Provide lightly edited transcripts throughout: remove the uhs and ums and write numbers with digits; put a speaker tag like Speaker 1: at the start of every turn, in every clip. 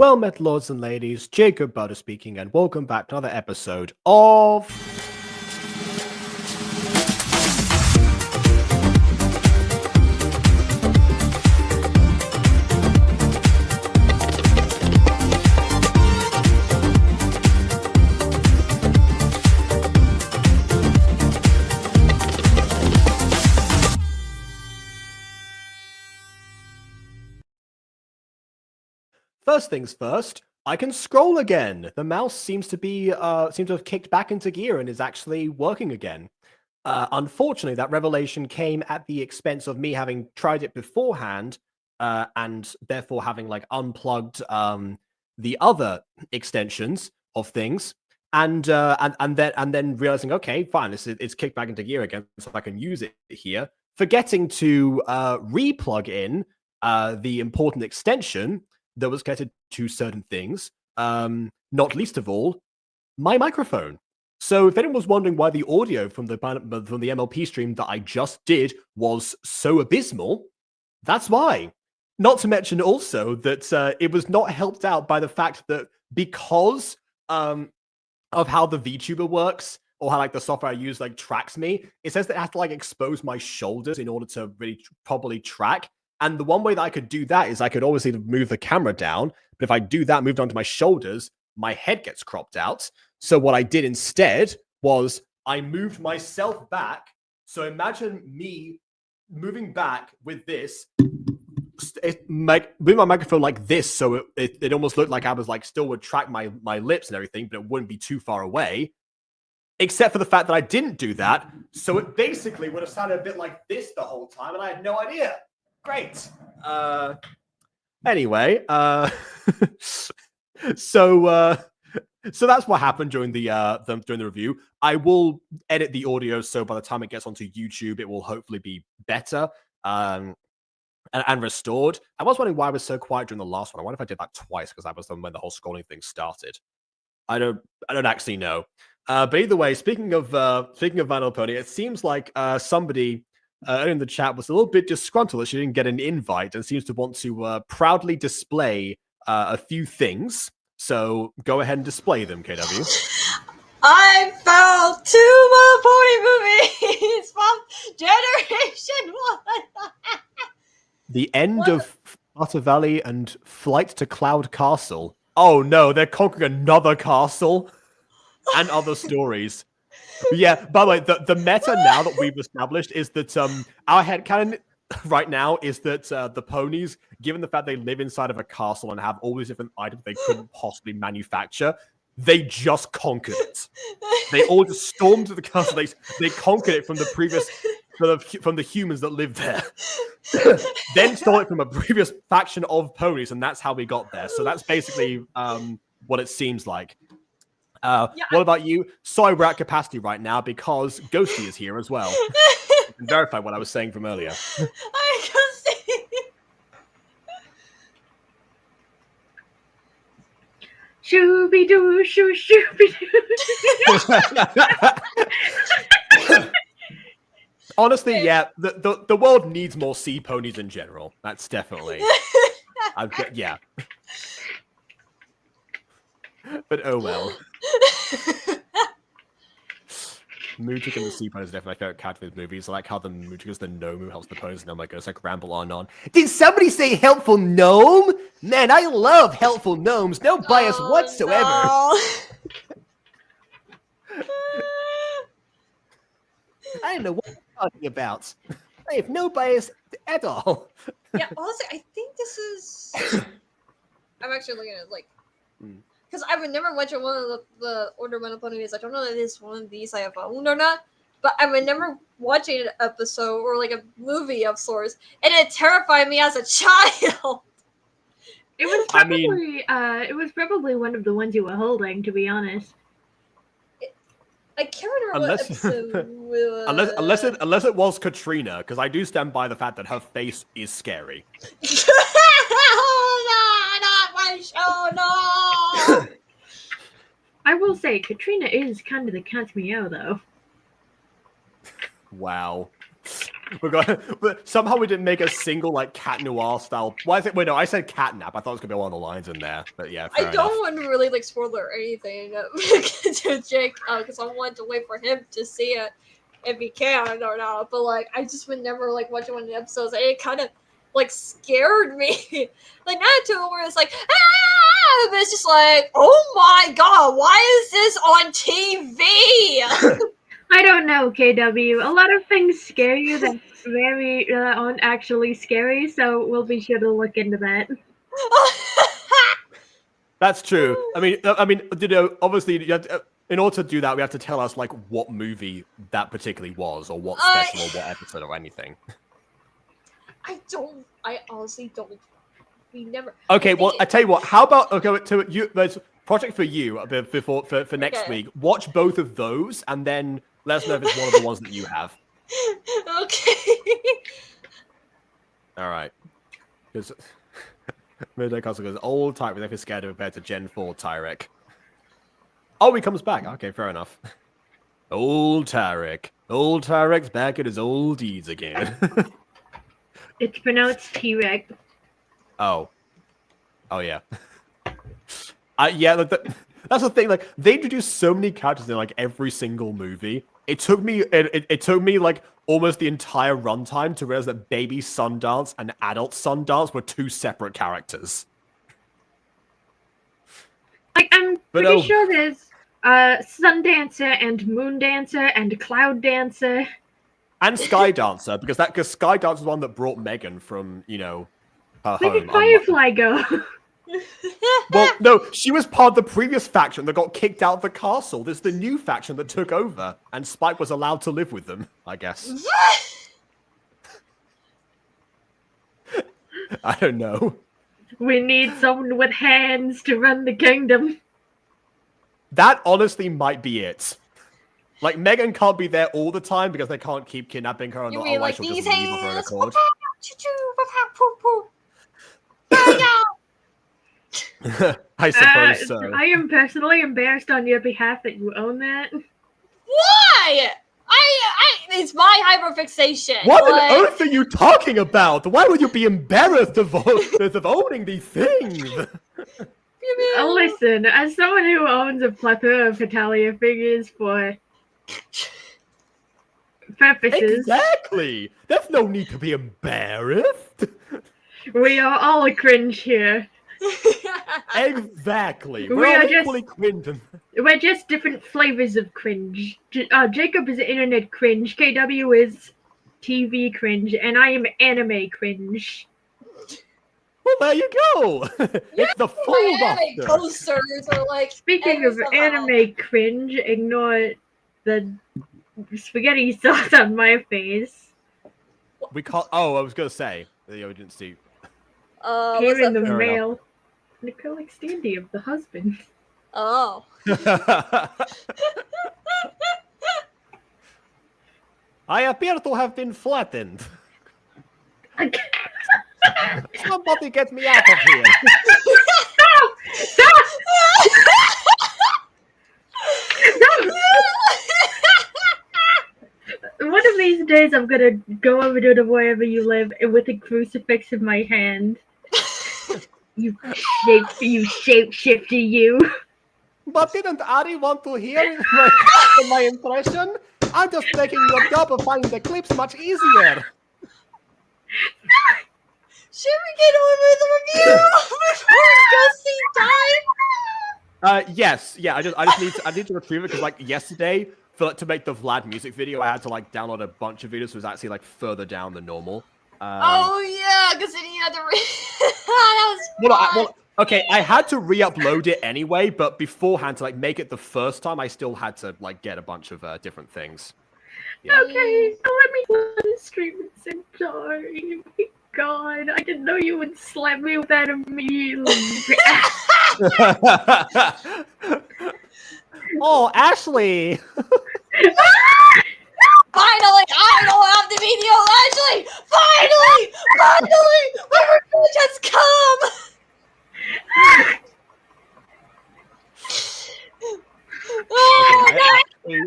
Speaker 1: Well met, lords and ladies, Jacob Butter speaking, and welcome back to another episode of... First things first, I can scroll again. The mouse seems to have kicked back into gear and is actually working again. Unfortunately, that revelation came at the expense of me having tried it beforehand, and therefore having unplugged the other extensions of things, and then realizing, okay, fine, it's kicked back into gear again, so I can use it here. Forgetting to re-plug in the important extension that was connected to certain things, not least of all, my microphone. So if anyone was wondering why the audio from the MLP stream that I just did was so abysmal, that's why. Not to mention also that it was not helped out by the fact that because of how the VTuber works, or how the software I use tracks me, it says that I have to expose my shoulders in order to really properly track. And the one way that I could do that is I could obviously move the camera down, but if I do that, moved onto my shoulders, my head gets cropped out. So what I did instead was I moved myself back. So imagine me moving back with this, moving my microphone like this, so it almost looked like I was still would track my lips and everything, but it wouldn't be too far away. Except for the fact that I didn't do that, so it basically would have sounded a bit like this the whole time, and I had no idea. Great. Anyway, so that's what happened during the review. I will edit the audio, so by the time it gets onto YouTube, it will hopefully be better and restored. I was wondering why I was so quiet during the last one. I wonder if I did that twice because that was when the whole scrolling thing started. I don't actually know. But either way, speaking of Vanilla Pony, it seems like somebody in the chat was a little bit disgruntled that she didn't get an invite and seems to want to proudly display a few things. So go ahead and display them, KW.
Speaker 2: I found 2 My Pony movies from Generation 1.
Speaker 1: The end of Flutter Valley and Flight to Cloud Castle. Oh no, they're conquering another castle and other stories. Yeah, by the way, the meta now that we've established is that our headcanon right now is that the ponies, given the fact they live inside of a castle and have all these different items they couldn't possibly manufacture, they just conquered it. They all just stormed to the castle. They conquered it from the previous from the humans that lived there. Then stole it from a previous faction of ponies, and that's how we got there. So that's basically what it seems like. What about you? Sorry, we're at capacity right now because Ghosty is here as well. You can verify what I was saying from earlier.
Speaker 2: I can see.
Speaker 3: Shooby-doo, shooby-doo.
Speaker 1: Honestly, yeah, the world needs more sea ponies in general. That's definitely... yeah. But oh well. Moochik and the Sea Ponies are definitely my favorite character in the movies. I like how the Moochik is the gnome who helps the ponies, and oh my god, it's ramble on and on. Did somebody say helpful gnome? Man, I love helpful gnomes. No bias whatsoever.
Speaker 2: No.
Speaker 1: I don't know what you're talking about. I have no bias at all.
Speaker 2: Yeah, honestly, I think this is... I'm actually looking at because I remember watching one of the Order of Ponies. I don't know if it's one of these I have owned or not, but I remember watching an episode or a movie of sorts, and it terrified me as a child.
Speaker 3: It was probably one of the ones you were holding, to be honest.
Speaker 2: I can't remember what episode.
Speaker 1: Unless it was Katrina, because I do stand by the fact that her face is scary.
Speaker 2: Oh no!
Speaker 3: I will say, Katrina is kind of the cat's meow, though.
Speaker 1: Wow. But somehow we didn't make a single like cat noir style. Why is it? Wait, no, I said catnap. I thought it was gonna be one of the lines in there, but yeah.
Speaker 2: I don't want to really like spoiler or anything to Jake because I want to wait for him to see it if he can or not. But like, I just would never like watch one of the episodes. And it kind of like scared me. Like not to where it's like but it's just like, oh my god, why is this on TV?
Speaker 3: I don't know, KW. A lot of things scare you that very aren't actually scary, so we'll be sure to look into that.
Speaker 1: That's true. I mean, you know, obviously, you have to, in order to do that, we have to tell us like what movie that particularly was, or what special, or what episode, or anything.
Speaker 2: I honestly don't. We never.
Speaker 1: Okay, well, I tell you what. How about to you? There's project for you for next week. Watch both of those, and then let us know if it's one of the ones that you have.
Speaker 2: Okay.
Speaker 1: All right. Because Midway Castle goes old Tyrek, if you're scared compared to Gen 4 Tyrek. Oh, he comes back. Okay, fair enough. Old Tyrek. Old Tyrek's back at his old deeds again.
Speaker 3: It's pronounced T-Rex.
Speaker 1: Oh. Oh, yeah. Yeah, that's the thing. Like, they introduced so many characters in, like, every single movie. It took me like, almost the entire runtime to realize that Baby Sundance and Adult Sundance were two separate characters.
Speaker 3: Like, I'm pretty sure there's Sundancer and Moondancer and Cloud Dancer.
Speaker 1: And Sky Dancer, because Sky Dancer is the one that brought Megan from, you know, her
Speaker 3: Where
Speaker 1: home.
Speaker 3: did Firefly go?
Speaker 1: Well, no, she was part of the previous faction that got kicked out of the castle. This is the new faction that took over, and Spike was allowed to live with them, I guess. I don't know.
Speaker 3: We need someone with hands to run the kingdom.
Speaker 1: That honestly might be it. Like, Megan can't be there all the time because they can't keep kidnapping her, and otherwise
Speaker 2: like
Speaker 1: she'll
Speaker 2: these
Speaker 1: just leave of her own
Speaker 2: hands?
Speaker 1: accord. I suppose so.
Speaker 3: I am personally embarrassed on your behalf that you own that.
Speaker 2: Why? It's my hyperfixation.
Speaker 1: What on earth are you talking about? Why would you be embarrassed of owning these things?
Speaker 3: Listen, as someone who owns a plethora of Hetalia figures for purposes...
Speaker 1: Exactly! There's no need to be embarrassed!
Speaker 3: We are all a cringe here.
Speaker 1: Exactly.
Speaker 3: We
Speaker 1: We're
Speaker 3: are
Speaker 1: all equally cringe.
Speaker 3: We're just different flavors of cringe. Jacob is internet cringe, KW is TV cringe, and I am anime cringe.
Speaker 1: Well, there you go! It's the full roster.
Speaker 2: Posters are like.
Speaker 3: Speaking of anime cringe, ignore the spaghetti sauce on my face.
Speaker 1: We can't. Oh, I was gonna say. We didn't see.
Speaker 3: Here in the mail. Necrotic standee of the husband.
Speaker 2: Oh.
Speaker 1: I appear to have been flattened. Somebody get me out of here.
Speaker 3: Stop! One of these days I'm gonna go over to wherever you live with a crucifix in my hand. You shapeshifter, you.
Speaker 1: But didn't Ari want to hear my impression? I'm just making your job of finding the clips much easier.
Speaker 2: Should we get on with the review before we go see time?
Speaker 1: Yes, yeah. I need to retrieve it because like yesterday, to make the Vlad music video, I had to like download a bunch of videos, so it was actually like further down than normal.
Speaker 2: Oh yeah, because then you had to that was fun.
Speaker 1: Okay, I had to re-upload it anyway, but beforehand to like make it the first time, I still had to like get a bunch of different things.
Speaker 3: Yeah. Okay, so let me go on stream and say sorry. Oh my God, I didn't know you would slap me with that immediately.
Speaker 1: Oh, Ashley!
Speaker 2: Finally, I don't have the video, Ashley! Finally! My revenge has come! Oh,
Speaker 1: okay,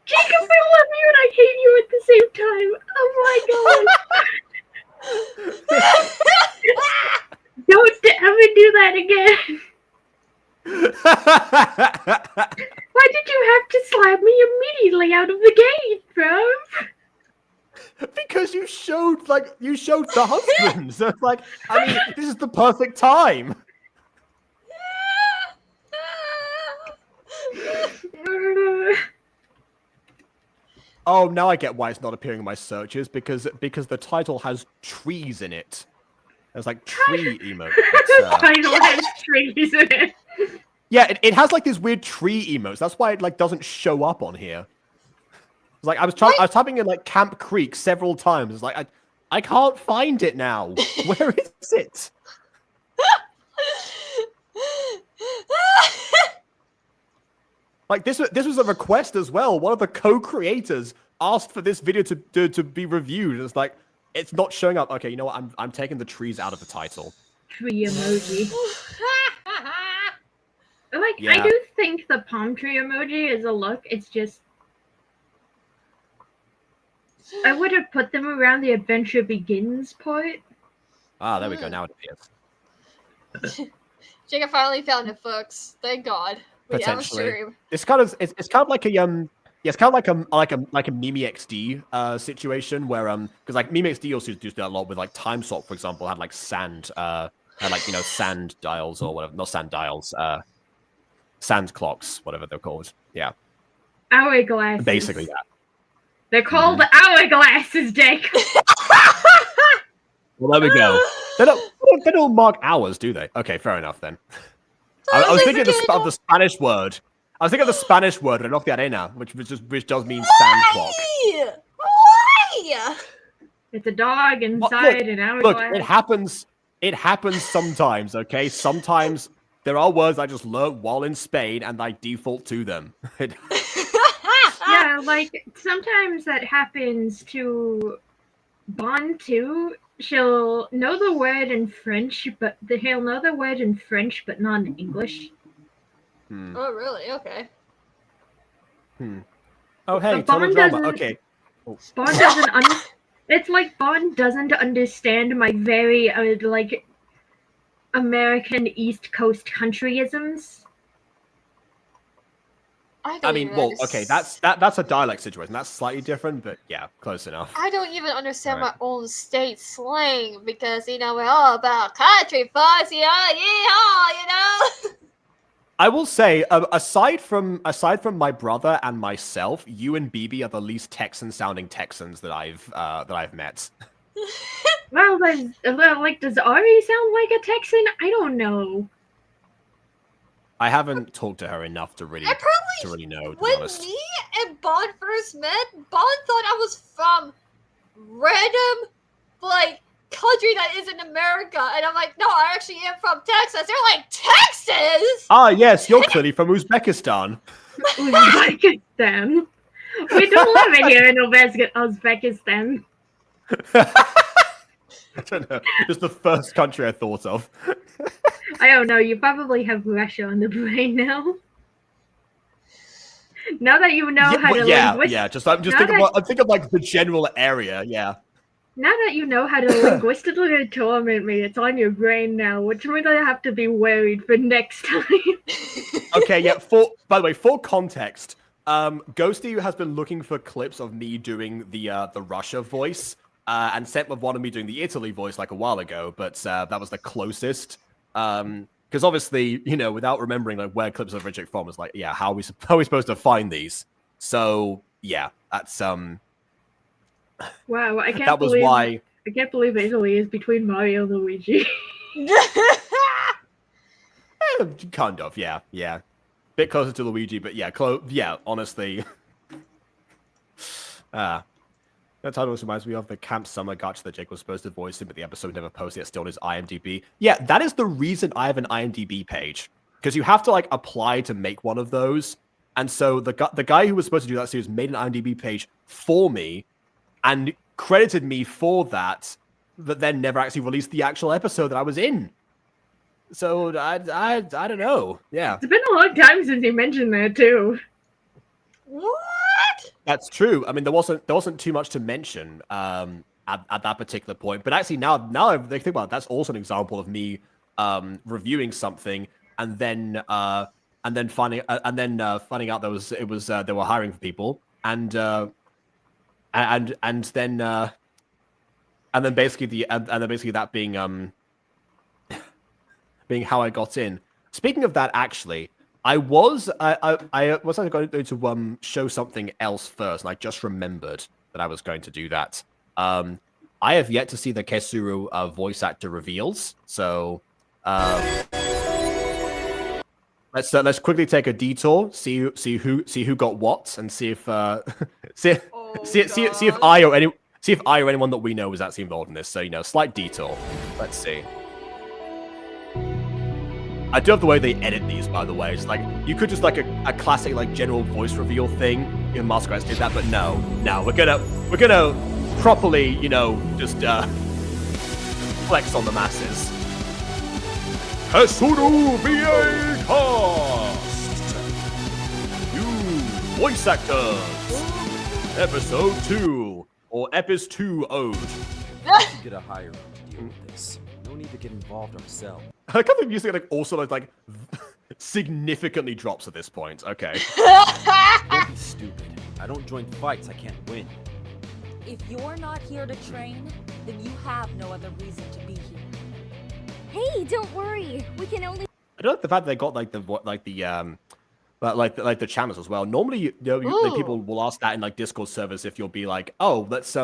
Speaker 3: Jacob, I love you and I hate you at the same time. Oh my god. Don't ever do that again. Why did you have to slap me immediately out of the gate, bro?
Speaker 1: Because you showed the husband. So it's like, I mean, this is the perfect time. Oh, now I get why it's not appearing in my searches, because the title has trees in it. There's like tree emotes.
Speaker 3: Title has trees in it.
Speaker 1: Yeah, it has like these weird tree emotes. That's why it like doesn't show up on here. It's like I was typing in like Camp Creek several times. It's like I can't find it now. Where is it? Like this was a request as well. One of the co-creators asked for this video to be reviewed. And it's like it's not showing up. Okay, you know what? I'm taking the trees out of the title.
Speaker 3: Tree emoji. Like
Speaker 1: Yeah.
Speaker 3: I do think the palm tree emoji is a look. It's just I would have put them around the adventure begins part.
Speaker 1: Ah, there we go. Now it appears.
Speaker 2: Jacob finally found it, folks. Thank God. We have a
Speaker 1: Potentially.
Speaker 2: stream.
Speaker 1: It's kind of like a it's kind of like a Meme XD situation where because like Meme XD also used to do that a lot with like Time Swap, for example, had like sand sand dials or whatever, not sand dials, sand clocks, whatever they're called. Yeah.
Speaker 3: Hourglasses.
Speaker 1: Basically that.
Speaker 3: They're called hourglasses, Jake.
Speaker 1: Well, there we go. They don't mark hours, do they? Okay, fair enough then. I was thinking of the Spanish word. I was thinking of the Spanish word, and not the arena, which does mean sand clock.
Speaker 2: Why?
Speaker 3: It's a dog inside an hourglass.
Speaker 1: Look, it happens sometimes, okay? Sometimes there are words I just learned while in Spain, and I default to them.
Speaker 3: Yeah, like sometimes that happens to Bon too. She'll know the word in French, but he'll know the word in French, but not in English.
Speaker 2: Oh, really? Okay.
Speaker 1: Oh, hey,
Speaker 3: Bond
Speaker 1: drama. Okay.
Speaker 3: Bond doesn't. It's like Bond doesn't understand my very like American East Coast countryisms.
Speaker 1: I mean, well, okay, that's a dialect situation. That's slightly different, but yeah, close enough.
Speaker 2: I don't even understand
Speaker 1: Right.
Speaker 2: my own state slang because we're all about country folks, yeehaw.
Speaker 1: I will say, aside from my brother and myself, you and BB are the least Texan-sounding Texans that I've met.
Speaker 3: Well, does Ari sound like a Texan? I don't know.
Speaker 1: I haven't talked to her enough to really know. To be
Speaker 2: When
Speaker 1: honest.
Speaker 2: me and Bond first met, Bond thought I was from random, like, country that isn't America. And I'm like, no, I actually am from Texas. They're like, Texas?
Speaker 1: Ah, yes, you're clearly from Uzbekistan.
Speaker 3: Uzbekistan. We don't live in here in Uzbekistan.
Speaker 1: I don't know. Just the first country I thought of.
Speaker 3: I don't know. You probably have Russia on the brain now. Now that you know how to
Speaker 1: I'm thinking of like the general area. Yeah.
Speaker 3: Now that you know how to linguistically torment me, it's on your brain now, which means I have to be worried for next time.
Speaker 1: Okay. Yeah. By the way, for context, Ghosty has been looking for clips of me doing the Russia voice, and sent one of me doing the Italy voice like a while ago, but that was the closest. Because obviously, you know, without remembering like where clips are originating from, it's like, yeah, how are we supposed to find these? So yeah, that's
Speaker 3: Wow, I can't
Speaker 1: that was
Speaker 3: believe
Speaker 1: why.
Speaker 3: I can't believe Italy is between Mario and Luigi.
Speaker 1: Kind of, yeah. Bit closer to Luigi, but yeah, honestly. That title reminds me of the Camp Summer Gacha that Jake was supposed to voice him, but the episode never posted. It's still on his IMDb. Yeah, that is the reason I have an IMDb page. Because you have to, like, apply to make one of those. And so the guy who was supposed to do that series made an IMDb page for me and credited me for that, but then never actually released the actual episode that I was in. So, I don't know. Yeah.
Speaker 3: It's been a long time since you mentioned that, too.
Speaker 2: What?
Speaker 1: That's true. I mean, there wasn't too much to mention at that particular point. But actually, now I think about it, that's also an example of me reviewing something and then finding out they were hiring for people and then basically that being being how I got in. Speaking of that, actually, I was going to show something else first, and I just remembered that I was going to do that. I have yet to see the Kesuru voice actor reveals, so let's quickly take a detour, see who got what, and see if see if I or anyone that we know was actually involved in this. So slight detour. Let's see. I do love the way they edit these, by the way. It's like you could just like a classic like general voice reveal thing. Even Masquerades did that, but no, we're gonna properly, just flex on the masses. Kesuru VA Cast! New voice actors! Episode 2, or Epis 2 Ode.
Speaker 4: Get a higher to deal with this. No need to get involved ourselves.
Speaker 1: I can't think music also like significantly drops at this point. Okay.
Speaker 4: Don't be stupid. I don't join fights I can't win.
Speaker 5: If you're not here to train, then you have no other reason to be here.
Speaker 6: Hey, don't worry. We can only.
Speaker 1: I don't like the fact that they got the channels as well. Normally, like, people will ask that in like Discord servers if you'll be like, oh, let's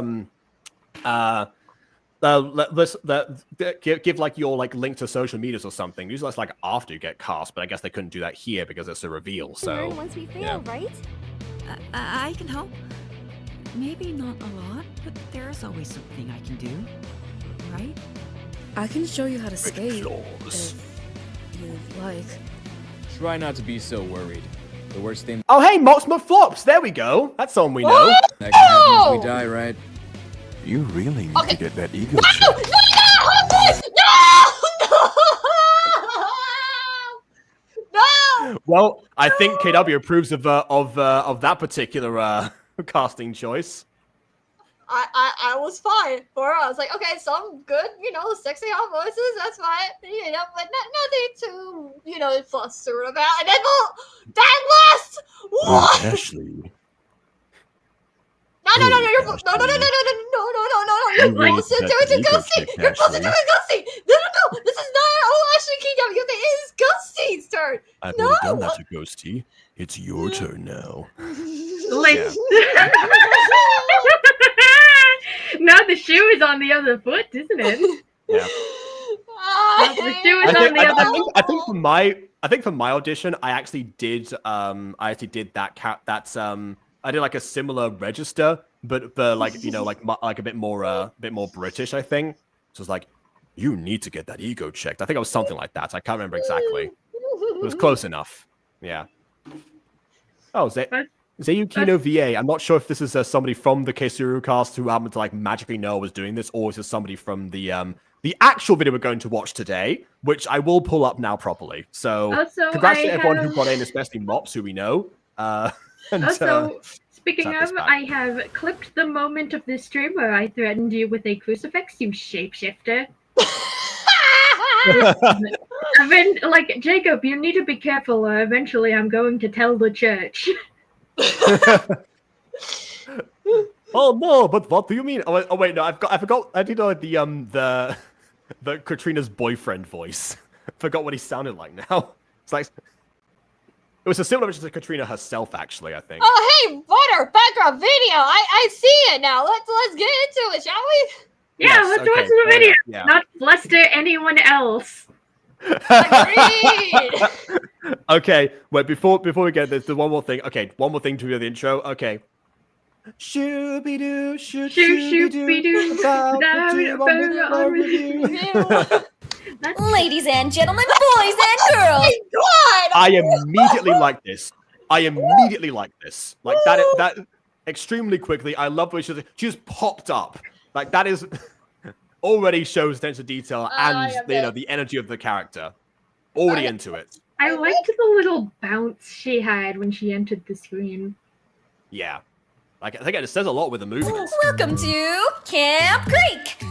Speaker 1: give like your like link to social medias or something. Usually that's like after you get cast, but I guess they couldn't do that here because it's a reveal. So
Speaker 6: learn once we fail, right?
Speaker 7: I can help. Maybe not a lot, but there's always something I can do, right?
Speaker 8: I can show you how to skate
Speaker 1: Flaws.
Speaker 8: if you like.
Speaker 9: Try not to be so worried. The worst thing
Speaker 1: Oh, hey, Mox McFlops. There we go. That's someone we know.
Speaker 9: that can happen is we die, right?
Speaker 4: You really need to get that ego checked.
Speaker 2: No!
Speaker 1: Well, I think KW approves of that particular casting choice.
Speaker 2: I was fine for her. I was like, okay, some good, sexy hot voices, that's fine, but nothing too, flustered about. And then that last what?
Speaker 4: Ashley.
Speaker 2: No, you're supposed to do it to Ghosty. You're supposed to do it to Ghosty. No, this is not Ashley KW. It is Ghosty's turn.
Speaker 4: I've already done that to Ghosty. It's your turn now.
Speaker 3: Like, now the shoe is on the other foot, isn't it?
Speaker 1: Yeah.
Speaker 3: The shoe is on the other foot.
Speaker 1: I think for my audition, I actually did I did like a similar register, but for like like a bit more British, I think. So it's like, you need to get that ego checked. I think it was something like that. I can't remember exactly. It was close enough. Yeah. Oh, Zayukino VA. I'm not sure if this is somebody from the Kesuru cast who happened to like magically know I was doing this, or is this somebody from the actual video we're going to watch today, which I will pull up now properly. So
Speaker 3: Also,
Speaker 1: congrats to everyone who got in, especially Mops, who we know.
Speaker 3: Speaking of, I have clipped the moment of this stream where I threatened you with a crucifix, you shapeshifter. I've been like, Jacob, you need to be careful, or eventually I'm going to tell the church.
Speaker 1: Oh no, but what do you mean? Oh wait, no, I forgot. I did the Katrina's boyfriend voice. Forgot what he sounded like now. It's like it was a similar to Katrina herself, actually. I think.
Speaker 2: Oh, hey, Butter, background video. I see it now. Let's get into it, shall we?
Speaker 3: Yeah,
Speaker 1: Yes,
Speaker 3: let's
Speaker 1: okay,
Speaker 3: watch the video.
Speaker 1: yeah.
Speaker 3: Not fluster anyone else.
Speaker 2: Agreed.
Speaker 1: Okay, wait, before we get this, there's one more thing. Okay, one more thing to do the intro. Okay. Shooby-doo,
Speaker 3: Shoo-shoo-be-doo.
Speaker 1: without the review.
Speaker 6: Ladies and gentlemen, boys and girls.
Speaker 2: God!
Speaker 1: I immediately like this. Like that extremely quickly. I love the way she just popped up. Like that is already shows attention to detail and the energy of the character. Already into it.
Speaker 3: I liked the little bounce she had when she entered the screen.
Speaker 1: Yeah. Like, I think it says a lot with the movements.
Speaker 6: Welcome to Camp Creek.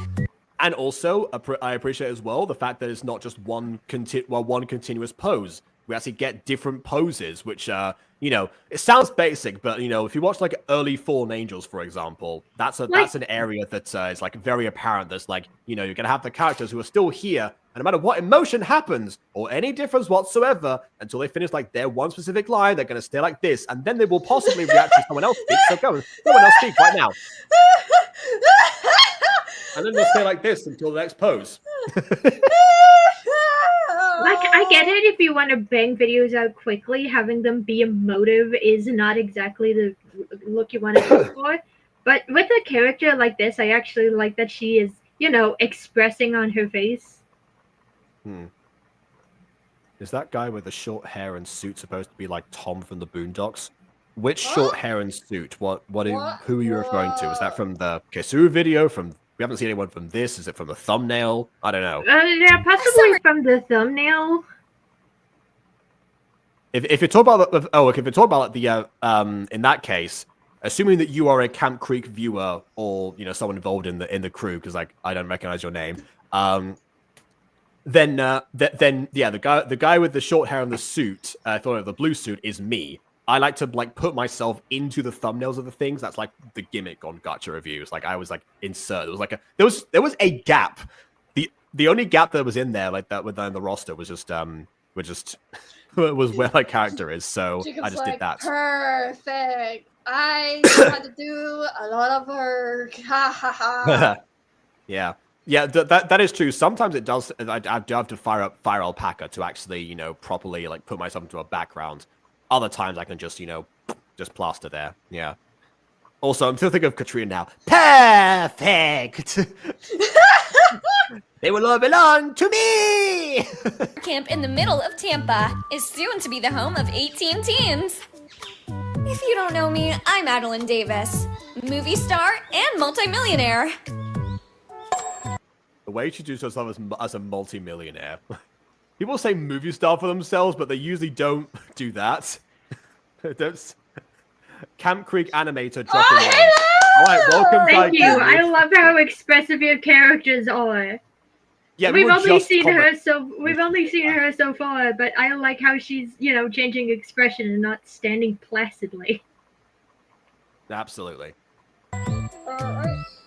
Speaker 1: And also, I appreciate as well the fact that it's not just one continuous pose. We actually get different poses, which, you know, it sounds basic, but, you know, if you watch, like, early Fallen Angels, for example, that's an area that is, like, very apparent. There's, like, you know, you're going to have the characters who are still here, and no matter what emotion happens, or any difference whatsoever, until they finish, like, their one specific line, they're going to stay like this, and then they will possibly react to someone else speak. So go, someone else speak right now. And then they'll stay like this until the next pose.
Speaker 3: Like, I get it if you want to bang videos out quickly, having them be emotive is not exactly the look you want to go for. But with a character like this, I actually like that she is, you know, expressing on her face.
Speaker 1: Is that guy with the short hair and suit supposed to be like Tom from the Boondocks? Which short hair and suit? Who are you referring to? Is that from the Kesu video? We haven't seen anyone from this. Is it from the thumbnail? I don't know.
Speaker 3: Yeah, possibly from the thumbnail.
Speaker 1: If you're talking about if you're talking about the in that case, assuming that you are a Camp Creek viewer or you know someone involved in the crew, because like I don't recognize your name, then yeah, the guy with the short hair and the suit, the blue suit is me. I like to like put myself into the thumbnails of the things. That's like the gimmick on Gacha reviews. Like I was like insert. It was like there was a gap. The only gap that was in there like that within the roster was just was where my character is. So
Speaker 2: Jacob's
Speaker 1: I just did that.
Speaker 2: Perfect. I had to do a lot of work. Ha ha ha.
Speaker 1: Yeah. Yeah, that is true. Sometimes it does. I do have to fire alpaca to actually, you know, properly like put myself into a background. Other times I can just, you know, just plaster there. Yeah. Also, I'm still thinking of Katrina now. Perfect. They will all belong to me.
Speaker 6: Camp in the middle of Tampa is soon to be the home of 18 teens. If you don't know me, I'm Madeline Davis, movie star and multimillionaire.
Speaker 1: The way she introduces herself as a multi-millionaire. People say movie star for themselves, but they usually don't do that. Camp Creek animator dropping in. All right, welcome.
Speaker 3: Thank you. I love how expressive your characters are.
Speaker 1: Yeah,
Speaker 3: we've only seen her so far, but I like how she's, you know, changing expression and not standing placidly.
Speaker 1: Absolutely.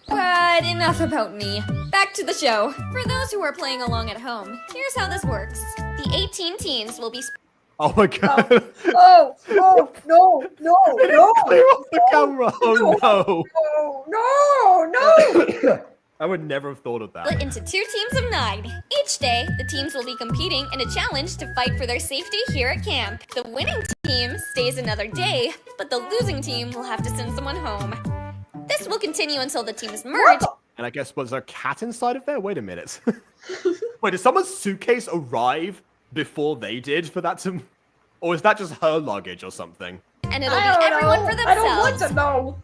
Speaker 6: But enough about me. Back to the show. For those who are playing along at home, here's how this works. The 18 teens will be...
Speaker 1: Oh my god.
Speaker 2: No,
Speaker 1: Clear off the camera. Oh
Speaker 2: no.
Speaker 1: I would never have thought of that.
Speaker 6: Split into 2 teams of 9. Each day, the teams will be competing in a challenge to fight for their safety here at camp. The winning team stays another day, but the losing team will have to send someone home. This will continue until the teams merge.
Speaker 1: And I guess, was there a cat inside of there? Wait a minute. Wait, did someone's suitcase arrive before they did for that to... Or is that just her luggage or something?
Speaker 6: And it'll be everyone for themselves.
Speaker 2: I don't want to know.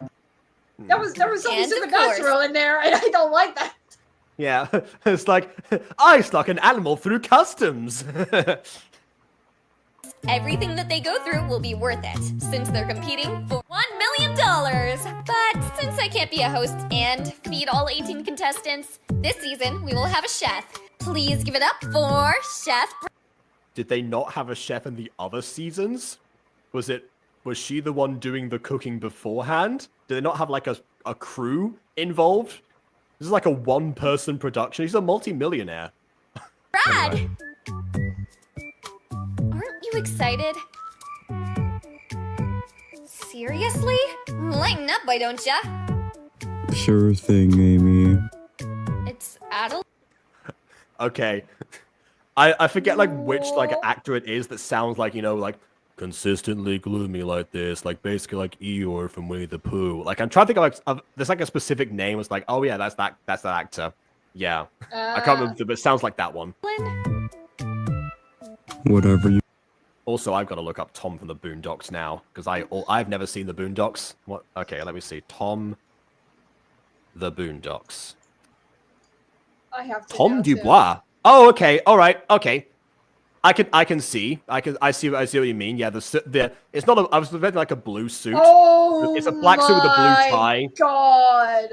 Speaker 2: There was something supernatural in there, and I don't like that.
Speaker 1: Yeah, it's like, I snuck an animal through customs.
Speaker 6: Everything that they go through will be worth it, since they're competing for $1 million. But since I can't be a host and feed all 18 contestants, this season we will have a chef. Please give it up for Chef.
Speaker 1: Did they not have a chef in the other seasons? Was she the one doing the cooking beforehand? Did they not have like a crew involved? This is like a one-person production. He's a multi-millionaire.
Speaker 6: Brad!
Speaker 1: Anyway.
Speaker 6: Aren't you excited? Seriously? Lighten up, why don't ya?
Speaker 10: Sure thing, Amy.
Speaker 6: It's Adel.
Speaker 1: Okay. I forget like which like actor it is that sounds like, you know, like consistently gloomy like this, like basically like Eeyore from Winnie the Pooh. Like I'm trying to think of like there's like a specific name. It's like, oh yeah, that's that actor. Yeah. I can't remember, but it sounds like that one.
Speaker 10: Whatever you...
Speaker 1: Also, I've got to look up Tom from the Boondocks now, because I've never seen the Boondocks. What? Okay, let me see. Tom the Boondocks.
Speaker 2: I have to
Speaker 1: Tom Dubois. Oh, okay. All right. Okay. I see what you mean. Yeah, it's not I was expecting like a blue suit.
Speaker 2: Oh,
Speaker 1: it's a black suit with a blue tie.
Speaker 2: God.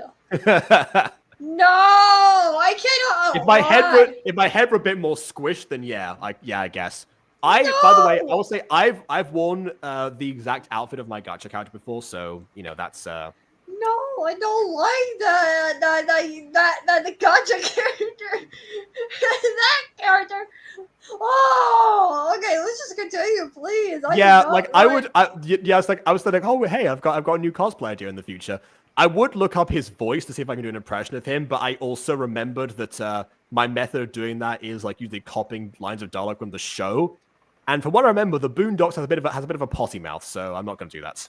Speaker 2: No, I cannot.
Speaker 1: If my head were a bit more squished, then yeah, I guess. By the way, I will say I've worn the exact outfit of my gacha character before, so you know that's
Speaker 2: No, I don't like the gacha character. That character. Oh, okay. Let's just continue, please.
Speaker 1: I was like, oh hey, I've got a new cosplay idea in the future. I would look up his voice to see if I can do an impression of him, but I also remembered that my method of doing that is like usually copying lines of dialogue from the show. And from what I remember, the Boondocks has a bit of a potty mouth, so I'm not going to do that.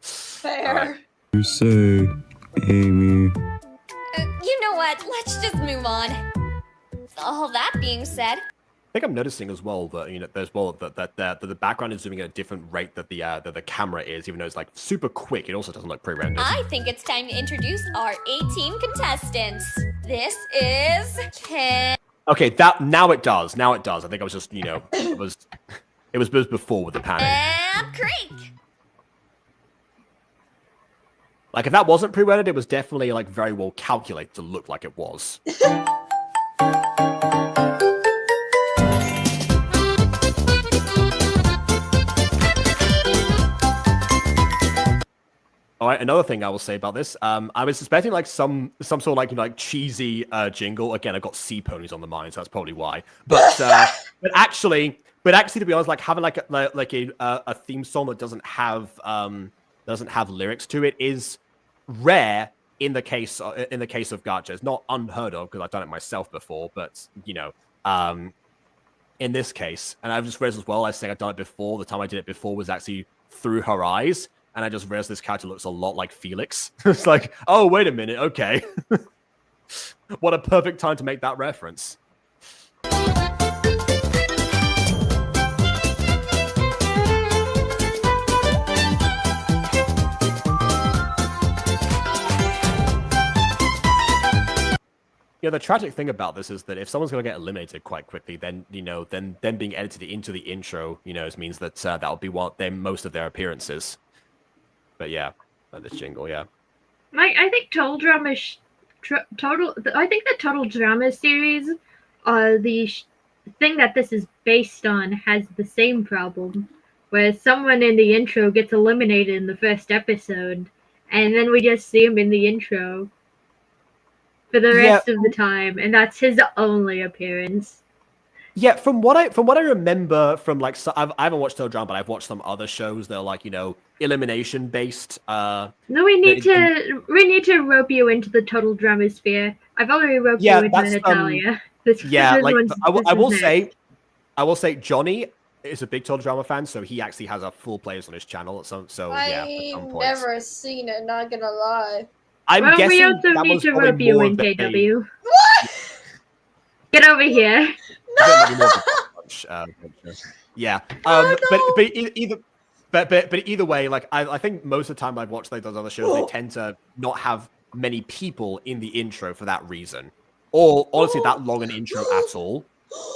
Speaker 2: Fair.
Speaker 1: Right.
Speaker 10: You say, Amy.
Speaker 6: You know what? Let's just move on. All that being said,
Speaker 1: I think I'm noticing as well that that the background is zooming at a different rate that the camera is, even though it's like super quick. It also doesn't look pre-rendered.
Speaker 6: I think it's time to introduce our 18 contestants. This is Ken.
Speaker 1: Okay, now it does. I think I was just it was before with the panning.
Speaker 6: And Creek.
Speaker 1: Like if that wasn't pre-rendered, it was definitely like very well calculated to look like it was. All right, another thing I will say about this, I was expecting like some sort of like cheesy jingle. Again, I've got sea ponies on the mind, so that's probably why. But actually, to be honest, like having like a theme song that doesn't have lyrics to it is rare in the case of gacha. It's not unheard of because I've done it myself before, but in this case, and I've just realized as well, I say I've done it before. The time I did it before was actually through her eyes. And I just realized this character looks a lot like Felix. It's like, oh, wait a minute, okay. What a perfect time to make that reference. Yeah, the tragic thing about this is that if someone's going to get eliminated quite quickly, then then being edited into the intro, means that that will be most of their appearances. But yeah, this jingle, yeah.
Speaker 3: I think Total Drama, I think the Total Drama series, the thing that this is based on has the same problem, where someone in the intro gets eliminated in the first episode, and then we just see him in the intro for the rest of the time, and that's his only appearance.
Speaker 1: Yeah, from what I remember from I haven't watched Total Drama, but I've watched some other shows that are like elimination based.
Speaker 3: No, we need to rope you into the Total Drama sphere. I've already roped you into Natalia.
Speaker 1: I will say Johnny is a big Total Drama fan, so he actually has a full playlist on his channel.
Speaker 2: I've never seen it. Not gonna lie.
Speaker 1: I'm guessing
Speaker 3: we also
Speaker 1: that
Speaker 3: need
Speaker 1: was
Speaker 3: to
Speaker 1: probably
Speaker 3: rope you
Speaker 1: more
Speaker 3: in
Speaker 1: of a-
Speaker 3: KW. What? Get over here.
Speaker 1: Yeah.
Speaker 2: No.
Speaker 1: But either way, like I think most of the time I've watched those other shows, they tend to not have many people in the intro for that reason, or honestly that long an intro at all.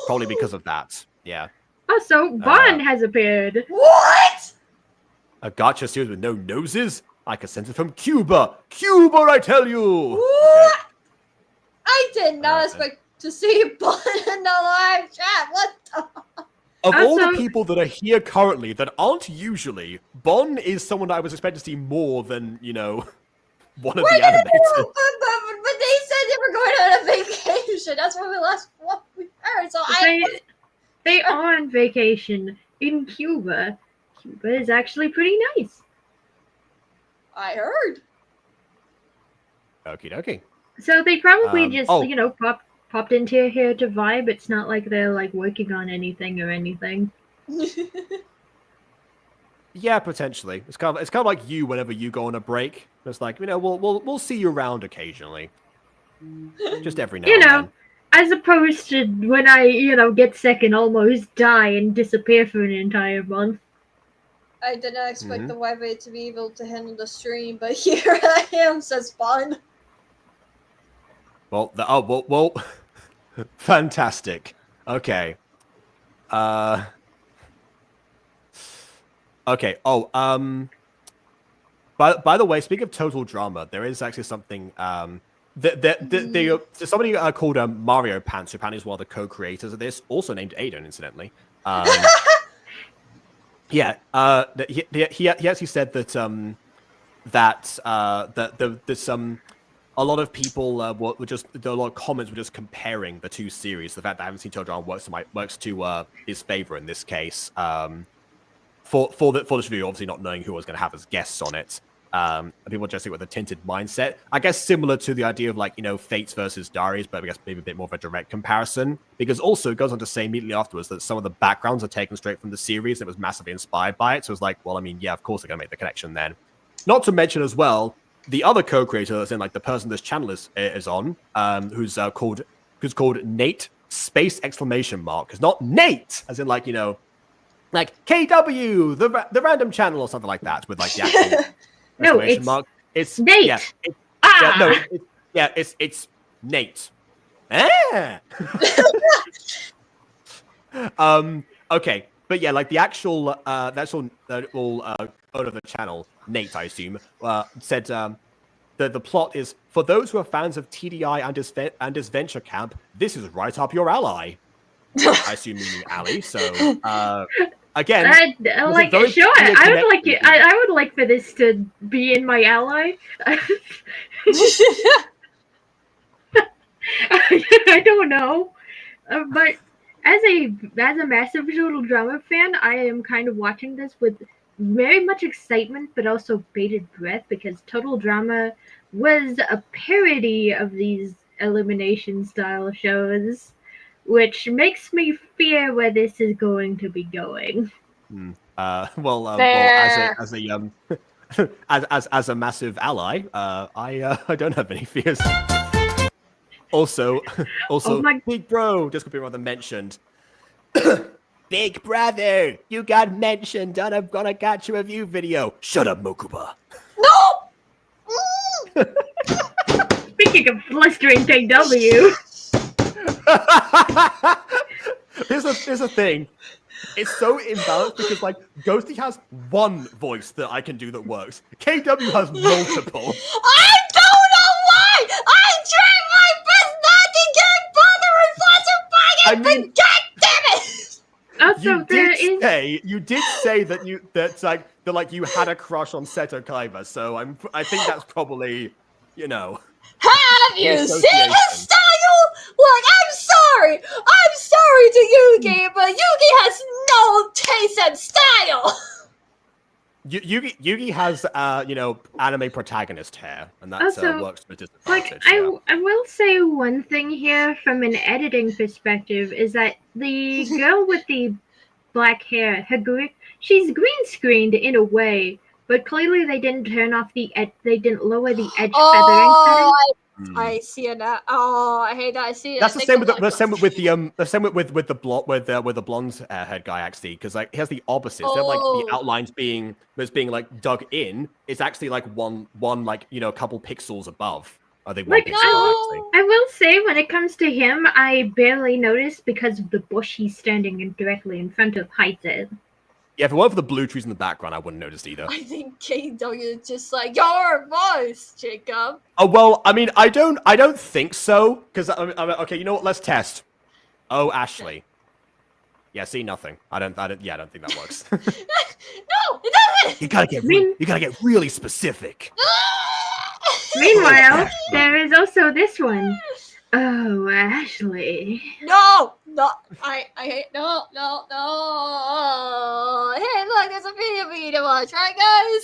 Speaker 1: Probably because of that. Yeah.
Speaker 3: Oh, so Bond has appeared.
Speaker 2: What?
Speaker 1: A gacha series with no noses? Like a sentence from Cuba. Cuba, I tell you.
Speaker 2: What? Okay. I did not expect to see Bond in the live chat. What the?
Speaker 1: Of all the people that are here currently that aren't usually, Bon is someone that I was expecting to see more than, one of the animators.
Speaker 2: But they said they were going on a vacation. That's what we heard. So
Speaker 3: they are on vacation in Cuba. Cuba is actually pretty nice.
Speaker 2: I heard.
Speaker 1: Okie dokie.
Speaker 3: So they probably popped into here to vibe. It's not like they're working on anything or anything.
Speaker 1: Yeah, potentially. It's kind of like you whenever you go on a break. It's like, we'll see you around occasionally. Just every now and then.
Speaker 3: As opposed to when I, get sick and almost die and disappear for an entire month.
Speaker 2: I did not expect the Wi-Fi to be able to handle the stream, but here I am, says Bond.
Speaker 1: Well, fantastic. Okay. Okay. Oh. By the way, speaking of total drama, there is actually something. There's somebody called Mario Pants, who apparently is one of the co-creators of this, also named Aiden, incidentally. Yeah. He actually said that there's a lot of people were just a lot of comments were just comparing the two series. The fact that I haven't seen Total Drama works to his favor in this case. For this review, obviously not knowing who I was going to have as guests on it. People just with a tinted mindset. I guess similar to the idea of like, Fates versus Diaries, but I guess maybe a bit more of a direct comparison. Because also it goes on to say immediately afterwards that some of the backgrounds are taken straight from the series and it was massively inspired by it. So it's like, well, I mean, yeah, of course they're going to make the connection then. Not to mention as well, the other co-creator, that's in like the person this channel is on, who's called Nate space exclamation mark. It's not Nate, as in like, like KW, the random channel or something like that with like the actual
Speaker 3: no, it's
Speaker 1: mark. It's
Speaker 3: Nate.
Speaker 1: Yeah, it's Nate. Okay, but yeah, like the actual owner of the channel, Nate, I assume, said the plot is for those who are fans of TDI and his venture camp. This is right up your alley. I assume meaning alley. So again,
Speaker 3: sure. I would like for this to be in my ally. I don't know, but as a massive Total Drama fan, I am kind of watching this with very much excitement, but also bated breath because Total Drama was a parody of these elimination style shows, which makes me fear where this is going to be going.
Speaker 1: As a massive ally, I don't have any fears. Also, Big Bro, just could be rather mentioned. Big brother, you got mentioned on a Gacha review video. Shut up, Mokuba.
Speaker 2: No!
Speaker 3: Speaking of blustering KW.
Speaker 1: Here's a thing. It's so imbalanced because like Ghosty has one voice that I can do that works. KW has multiple.
Speaker 2: I don't know why! I tried my best not to get bothered with lots of bugging, but god damn it!
Speaker 3: Also,
Speaker 1: you did say that you had a crush on Seto Kaiba, so I think that's probably,
Speaker 2: Have you seen his style? Look, I'm sorry to Yugi, but Yugi has no taste and style.
Speaker 1: Yugi has anime protagonist hair, and that
Speaker 3: also,
Speaker 1: works to disadvantage.
Speaker 3: I will say one thing here from an editing perspective is that the girl with the black hair, she's green screened in a way, but clearly they didn't turn off they didn't lower the edge feathering setting.
Speaker 2: I see it now. Oh, I hate that. I see it.
Speaker 1: That's the same with the blonde head guy actually, because like he has the opposite. Instead of like the outlines being like dug in, it's actually like one like a couple pixels above. I think one pixel.
Speaker 3: I will say when it comes to him, I barely noticed because of the bush he's standing directly in front of hides it.
Speaker 1: Yeah, if it weren't for the blue trees in the background, I wouldn't notice either.
Speaker 2: I think KW is just like your voice, Jacob.
Speaker 1: Oh well, I mean, I don't think so. Because okay, you know what? Let's test. Oh, Ashley. Yeah, see, nothing. I don't think that works.
Speaker 2: No, it doesn't.
Speaker 1: You gotta get really specific.
Speaker 3: Meanwhile, there is also this one. Oh, Ashley.
Speaker 2: No, I hate no. Hey, look, there's a video for you to watch, right, guys?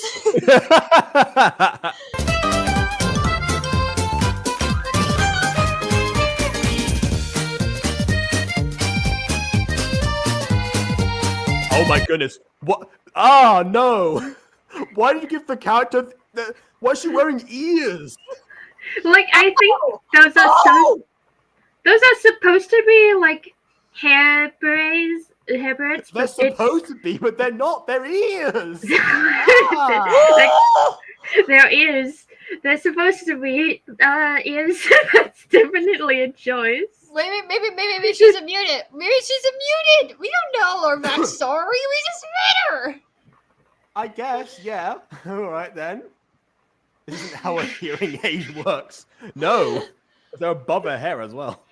Speaker 1: Oh my goodness! What? Oh no! Why did you give the character? Why is she wearing ears?
Speaker 3: Like I think those are supposed to be like hair braids.
Speaker 1: They're supposed to be, but they're not. They're ears.
Speaker 3: They're ears. They're supposed to be ears. That's definitely a choice.
Speaker 2: Maybe she's muted. Maybe she's muted. We don't know her backstory. We just met her.
Speaker 1: I guess, yeah. All right then. This isn't how a hearing aid works. No, they're above her hair as well.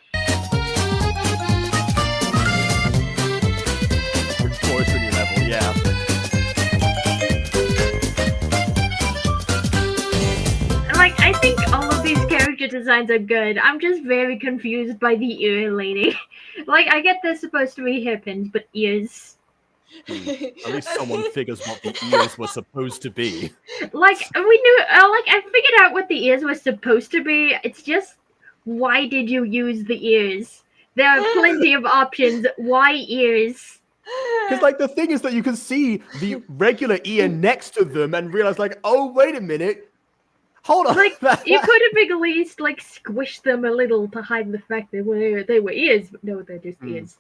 Speaker 1: Proportionally level, yeah.
Speaker 3: Like, I think all of these character designs are good. I'm just very confused by the ear lady. Like, I get they're supposed to be hairpins, but ears.
Speaker 1: At least someone figures what the ears were supposed to be.
Speaker 3: Like, we knew, I figured out what the ears were supposed to be. It's just, why did you use the ears? There are plenty of options. Why ears?
Speaker 1: Because, like, the thing is that you can see the regular ear next to them and realize, like, oh, wait a minute. Hold on.
Speaker 3: Like, you could have at least, like, squished them a little to hide the fact they were ears, but no, they're just ears.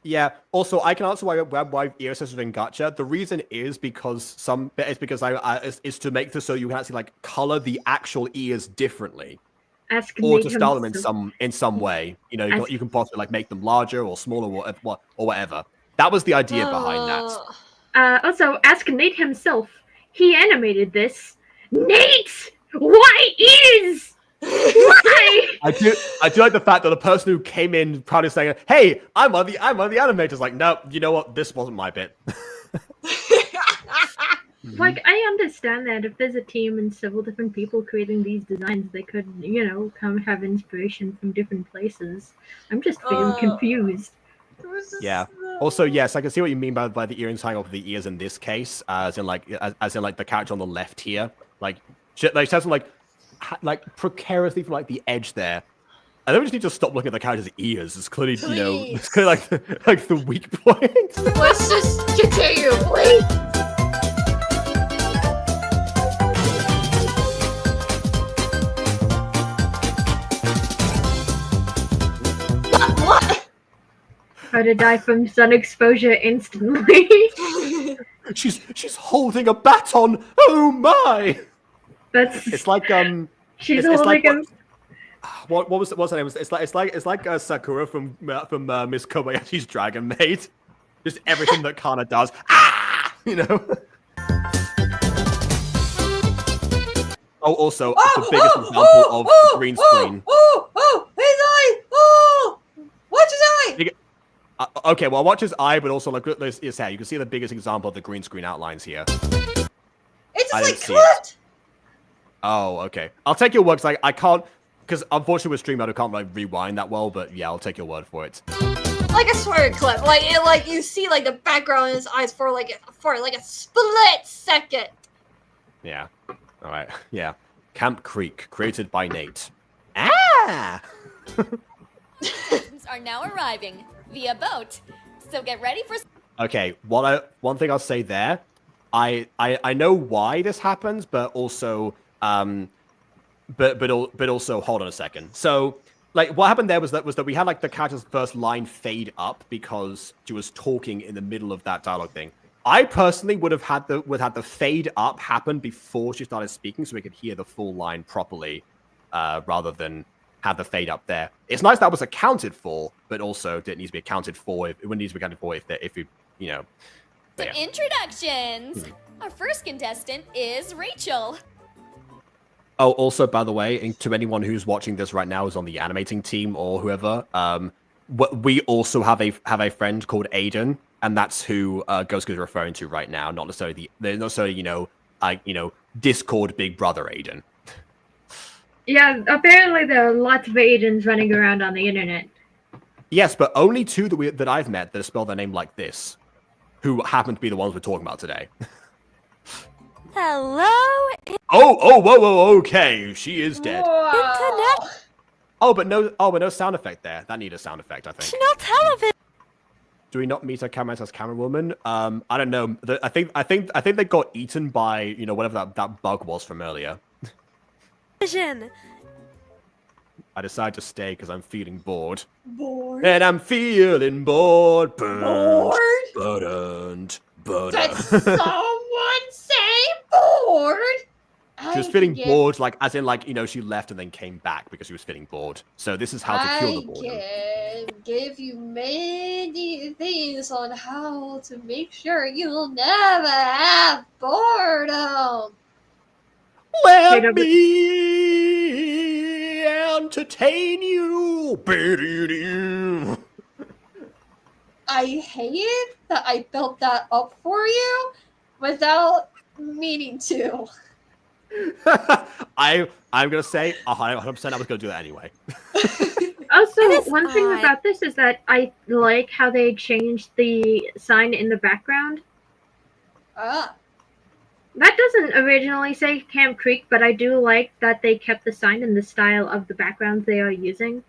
Speaker 1: Yeah. Also, I can answer why ear censored in Gacha. The reason is because it's to make this so you can actually like color the actual ears differently, or to style them in some way. You know, you can possibly like make them larger or smaller or whatever. That was the idea behind that.
Speaker 3: Also, ask Nate himself. He animated this. Nate, why ears? Why?
Speaker 1: I do like the fact that the person who came in proudly saying, "Hey, I'm one of the animators." Like, no, you know what? This wasn't my bit.
Speaker 3: Like, I understand that if there's a team and several different people creating these designs, they could, you know, come have inspiration from different places. I'm just very confused.
Speaker 1: Yeah. Also, yes, I can see what you mean by the earrings hanging off the ears in this case, as in like the character on the left here, like has like precariously from like the edge there. I think we just need to stop looking at the character's ears. It's clearly, you know, it's clearly like the weak point.
Speaker 2: Let's just continue, please. What?
Speaker 3: How to die from sun exposure instantly.
Speaker 1: She's holding a baton. Oh my! It's like
Speaker 3: She's
Speaker 1: it's
Speaker 3: holding
Speaker 1: like, what's her name? It's like Sakura from Miss Kobayashi's Dragon Maid. Just everything that Kana does. Ah! You know. Oh, also the biggest example of the green screen.
Speaker 2: His eye! Oh, watch his eye!
Speaker 1: Okay, well, watch his eye, but also like his hair. You can see the biggest example of the green screen outlines here.
Speaker 2: It's just like clipped.
Speaker 1: Oh, okay. I'll take your word because I can't, because unfortunately with stream mode I can't like rewind that well. But yeah, I'll take your word for it.
Speaker 2: Like a swear clip, like you see like the background in his eyes for like a split second.
Speaker 1: Yeah. All right. Yeah. Camp Creek, created by Nate. Ah.
Speaker 6: Are now arriving via boat, so get ready for.
Speaker 1: Okay. One thing I'll say there, I know why this happens, but also but also hold on a second. So like what happened there was that we had like the character's first line fade up because she was talking in the middle of that dialogue thing. I personally would have had the fade up happen before she started speaking, so we could hear the full line properly, rather than have the fade up there. It's nice that was accounted for, but also didn't need to be accounted for if you know.
Speaker 6: Some introductions. Our first contestant is Rachel.
Speaker 1: Oh, also, by the way, to anyone who's watching this right now, who's on the animating team or whoever, we also have a friend called Aiden, and that's who Ghost is referring to right now. Not necessarily Discord Big Brother Aiden.
Speaker 3: Yeah, apparently there are lots of Aidens running around on the internet.
Speaker 1: Yes, but only two that I've met that spell their name like this, who happen to be the ones we're talking about today.
Speaker 5: Hello.
Speaker 1: Whoa, okay, she is dead.
Speaker 5: Wow.
Speaker 1: But no sound effect there. That needed a sound effect, I think.
Speaker 5: No television.
Speaker 1: Do we not meet her camera as camera woman? I don't know. I think they got eaten by whatever that bug was from earlier. I decided to stay because I'm feeling bored.
Speaker 2: Bored.
Speaker 1: And I'm feeling bored.
Speaker 2: Bored.
Speaker 1: Burdened.
Speaker 2: Did someone say bored?
Speaker 1: She was feeling bored, like as in like, you know, she left and then came back because she was feeling bored. So this is how to cure the boredom.
Speaker 2: I can give you many things on how to make sure you'll never have boredom.
Speaker 1: Let me entertain you.
Speaker 2: I hate that I built that up for you without meaning to.
Speaker 1: I'm gonna say 100%. I was gonna do that anyway.
Speaker 3: Also, one thing about this is that I like how they changed the sign in the background.
Speaker 2: Ah.
Speaker 3: That doesn't originally say Camp Creek, but I do like that they kept the sign in the style of the backgrounds they are using.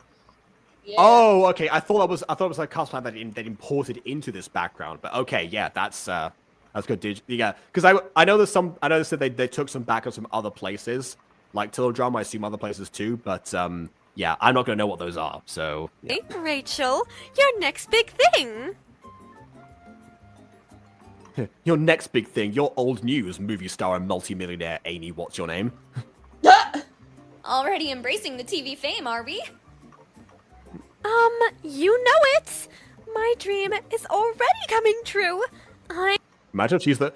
Speaker 2: Yeah.
Speaker 1: Oh, okay. I thought it was like a custom that they imported into this background. But okay, yeah, that's good. Yeah, because I know that they took some backups from other places, like Tilldrum. I assume other places too. But yeah, I'm not gonna know what those are. So yeah.
Speaker 11: Hey, Rachel, your next big thing.
Speaker 1: Your next big thing, your old news movie star and multimillionaire Amy. What's your name?
Speaker 6: Already embracing the TV fame, are we?
Speaker 11: You know it. My dream is already coming true.
Speaker 1: Imagine if she's the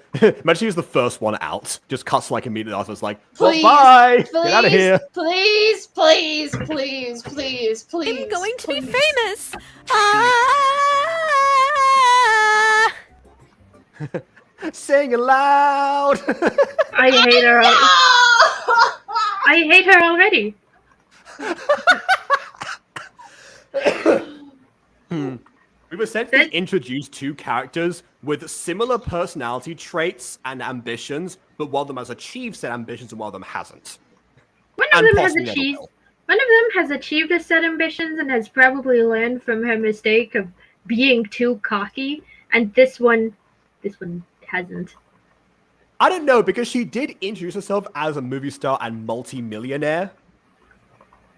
Speaker 1: first one out. Just cuts like immediately afterwards, like,
Speaker 2: Please,
Speaker 1: well, bye,
Speaker 2: please,
Speaker 1: get out of here.
Speaker 2: Please, please, please, please, please.
Speaker 11: I'm going to be famous.
Speaker 1: Sing aloud.
Speaker 3: I hate her. I hate her already.
Speaker 1: We've essentially introduced two characters with similar personality traits and ambitions, but one of them has achieved said ambitions and one of them hasn't.
Speaker 3: One of them has achieved a set ambitions and has probably learned from her mistake of being too cocky, and this one hasn't.
Speaker 1: I don't know, because she did introduce herself as a movie star and multi-millionaire,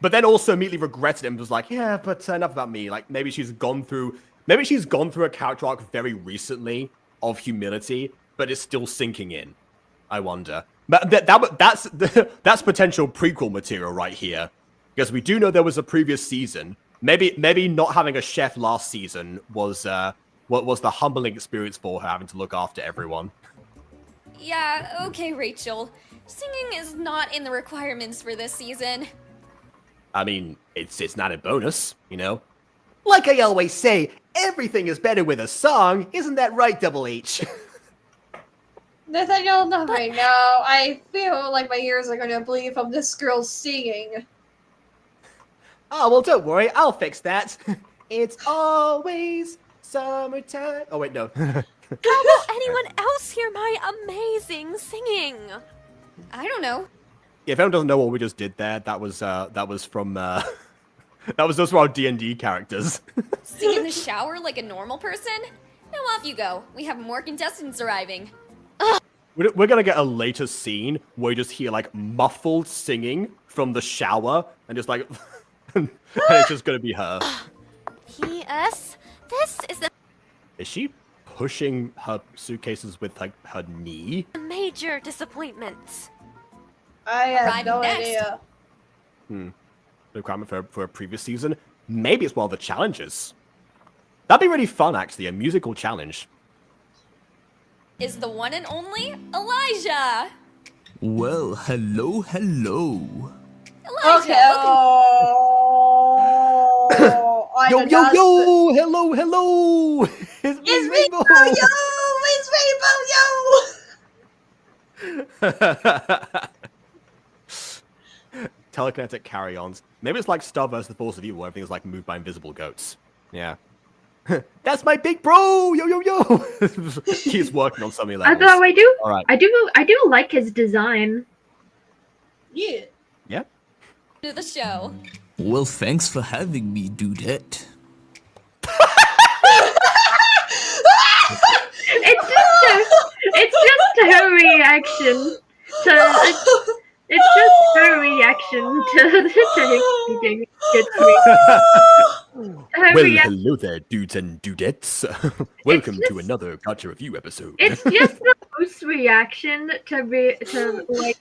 Speaker 1: but then also immediately regretted it and was like, yeah, but enough about me. Like, maybe she's gone through a character arc very recently of humility, but it's still sinking in. I wonder. But that's potential prequel material right here, because we do know there was a previous season. Maybe not having a chef last season was the humbling experience for her, having to look after everyone.
Speaker 6: Yeah, okay, Rachel. Singing is not in the requirements for this season.
Speaker 1: I mean, it's not a bonus, you know? Like I always say, everything is better with a song. Isn't that right, Double H?
Speaker 2: Nathaniel, not right now. I feel like my ears are gonna bleed from this girl singing.
Speaker 1: Oh, well, don't worry. I'll fix that. It's always summertime. Oh, wait, no.
Speaker 11: How will anyone else hear my amazing singing?
Speaker 6: I don't know.
Speaker 1: Yeah, if anyone doesn't know what we just did there, that was from those were our D&D characters.
Speaker 6: Sing in the shower like a normal person? Now off you go. We have more contestants arriving.
Speaker 1: We're gonna get a later scene where you just hear like muffled singing from the shower and just like, and it's just gonna be her.
Speaker 11: P.S. This is
Speaker 1: Is she pushing her suitcases with like her knee?
Speaker 11: a major disappointment.
Speaker 2: I have no
Speaker 6: next.
Speaker 2: idea.
Speaker 1: The requirement for a previous season. Maybe it's one of the challenges. That'd be really fun, actually. A musical challenge.
Speaker 6: Is the one and only Elijah.
Speaker 12: Well, hello.
Speaker 6: Elijah,
Speaker 2: Okay.
Speaker 1: Yo, hello. It's
Speaker 2: Rainbow, yo! It's Rainbow, yo!
Speaker 1: Telekinetic carry-ons. Maybe it's like Star vs. the Force of Evil, where everything's like moved by invisible goats. Yeah. That's my big bro! Yo! He's working on something like
Speaker 3: Although I do,
Speaker 1: all right.
Speaker 3: I do like his design.
Speaker 2: Yeah.
Speaker 1: Yeah.
Speaker 6: To the show.
Speaker 12: Well, thanks for having me, dudette.
Speaker 3: It's just her reaction to. It's just her reaction to him gets me.
Speaker 1: Hello there, dudes and dudettes. Welcome to another Gacha Review episode.
Speaker 3: It's just the host reaction to like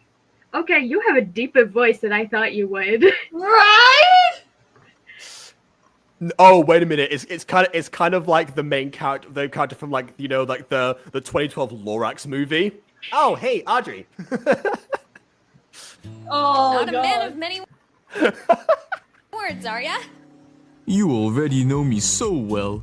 Speaker 3: Okay, you have a deeper voice than I thought you would.
Speaker 2: Right?
Speaker 1: Oh, wait a minute. It's kind of like the character from like like the 2012 Lorax movie. Oh, hey, Audrey.
Speaker 2: Oh,
Speaker 6: Not a
Speaker 2: God.
Speaker 6: man of many words, are ya?
Speaker 12: You already know me so well.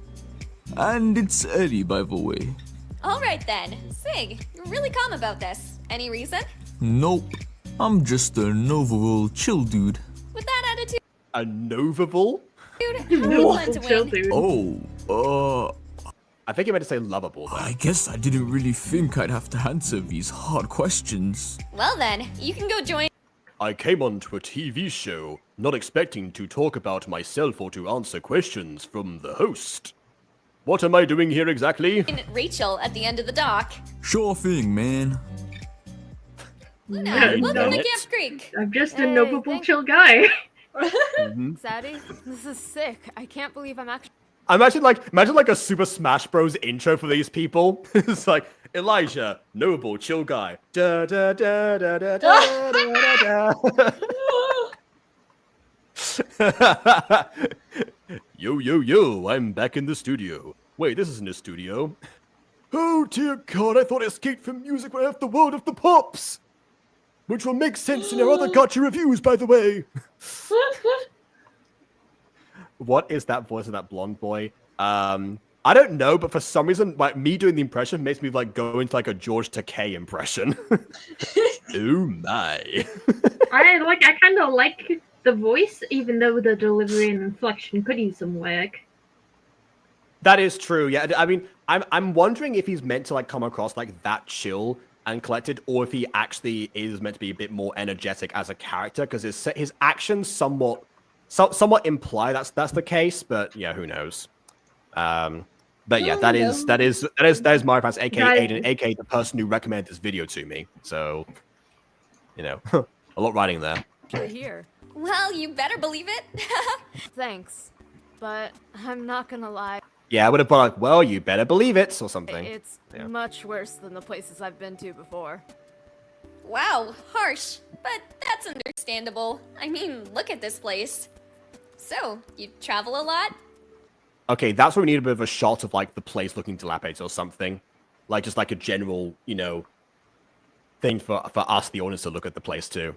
Speaker 12: And it's Eddie, by the way.
Speaker 6: All right then. Sig, you're really calm about this. Any reason?
Speaker 12: Nope. I'm just an overall chill dude.
Speaker 6: With that attitude,
Speaker 1: A Novable?
Speaker 6: how do you plan to win?
Speaker 12: Oh,
Speaker 1: I think you meant to say lovable. Though.
Speaker 12: I guess I didn't really think I'd have to answer these hard questions.
Speaker 6: Well then, you can go join
Speaker 1: I came onto a TV show, not expecting to talk about myself or to answer questions from the host. What am I doing here exactly?
Speaker 6: Rachel at the end of the dock.
Speaker 12: Sure thing, man.
Speaker 6: Luna, welcome to
Speaker 1: it.
Speaker 6: Camp Creek.
Speaker 3: I'm just a noble chill guy.
Speaker 13: Sadie, this is sick. I can't believe I'm actually.
Speaker 1: Imagine like a Super Smash Bros. Intro for these people. It's like Elijah, noble, chill guy. Da da da da da da da da. Yo, I'm back in the studio. Wait, this isn't a studio. Oh dear God, I thought I escaped from music when I left the world of the pops. Which will make sense in our other Gacha reviews, by the way. What is that voice of that blonde boy? I don't know, but for some reason, like me doing the impression makes me like go into like a George Takei impression. Oh my!
Speaker 3: I kind of like the voice, even though the delivery and inflection could use some work.
Speaker 1: That is true. Yeah, I mean, I'm wondering if he's meant to like come across like that chill and collected, or if he actually is meant to be a bit more energetic as a character, because his actions somewhat imply that's the case, but yeah, who knows? But yeah, that is my fans, aka Aiden, aka the person who recommended this video to me. So, a lot riding there.
Speaker 13: You're here.
Speaker 6: Well, you better believe it.
Speaker 13: Thanks. But I'm not gonna lie.
Speaker 1: Yeah, I would have been like, well, you better believe it, or something.
Speaker 13: It's much worse than the places I've been to before.
Speaker 6: Wow, harsh, but that's understandable. I mean, look at this place. So, you travel a lot?
Speaker 1: Okay, that's where we need a bit of a shot of like the place looking dilapidated or something, like just like a general, thing for us, the audience, to look at the place too.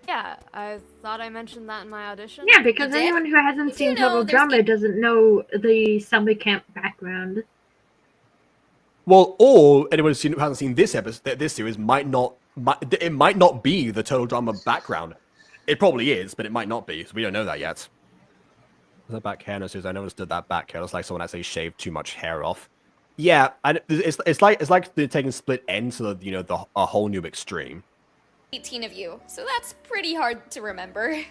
Speaker 13: Yeah, I thought I mentioned that in my audition.
Speaker 3: Yeah, because anyone who hasn't seen Total Drama doesn't know the summer camp background.
Speaker 1: Well, or anyone who hasn't seen this series it might not be the Total Drama background. It probably is, but it might not be, so we don't know that yet. The back hair, no, I never stood that back hair. It's like someone actually shaved too much hair off. Yeah, and it's like they're taking split ends to a whole new extreme.
Speaker 6: 18 of you, so that's pretty hard to remember.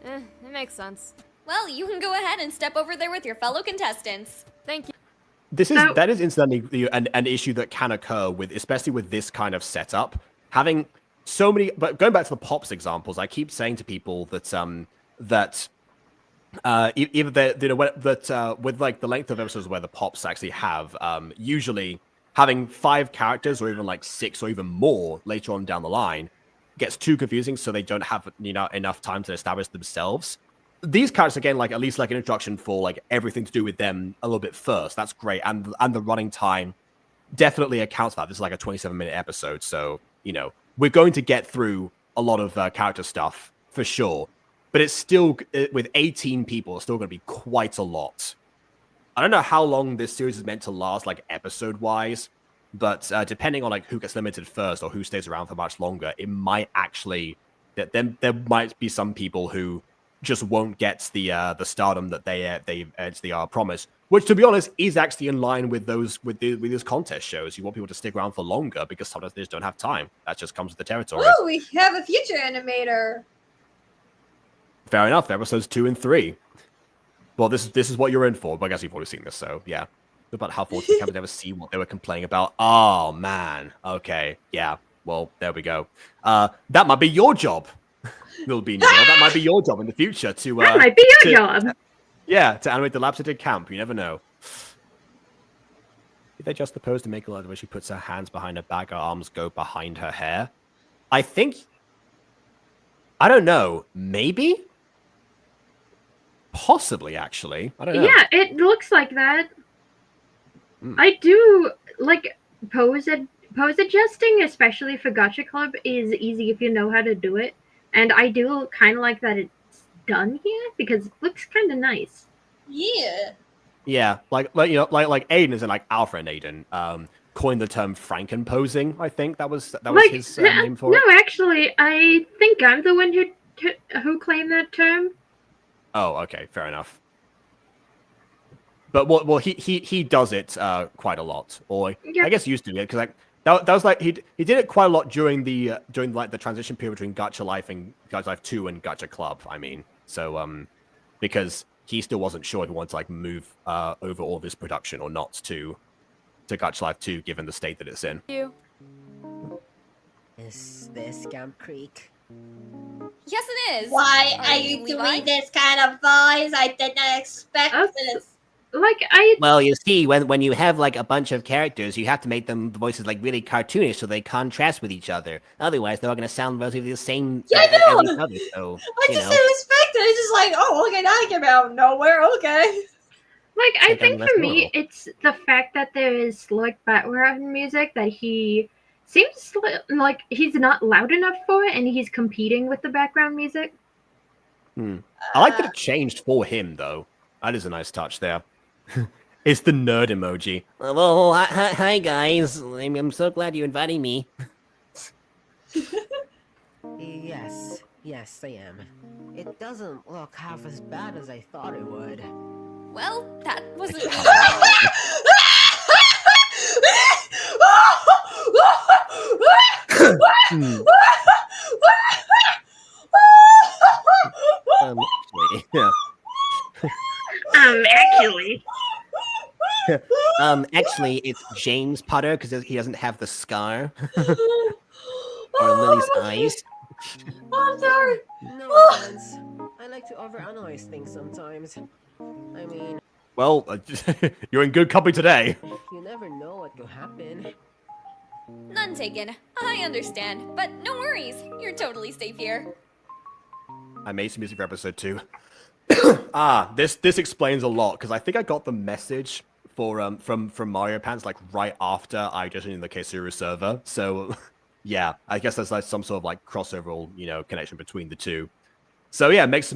Speaker 13: It makes sense.
Speaker 6: Well, you can go ahead and step over there with your fellow contestants.
Speaker 13: Thank you.
Speaker 1: That is incidentally an issue that can occur with, especially with this kind of setup. Having so many, but going back to the Pops examples, I keep saying to people that with like the length of episodes where the Pops actually have, usually having 5 characters or even like 6 or even more later on down the line gets too confusing, so they don't have enough time to establish themselves. These characters, again, like at least like an introduction for like everything to do with them a little bit first. That's great, and the running time definitely accounts for that. This is like a 27-minute episode, so we're going to get through a lot of character stuff for sure. But it's still, with 18 people, it's still going to be quite a lot. I don't know how long this series is meant to last, like episode-wise, but depending on like who gets limited first or who stays around for much longer, it might actually there might be some people who just won't get the stardom that they are promised. Which, to be honest, is actually in line with these contest shows. You want people to stick around for longer because sometimes they just don't have time. That just comes with the territory.
Speaker 2: Oh, we have a future animator.
Speaker 1: Fair enough. Episodes 2 and 3. Well, this is what you're in for. But I guess you've already seen this, so yeah. About how fortunate Campbell never see what they were complaining about. Oh man. Okay. Yeah. Well, there we go. That might be your job, Little Beanie Girl. That might be your job in the future to.
Speaker 3: That might be your job.
Speaker 1: Yeah, to animate the dilapidated camp. You never know. Did they just propose to make a lot where she puts her hands behind her back, her arms go behind her hair? I think I don't know. Maybe? Possibly, actually. I don't know.
Speaker 3: Yeah, it looks like that. I do like pose adjusting, especially for Gacha Club, is easy if you know how to do it. And I do kind of like that it's done here because it looks kind of nice.
Speaker 2: Yeah.
Speaker 1: Yeah, like Aiden is in like Alpha and Aiden coined the term Franken posing. I think that was his name for it.
Speaker 3: No, actually, I think I'm the one who claimed that term.
Speaker 1: Oh, okay, fair enough. But well, he does it quite a lot, or I guess used to do it because like that was like he did it quite a lot during the transition period between Gacha Life and Gacha Life 2 and Gacha Club. I mean, so because he still wasn't sure if he wanted to like move over all of his production or not to Gacha Life 2, given the state that it's in.
Speaker 14: Is this Camp Creek?
Speaker 6: Yes, it is.
Speaker 2: Why are you doing this kind of voice? I did not expect this.
Speaker 15: Well, you see, when you have like a bunch of characters, you have to make them voices like really cartoonish so they contrast with each other. Otherwise, they're all going to sound relatively the same as each other. So,
Speaker 2: I just didn't expect it. It's just like, oh, okay, that came out of nowhere. Okay.
Speaker 3: Like, I think for me, it's the fact that there is like background music that he seems like he's not loud enough for, and he's competing with the background music.
Speaker 1: I like that it changed for him, though. That is a nice touch there. It's the nerd emoji.
Speaker 15: Well, hi guys. I'm so glad you invited me.
Speaker 14: Yes, I am. It doesn't look half as bad as I thought it would.
Speaker 6: Well, that wasn't
Speaker 3: Actually.
Speaker 15: Actually, it's James Potter because he doesn't have the scar or Lily's eyes.
Speaker 2: I'm sorry.
Speaker 14: No offense. I like to overanalyze things sometimes. I mean,
Speaker 1: well, you're in good company today.
Speaker 14: You never know what could happen.
Speaker 6: None taken. I understand, but no worries. You're totally safe here.
Speaker 1: I made some music for episode 2. This explains a lot because I think I got the message for from Mario Pants like right after I just in the Kesuru server. So yeah, I guess there's like some sort of like crossover, connection between the two. So yeah, it makes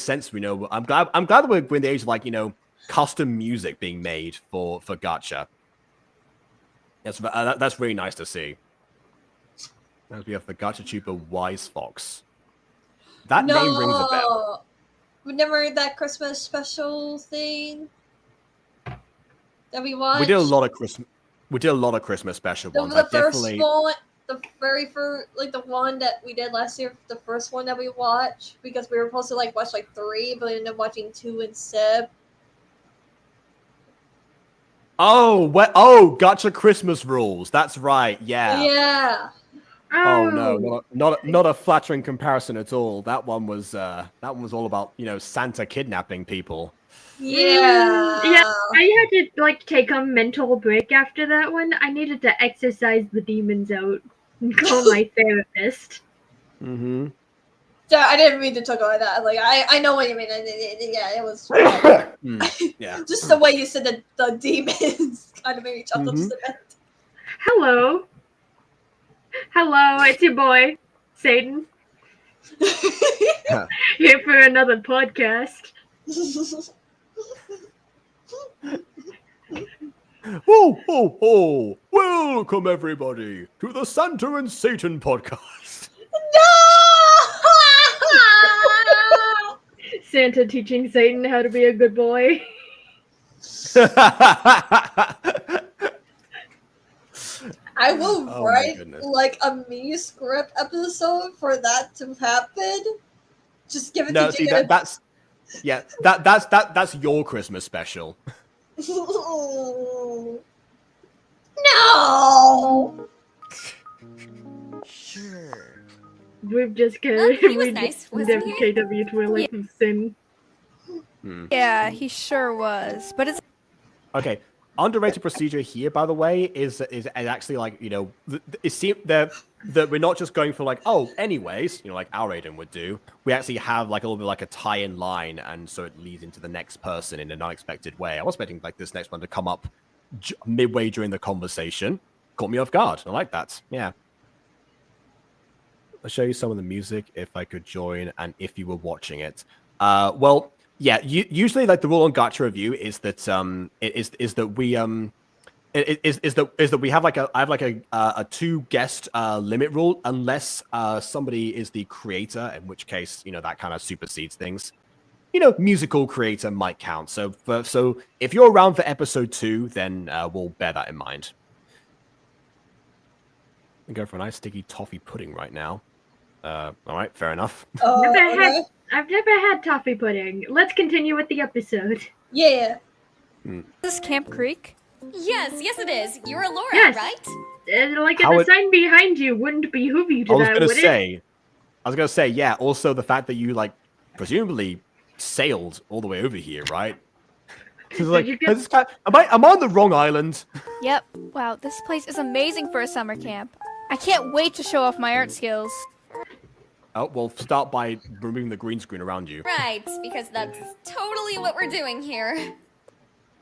Speaker 1: sense. I'm glad that we're in the age of like custom music being made for Gacha. That's really nice to see. As we have the Gacha tuber Wise Fox. That name rings a bell.
Speaker 2: Remember that Christmas special thing that we watched?
Speaker 1: We did a lot of Christmas special ones.
Speaker 2: The first one, the very first, like the one that we did last year, the first one that we watched, because we were supposed to like watch like 3, but we ended up watching 2 instead.
Speaker 1: Oh, Gacha Christmas rules. That's right. Yeah.
Speaker 2: Yeah.
Speaker 1: Oh no, not a flattering comparison at all. That one was all about Santa kidnapping people.
Speaker 2: Yeah.
Speaker 3: Yeah, I had to like take a mental break after that one. I needed to exercise the demons out and call my therapist.
Speaker 1: Mm-hmm.
Speaker 2: Yeah, I didn't mean to talk about that. Like I know what you mean. Yeah, it was.
Speaker 1: Yeah.
Speaker 2: Just the way you said the demons kind of made me jump up just a bit.
Speaker 3: Hello, it's your boy, Satan. Here for another podcast.
Speaker 1: Oh! Welcome everybody to the Santa and Satan podcast.
Speaker 2: No!
Speaker 3: Santa teaching Satan how to be a good boy.
Speaker 2: I will write like a mini script episode for that to happen. Just give it to
Speaker 1: see,
Speaker 2: Jacob.
Speaker 1: that's your Christmas special.
Speaker 2: No.
Speaker 14: Sure.
Speaker 3: We've just
Speaker 6: he was nice, wasn't he?
Speaker 3: KW to a life of sin.
Speaker 13: Yeah, he sure was. But it's
Speaker 1: okay. Underrated procedure here, by the way, is actually like it seems that we're not just going for like, oh, anyways, like our Aiden would do. We actually have like a little bit like a tie-in line, and so it leads into the next person in an unexpected way. I was expecting like this next one to come up midway during the conversation. Caught me off guard. I like that. Yeah. I'll show you some of the music if I could join and if you were watching it. Well, yeah. Usually, like the rule on Gacha review is that we have like a 2 guest limit rule unless somebody is the creator, in which case that kind of supersedes things. Musical creator might count. So if you're around for episode 2, then we'll bear that in mind. I'm going for a nice sticky toffee pudding right now. All right, fair enough.
Speaker 3: I've never had toffee pudding. Let's continue with the episode.
Speaker 2: Yeah.
Speaker 11: This Camp Creek?
Speaker 6: Yes, it is. You're Laura,
Speaker 3: Yes.
Speaker 6: right?
Speaker 3: Like the sign behind you wouldn't behoove you to
Speaker 1: I was
Speaker 3: that,
Speaker 1: gonna
Speaker 3: would
Speaker 1: say, yeah. Also, the fact that you like presumably sailed all the way over here, right? Like, am I on the wrong island?
Speaker 11: Yep. Wow, this place is amazing for a summer camp. I can't wait to show off my art skills.
Speaker 1: Oh, well, start by removing the green screen around you.
Speaker 6: Right, because that's totally what we're doing here.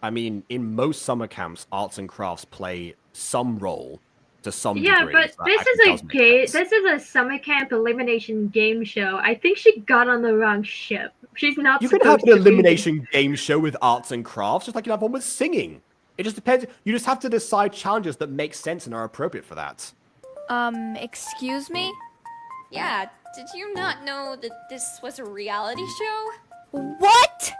Speaker 1: I mean, in most summer camps, arts and crafts play some role to some degree.
Speaker 3: Yeah, but
Speaker 1: So
Speaker 3: this is a summer camp elimination game show. I think she got on the wrong ship. She's not.
Speaker 1: You could have an elimination game show with arts and crafts, just like you have one with singing. It just depends. You just have to decide challenges that make sense and are appropriate for that.
Speaker 11: Excuse me?
Speaker 6: Yeah, did you not know that this was a reality show?
Speaker 11: What?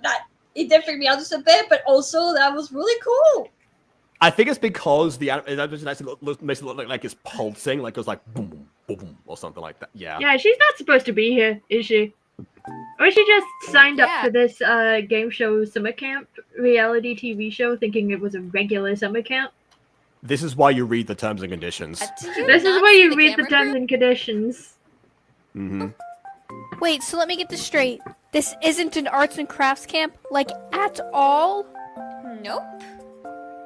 Speaker 2: That it did freak me out just a bit, but also that was really cool.
Speaker 1: I think it's because the animation makes it look like it's pulsing, like it goes like boom, boom, boom, boom, or something like that. Yeah.
Speaker 3: Yeah, she's not supposed to be here, is she? Or she just signed up for this game show summer camp reality TV show thinking it was a regular summer camp.
Speaker 1: This is why you read the terms and conditions.
Speaker 3: This is why you read the terms and conditions.
Speaker 1: Mm-hmm.
Speaker 11: Wait, so let me get this straight. This isn't an arts and crafts camp, like, at all?
Speaker 6: Nope.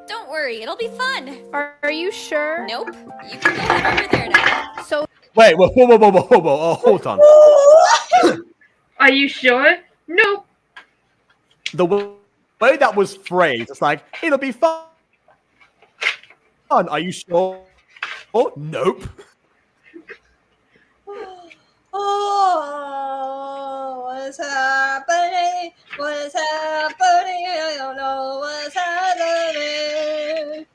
Speaker 6: Don't worry, it'll be fun.
Speaker 11: Are you sure?
Speaker 6: Nope. You can go head over there now.
Speaker 11: So...
Speaker 1: Wait, whoa, oh, hold on.
Speaker 3: Are you sure? Nope.
Speaker 1: The way that was phrased, it's like, it'll be fun. Are you sure? Oh, nope.
Speaker 2: Oh, what's happening? What's happening? I don't know what's happening.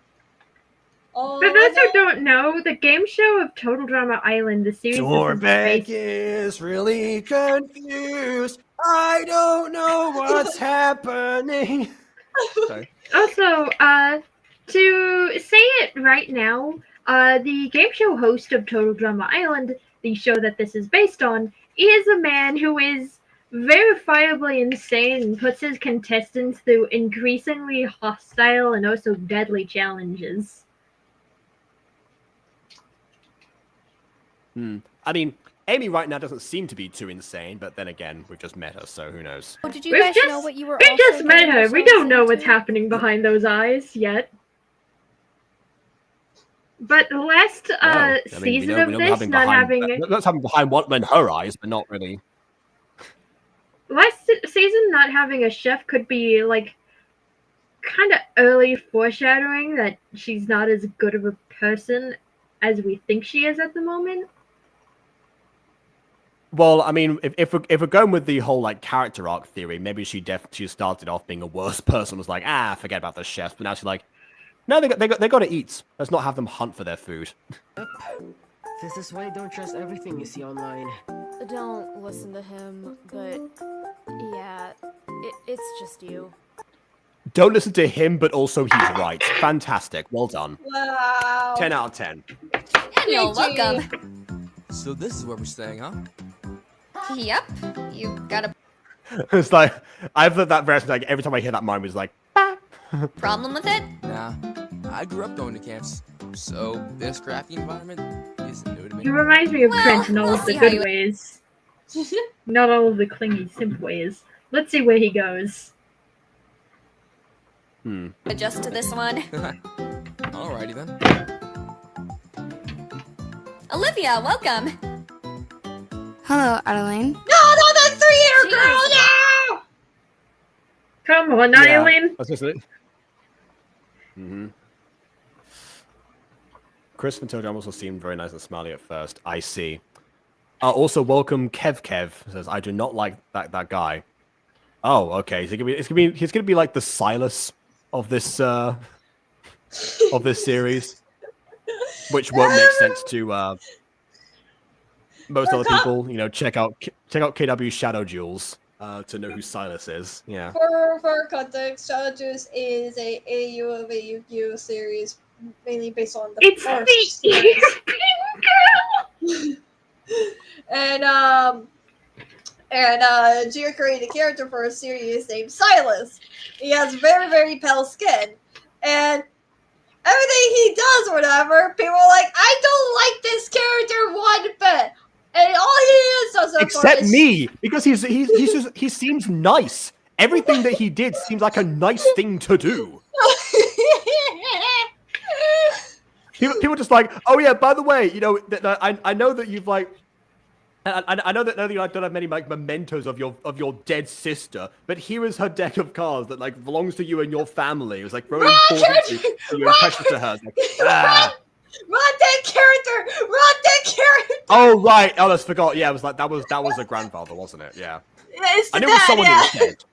Speaker 2: Oh,
Speaker 3: For those who don't know, the game show of Total Drama Island, the series
Speaker 1: Dorbeck is really confused. I don't know what's happening. Sorry.
Speaker 3: Also, to say it right now, the game show host of Total Drama Island, the show that this is based on, is a man who is verifiably insane and puts his contestants through increasingly hostile and also deadly challenges.
Speaker 1: I mean, Amy right now doesn't seem to be too insane, but then again, we've just met her, so who knows?
Speaker 11: Oh, did you guys know what you were
Speaker 3: We
Speaker 11: also
Speaker 3: just met
Speaker 11: doing
Speaker 3: her. We
Speaker 11: yourselves
Speaker 3: don't know what's
Speaker 11: into?
Speaker 3: happening behind those eyes yet. But the last season of this, not having
Speaker 1: that's happening behind one in her eyes, but not really.
Speaker 3: last season not having a chef could be like kind of early foreshadowing that she's not as good of a person as we think she is at the moment.
Speaker 1: Well, I mean, if we're going with the whole like character arc theory, maybe she started off being a worse person, was like, forget about the chefs, but now she's like, no, they got to eat. Let's not have them hunt for their food.
Speaker 14: This is why I don't trust everything you see online.
Speaker 13: Don't listen to him, but yeah, it's just you.
Speaker 1: Don't listen to him, but also he's right. Fantastic. Well done.
Speaker 2: Wow.
Speaker 1: 10 out of 10.
Speaker 6: And you're welcome.
Speaker 12: So this is where we're staying, huh?
Speaker 6: Yep. You gotta.
Speaker 1: It's like, I've heard that version, like, every time I hear that mime, it's like,
Speaker 6: Problem with it?
Speaker 12: Nah, I grew up going to camps, so this crafty environment isn't new to me.
Speaker 3: He reminds me of
Speaker 6: Well,
Speaker 3: Trent in all
Speaker 6: we'll
Speaker 3: of the
Speaker 6: see how
Speaker 3: good
Speaker 6: you-
Speaker 3: ways. Not all of the clingy simp ways. Let's see where he goes.
Speaker 6: Adjust to this one.
Speaker 9: Alrighty then.
Speaker 6: Olivia, welcome.
Speaker 8: Hello, Adeline.
Speaker 2: No, that 3-year girl, no!
Speaker 3: Come on, Eileen.
Speaker 1: That's just it. Chris Ventoja also seemed very nice and smiley at first. I see. Also, welcome Kev. Says I do not like that guy. Oh, okay. So he's gonna be like the Silas of this series, which won't make sense to most other people. You know, check out KW Shadow Jewels to know who Silas is. Yeah.
Speaker 2: For context, Shadow Jewels is a AU of a Yu-Gi-Oh series, mainly based on the first series. And Gio created a character for a series named Silas. He has very, very pale skin. And everything he does or whatever, people are like, I don't like this character one bit. And all he is so far
Speaker 1: Except
Speaker 2: is...
Speaker 1: me, because he seems nice. Everything that he did seems like a nice thing to do. People just like, oh yeah, by the way, you know, I know that you've like, I know that you don't have many like mementos of your dead sister, but here is her deck of cards that like belongs to you and your family. It was like very important to you and precious to her. Like,
Speaker 2: Run that character!
Speaker 1: Oh right, oh I forgot. Yeah, it was like that was a grandfather, wasn't it? Yeah.
Speaker 2: It's
Speaker 1: I knew it was someone who was dead.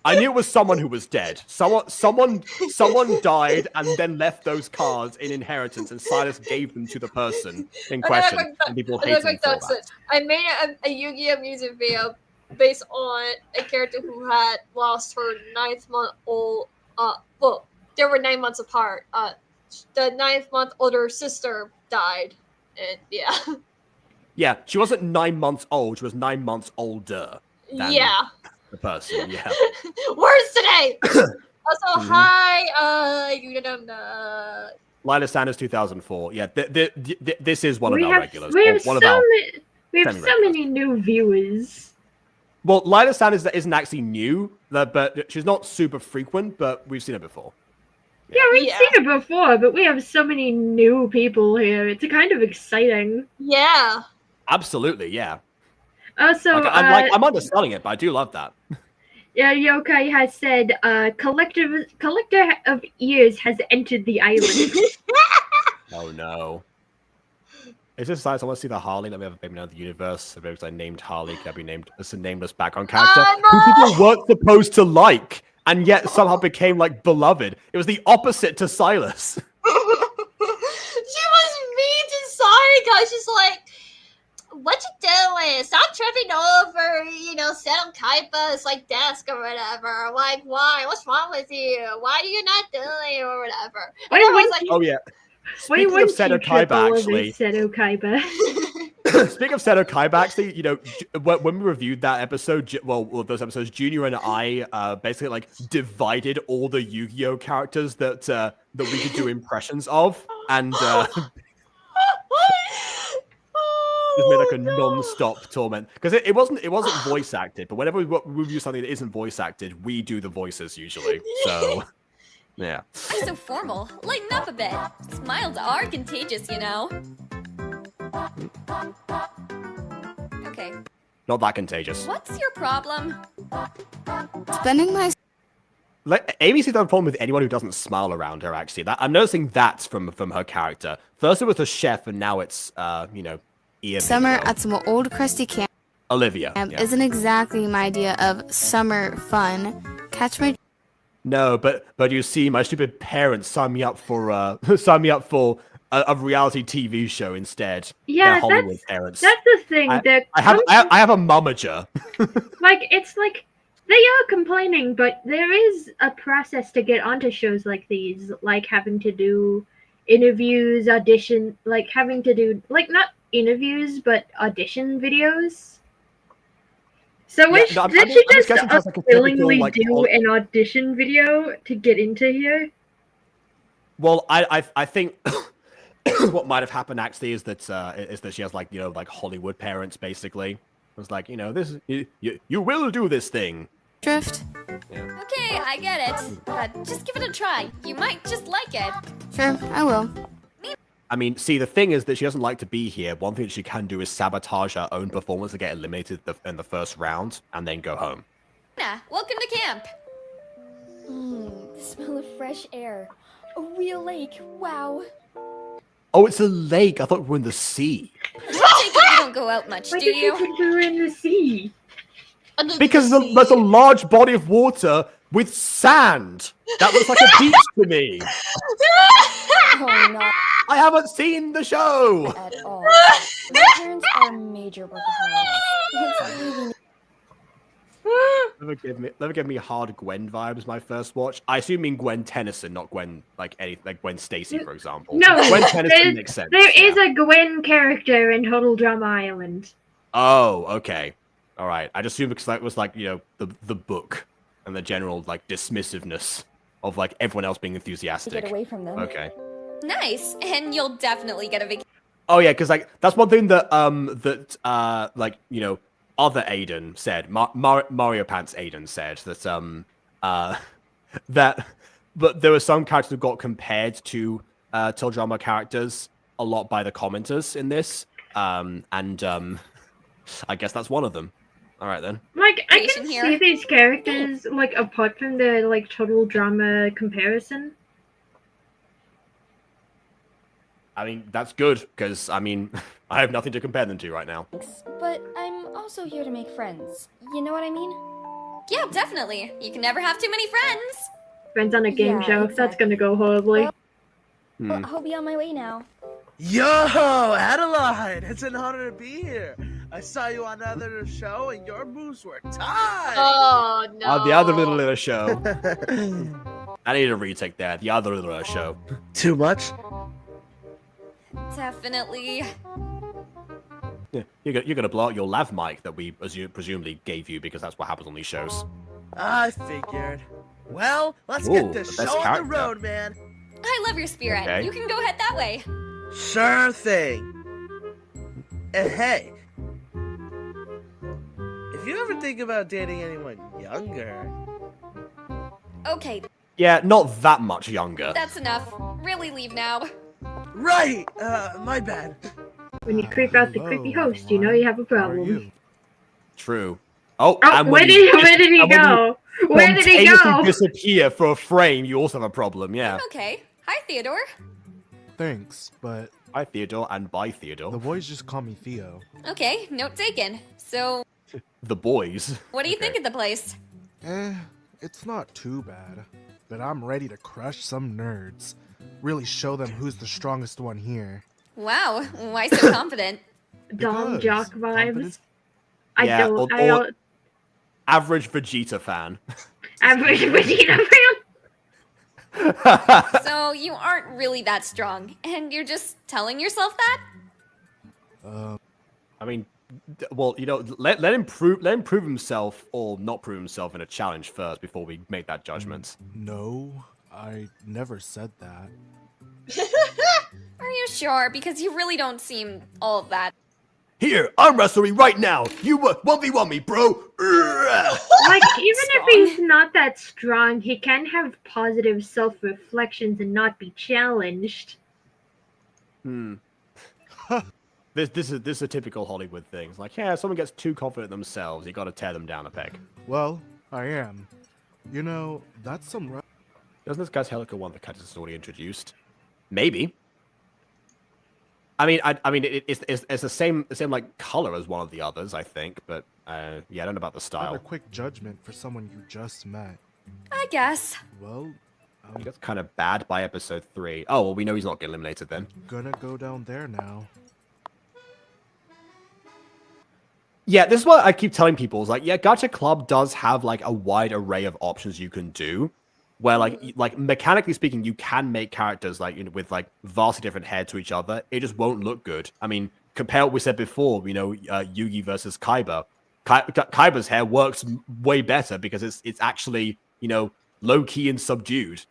Speaker 1: I knew it was someone who was dead. Someone died and then left those cards in inheritance, and Silas gave them to the person in question. And people hate him for that.
Speaker 2: I made a Yu-Gi-Oh music video based on a character who had lost her 9-month-old. Well, they were 9 months apart. The 9-month older sister died, and yeah.
Speaker 1: Yeah, she wasn't 9 months old. She was 9 months older. Than the person, yeah.
Speaker 2: Words today. Also, hi,
Speaker 1: Lila Sanders 2004. Yeah, this is one of our regulars.
Speaker 3: We have so many new viewers.
Speaker 1: Well, Lila Sanders isn't actually new, but she's not super frequent, but we've seen her before.
Speaker 3: Yeah, we've seen her before, but we have so many new people here. It's kind of exciting.
Speaker 2: Yeah.
Speaker 1: Absolutely, yeah.
Speaker 3: Also,
Speaker 1: I'm underselling it, but I do love that.
Speaker 3: Yeah, Yokai has said, collector of ears has entered the island.
Speaker 1: Oh no. Is this nice? I want to see the Harley that we have maybe now in the universe. Because I named Harley, can be named as a nameless background character who people weren't supposed to like, and yet somehow became like beloved. It was the opposite to Silas.
Speaker 2: She was mean to Sarika. She's like, what you doing? Stop tripping over, Seto Kaipa's like desk or whatever. Like, why? What's wrong with you? Why are you not doing it or whatever? And I was like,
Speaker 1: oh yeah. Speaking of Seto Kaiba, actually.
Speaker 3: Seto Kaiba.
Speaker 1: Speaking of Seto Kaiba, actually, when we reviewed that episode, well, those episodes, Junior and I basically like divided all the Yu-Gi-Oh characters that we could do impressions of, and just made like a non-stop torment, because it wasn't voice acted, but whenever we review something that isn't voice acted, we do the voices usually. So yeah.
Speaker 6: You're so formal. Lighten up a bit. Smiles are contagious, you know. Okay.
Speaker 1: Not that contagious.
Speaker 6: What's your problem?
Speaker 8: Spending my...
Speaker 1: Like, Amy seems to have a problem with anyone who doesn't smile around her, actually. I'm noticing that's from her character. First it was the chef, and now it's,
Speaker 8: Summer at some old crusty camp.
Speaker 1: Olivia.
Speaker 8: Isn't exactly my idea of summer fun. Catch my...
Speaker 1: No, but you see, my stupid parents signed me up for a reality TV show instead.
Speaker 3: Yeah,
Speaker 1: They're Hollywood parents.
Speaker 3: That's the thing.
Speaker 1: I have a momager.
Speaker 3: Like, it's like they are complaining, but there is a process to get onto shows like these, like having to do interviews, audition, like having to do not interviews but audition videos. So did she just willingly do an audition video to get into here?
Speaker 1: Well, I think what might have happened actually is that she has like Hollywood parents basically. It was like, this you will do this thing.
Speaker 8: Drift.
Speaker 6: Okay, I get it. But just give it a try. You might just like it.
Speaker 8: Sure, I will.
Speaker 1: I mean, see, the thing is that she doesn't like to be here. One thing that she can do is sabotage her own performance to get eliminated in the first round and then go home.
Speaker 6: Nah, welcome to camp.
Speaker 13: The smell of fresh air. A real lake. Wow.
Speaker 1: Oh, it's a lake. I thought we were in the sea.
Speaker 6: I take it you don't go out much,
Speaker 3: Why
Speaker 6: do
Speaker 3: did you
Speaker 6: you?
Speaker 3: think we were in the sea?
Speaker 1: Because there's a large body of water with sand. That looks like a beach to me.
Speaker 13: Oh, no.
Speaker 1: I haven't seen the show.
Speaker 13: At all. My parents are major workaholics. It's really
Speaker 1: Never give me hard Gwen vibes. My first watch. I assume you mean Gwen Tennyson, not Gwen like Gwen Stacy, for example.
Speaker 3: No,
Speaker 1: Gwen Tennyson makes sense.
Speaker 3: There is a Gwen character in Total Drama Island.
Speaker 1: Oh, okay, all right. I just assumed because that was like the book and the general like dismissiveness of like everyone else being enthusiastic.
Speaker 13: get away from them.
Speaker 1: Okay.
Speaker 6: Nice, and you'll definitely get a vacation.
Speaker 1: Oh yeah, because like that's one thing that like other Aiden said, Mario Pants Aiden said that that but there were some characters who got compared to Drama characters a lot by the commenters in this, and I guess that's one of them. All right then.
Speaker 3: Like I can
Speaker 6: here.
Speaker 3: see these characters like apart from the like Total Drama comparison.
Speaker 1: I mean, that's good, because, I mean, I have nothing to compare them to right now.
Speaker 13: But I'm also here to make friends. You know what I mean?
Speaker 6: Yeah, definitely. You can never have too many friends.
Speaker 3: Friends on a game
Speaker 13: Yeah,
Speaker 3: show. That's gonna go horribly.
Speaker 13: Well, I'll be on my way now.
Speaker 16: Yo, Adeline! It's an honor to be here. I saw you on another show, and your moves were tight.
Speaker 2: Oh no.
Speaker 1: The other little show. I need a retake there. The other little show.
Speaker 16: Too much?
Speaker 6: Definitely.
Speaker 1: Yeah, you're gonna blow out your lav mic that we presumably gave you because that's what happens on these shows.
Speaker 16: I figured. Well, let's
Speaker 1: Ooh,
Speaker 16: get this
Speaker 1: the best
Speaker 16: show on the
Speaker 1: character.
Speaker 16: road, man.
Speaker 6: I love your spirit.
Speaker 1: Okay.
Speaker 6: You can go ahead that way.
Speaker 16: Sure thing. And hey, if you ever think about dating anyone younger...
Speaker 6: Okay,
Speaker 1: Yeah, not that much younger.
Speaker 6: that's enough. Really leave now.
Speaker 16: Right! My bad.
Speaker 3: When you creep out the creepy host, you know you have a problem.
Speaker 1: True. Oh,
Speaker 3: Oh,
Speaker 1: and
Speaker 3: where
Speaker 1: when
Speaker 3: did he go? Where did he
Speaker 1: spontaneously
Speaker 3: go?
Speaker 1: disappear for a frame, you also have a problem, yeah.
Speaker 6: Okay. Hi, Theodore.
Speaker 17: Thanks, but
Speaker 1: Hi, Theodore, and bye, Theodore.
Speaker 17: the boys just call me Theo.
Speaker 6: Okay, note taken. So,
Speaker 1: The boys.
Speaker 6: what do you think of the place?
Speaker 17: It's not too bad, but I'm ready to crush some nerds. Really show them who's the strongest one here.
Speaker 6: Wow, why so confident?
Speaker 3: Dom
Speaker 17: Because
Speaker 3: Jock vibes.
Speaker 17: confidence-
Speaker 3: I
Speaker 1: Yeah,
Speaker 3: don't.
Speaker 1: or average Vegeta fan.
Speaker 3: Average Vegeta fan.
Speaker 6: So, you aren't really that strong, and you're just telling yourself that?
Speaker 1: I mean, well, let him prove himself or not prove himself in a challenge first before we make that judgment.
Speaker 17: No, I never said that.
Speaker 6: Are you sure? Because you really don't seem all of that.
Speaker 1: Here, arm wrestle me right now. You 1v1 me, bro.
Speaker 3: Like, even if he's not that strong, he can have positive self-reflections and not be challenged.
Speaker 1: This is a typical Hollywood thing. It's like, yeah, someone gets too confident in themselves, you got to tear them down a peg.
Speaker 17: Well, I am. You know, that's some...
Speaker 1: Doesn't this guy's Helica one that Contestant already introduced? Maybe. I mean, it's the same like color as one of the others, I think. But yeah, I don't know about the
Speaker 17: Not
Speaker 1: style.
Speaker 17: a quick judgment for someone you just met.
Speaker 6: I guess.
Speaker 17: Well,
Speaker 1: He got kind of bad by episode 3. Oh, well, we know he's not getting eliminated then.
Speaker 17: gonna go down there now.
Speaker 1: Yeah, this is what I keep telling people. Is like, yeah, Gacha Club does have like a wide array of options you can do. Where like mechanically speaking, you can make characters like with like vastly different hair to each other. It just won't look good. I mean, compare what we said before. Yugi versus Kaiba. Kaiba's hair works way better because it's actually low key and subdued.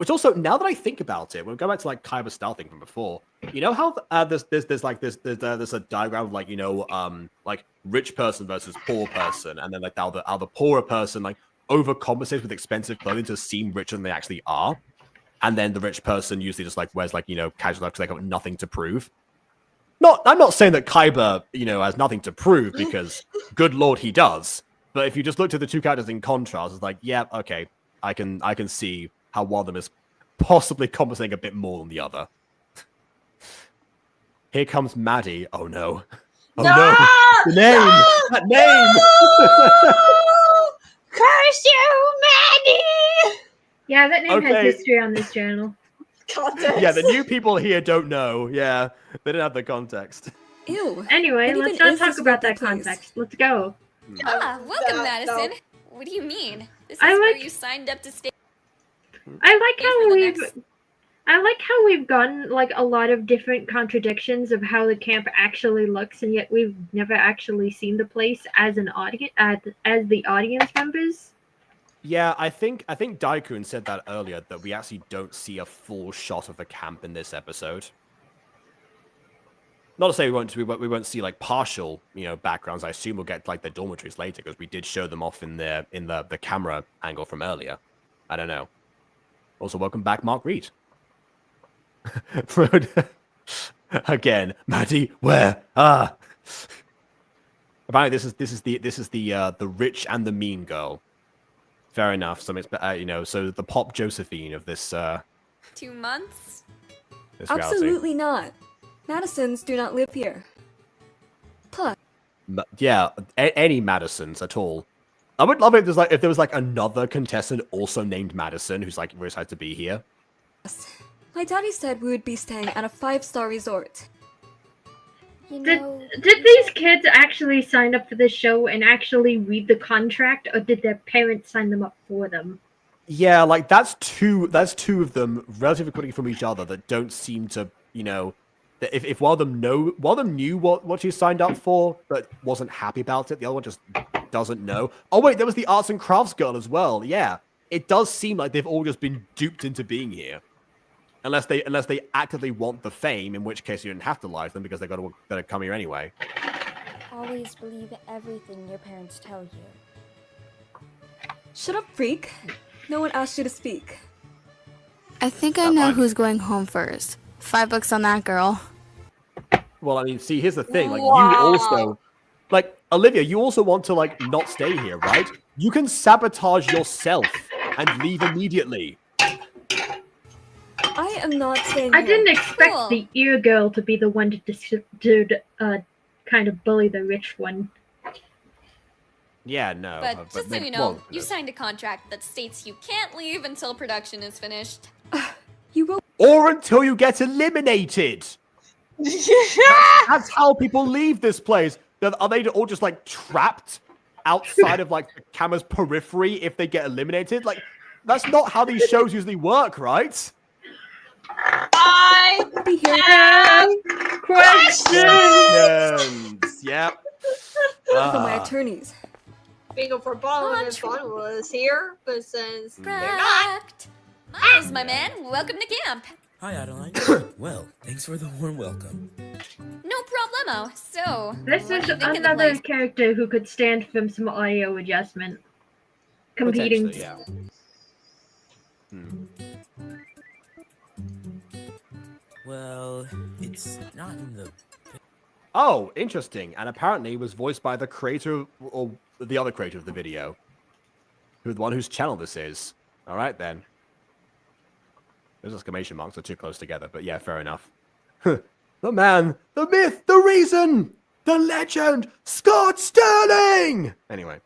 Speaker 1: Which also, now that I think about it, we'll go back to like Kaiba's style thing from before. You know how there's a diagram of like, you know, like rich person versus poor person, and then like how the poorer person like overcompensates with expensive clothing to seem richer than they actually are, and then the rich person usually just like wears like, you know, casual because they got nothing to prove. I'm not saying that Kaiba, you know, has nothing to prove, because good lord he does. But if you just looked at the two characters in contrast, it's like, yeah, okay, I can see how one of them is possibly compensating a bit more than the other. Here comes Maddie. Oh no. Oh no! The name!
Speaker 2: No!
Speaker 1: That name!
Speaker 2: No! Curse you, Maddie!
Speaker 3: Yeah, that name has
Speaker 1: Okay.
Speaker 3: history on this channel.
Speaker 2: Context.
Speaker 1: Yeah, the new people here don't know. Yeah, they didn't have the context.
Speaker 13: Ew.
Speaker 3: Anyway,
Speaker 13: What
Speaker 3: let's
Speaker 13: even
Speaker 3: not
Speaker 13: is
Speaker 3: talk
Speaker 13: this
Speaker 3: about that
Speaker 13: role-play, please?
Speaker 3: context. Let's go.
Speaker 6: Welcome,
Speaker 2: No,
Speaker 6: Madison.
Speaker 2: no.
Speaker 6: What do you mean? This is
Speaker 3: I
Speaker 6: where
Speaker 3: like-
Speaker 6: you signed up to stay.
Speaker 3: I like how
Speaker 6: for the
Speaker 3: we've
Speaker 6: next-
Speaker 3: I like how we've gotten like a lot of different contradictions of how the camp actually looks, and yet we've never actually seen the place as an audience, as the audience members.
Speaker 1: Yeah, I think Daikun said that earlier, that we actually don't see a full shot of the camp in this episode. Not to say we won't see like partial, you know, backgrounds. I assume we'll get like the dormitories later, because we did show them off in the camera angle from earlier. I don't know. Also, welcome back, Mark Reed. Again, Maddie, where? Apparently, this is the rich and the mean girl. Fair enough. So it's you know, so the Pop Josephine of this
Speaker 6: 2 months?
Speaker 1: this reality.
Speaker 13: Absolutely not. Madisons do not live here. Plus,
Speaker 1: Yeah, any Madisons at all. I would love it if there was like another contestant also named Madison who's like excited to be here.
Speaker 13: my daddy said we would be staying at a 5-star resort.
Speaker 6: You
Speaker 3: Did
Speaker 6: know,
Speaker 3: these kids actually sign up for this show and actually read the contract, or did their parents sign them up for them?
Speaker 1: Yeah, like that's two of them relatively quickly from each other that don't seem to, you know, that if one of them knew what she signed up for but wasn't happy about it, the other one just doesn't know. Oh wait, there was the arts and crafts girl as well. Yeah, it does seem like they've all just been duped into being here. Unless they actively want the fame, in which case you didn't have to lie to them because they're come here anyway.
Speaker 5: Always believe everything your parents tell you.
Speaker 13: Shut up, freak. No one asked you to speak.
Speaker 8: I think I know who's going home first. $5 on that girl.
Speaker 1: Well, I mean, see, here's the thing. Like,
Speaker 2: Wow.
Speaker 1: you also, like, Olivia, you also want to, like, not stay here, right? You can sabotage yourself and leave immediately.
Speaker 13: I am not staying
Speaker 3: I
Speaker 13: here.
Speaker 3: didn't expect
Speaker 6: Cool.
Speaker 3: the ear girl to be the one to kind of bully the rich one.
Speaker 1: Yeah, no.
Speaker 6: but just so
Speaker 1: maybe-
Speaker 6: you know,
Speaker 1: well,
Speaker 6: you signed a contract that states you can't leave until production is finished.
Speaker 13: You wrote
Speaker 1: or until you get eliminated. That's how people leave this place. Are they all just, like, trapped outside of, like, the camera's periphery if they get eliminated? Like, that's not how these shows usually work, right?
Speaker 2: I
Speaker 13: be here.
Speaker 2: have
Speaker 1: Questions. Yep.
Speaker 13: for my attorneys.
Speaker 2: Bingo for Ballin and Fun was here, but since they're not,
Speaker 6: Correct. Miles, my man, welcome to camp.
Speaker 18: Hi, Adeline. Well, thanks for the warm welcome.
Speaker 6: No problemo. So,
Speaker 3: This
Speaker 6: what
Speaker 3: is
Speaker 6: do you think of the
Speaker 3: another
Speaker 6: place?
Speaker 3: character who could stand from some audio adjustment. Competing.
Speaker 1: Potentially, yeah.
Speaker 18: Well, it's not in the...
Speaker 1: Oh, interesting. And apparently was voiced by the creator, or the other creator of the video. The one whose channel this is. Alright then. Those exclamation marks are too close together, but yeah, fair enough. The man, the myth, the reason, the legend, Scott Sterling! Anyway.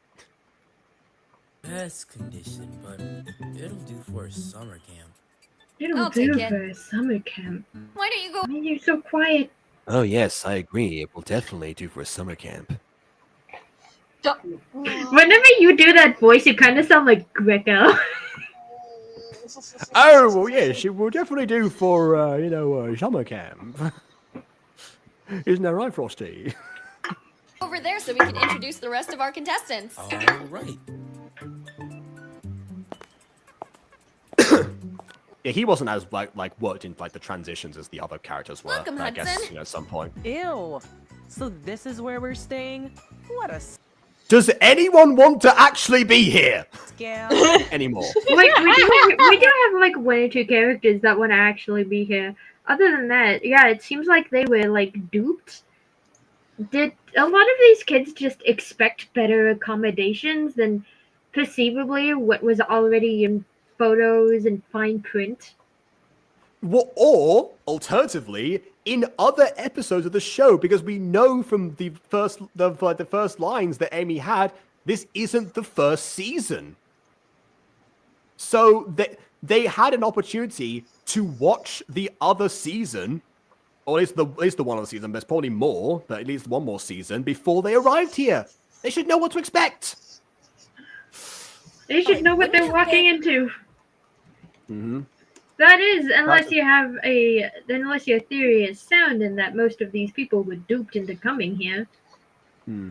Speaker 18: best condition, but it'll do for a summer camp.
Speaker 3: It'll
Speaker 6: I'll
Speaker 3: do
Speaker 6: take it.
Speaker 3: for a summer camp.
Speaker 6: Why don't you go?
Speaker 3: Why are you so quiet?
Speaker 15: Oh yes, I agree. It will definitely do for a summer camp.
Speaker 3: Whenever you do that voice, you kind of sound like Greco.
Speaker 1: Oh, well, yes, it will definitely do for, summer camp. Isn't that right, Frosty?
Speaker 6: Over there so we can introduce the rest of our contestants.
Speaker 18: All right.
Speaker 1: Yeah, he wasn't as like worked in like the transitions as the other characters were.
Speaker 5: Welcome,
Speaker 1: I guess
Speaker 5: Hudson.
Speaker 1: at some point.
Speaker 19: Ew. So this is where we're staying? What a
Speaker 1: Does anyone want to actually be here
Speaker 19: scam.
Speaker 1: anymore?
Speaker 3: we do have like 1 or 2 characters that want to actually be here. Other than that, yeah, it seems like they were like duped. Did a lot of these kids just expect better accommodations than perceivably what was already in photos and fine print?
Speaker 1: Well, or alternatively, in other episodes of the show, because we know from the first lines that Amy had, this isn't the first season. So they had an opportunity to watch the other season, or at least the one other season. There's probably more, but at least one more season before they arrived here. They should know what to expect.
Speaker 3: They should know what they're walking into.
Speaker 1: Mm-hmm.
Speaker 3: That is, unless your theory is sound and that most of these people were duped into coming here.
Speaker 1: Hmm.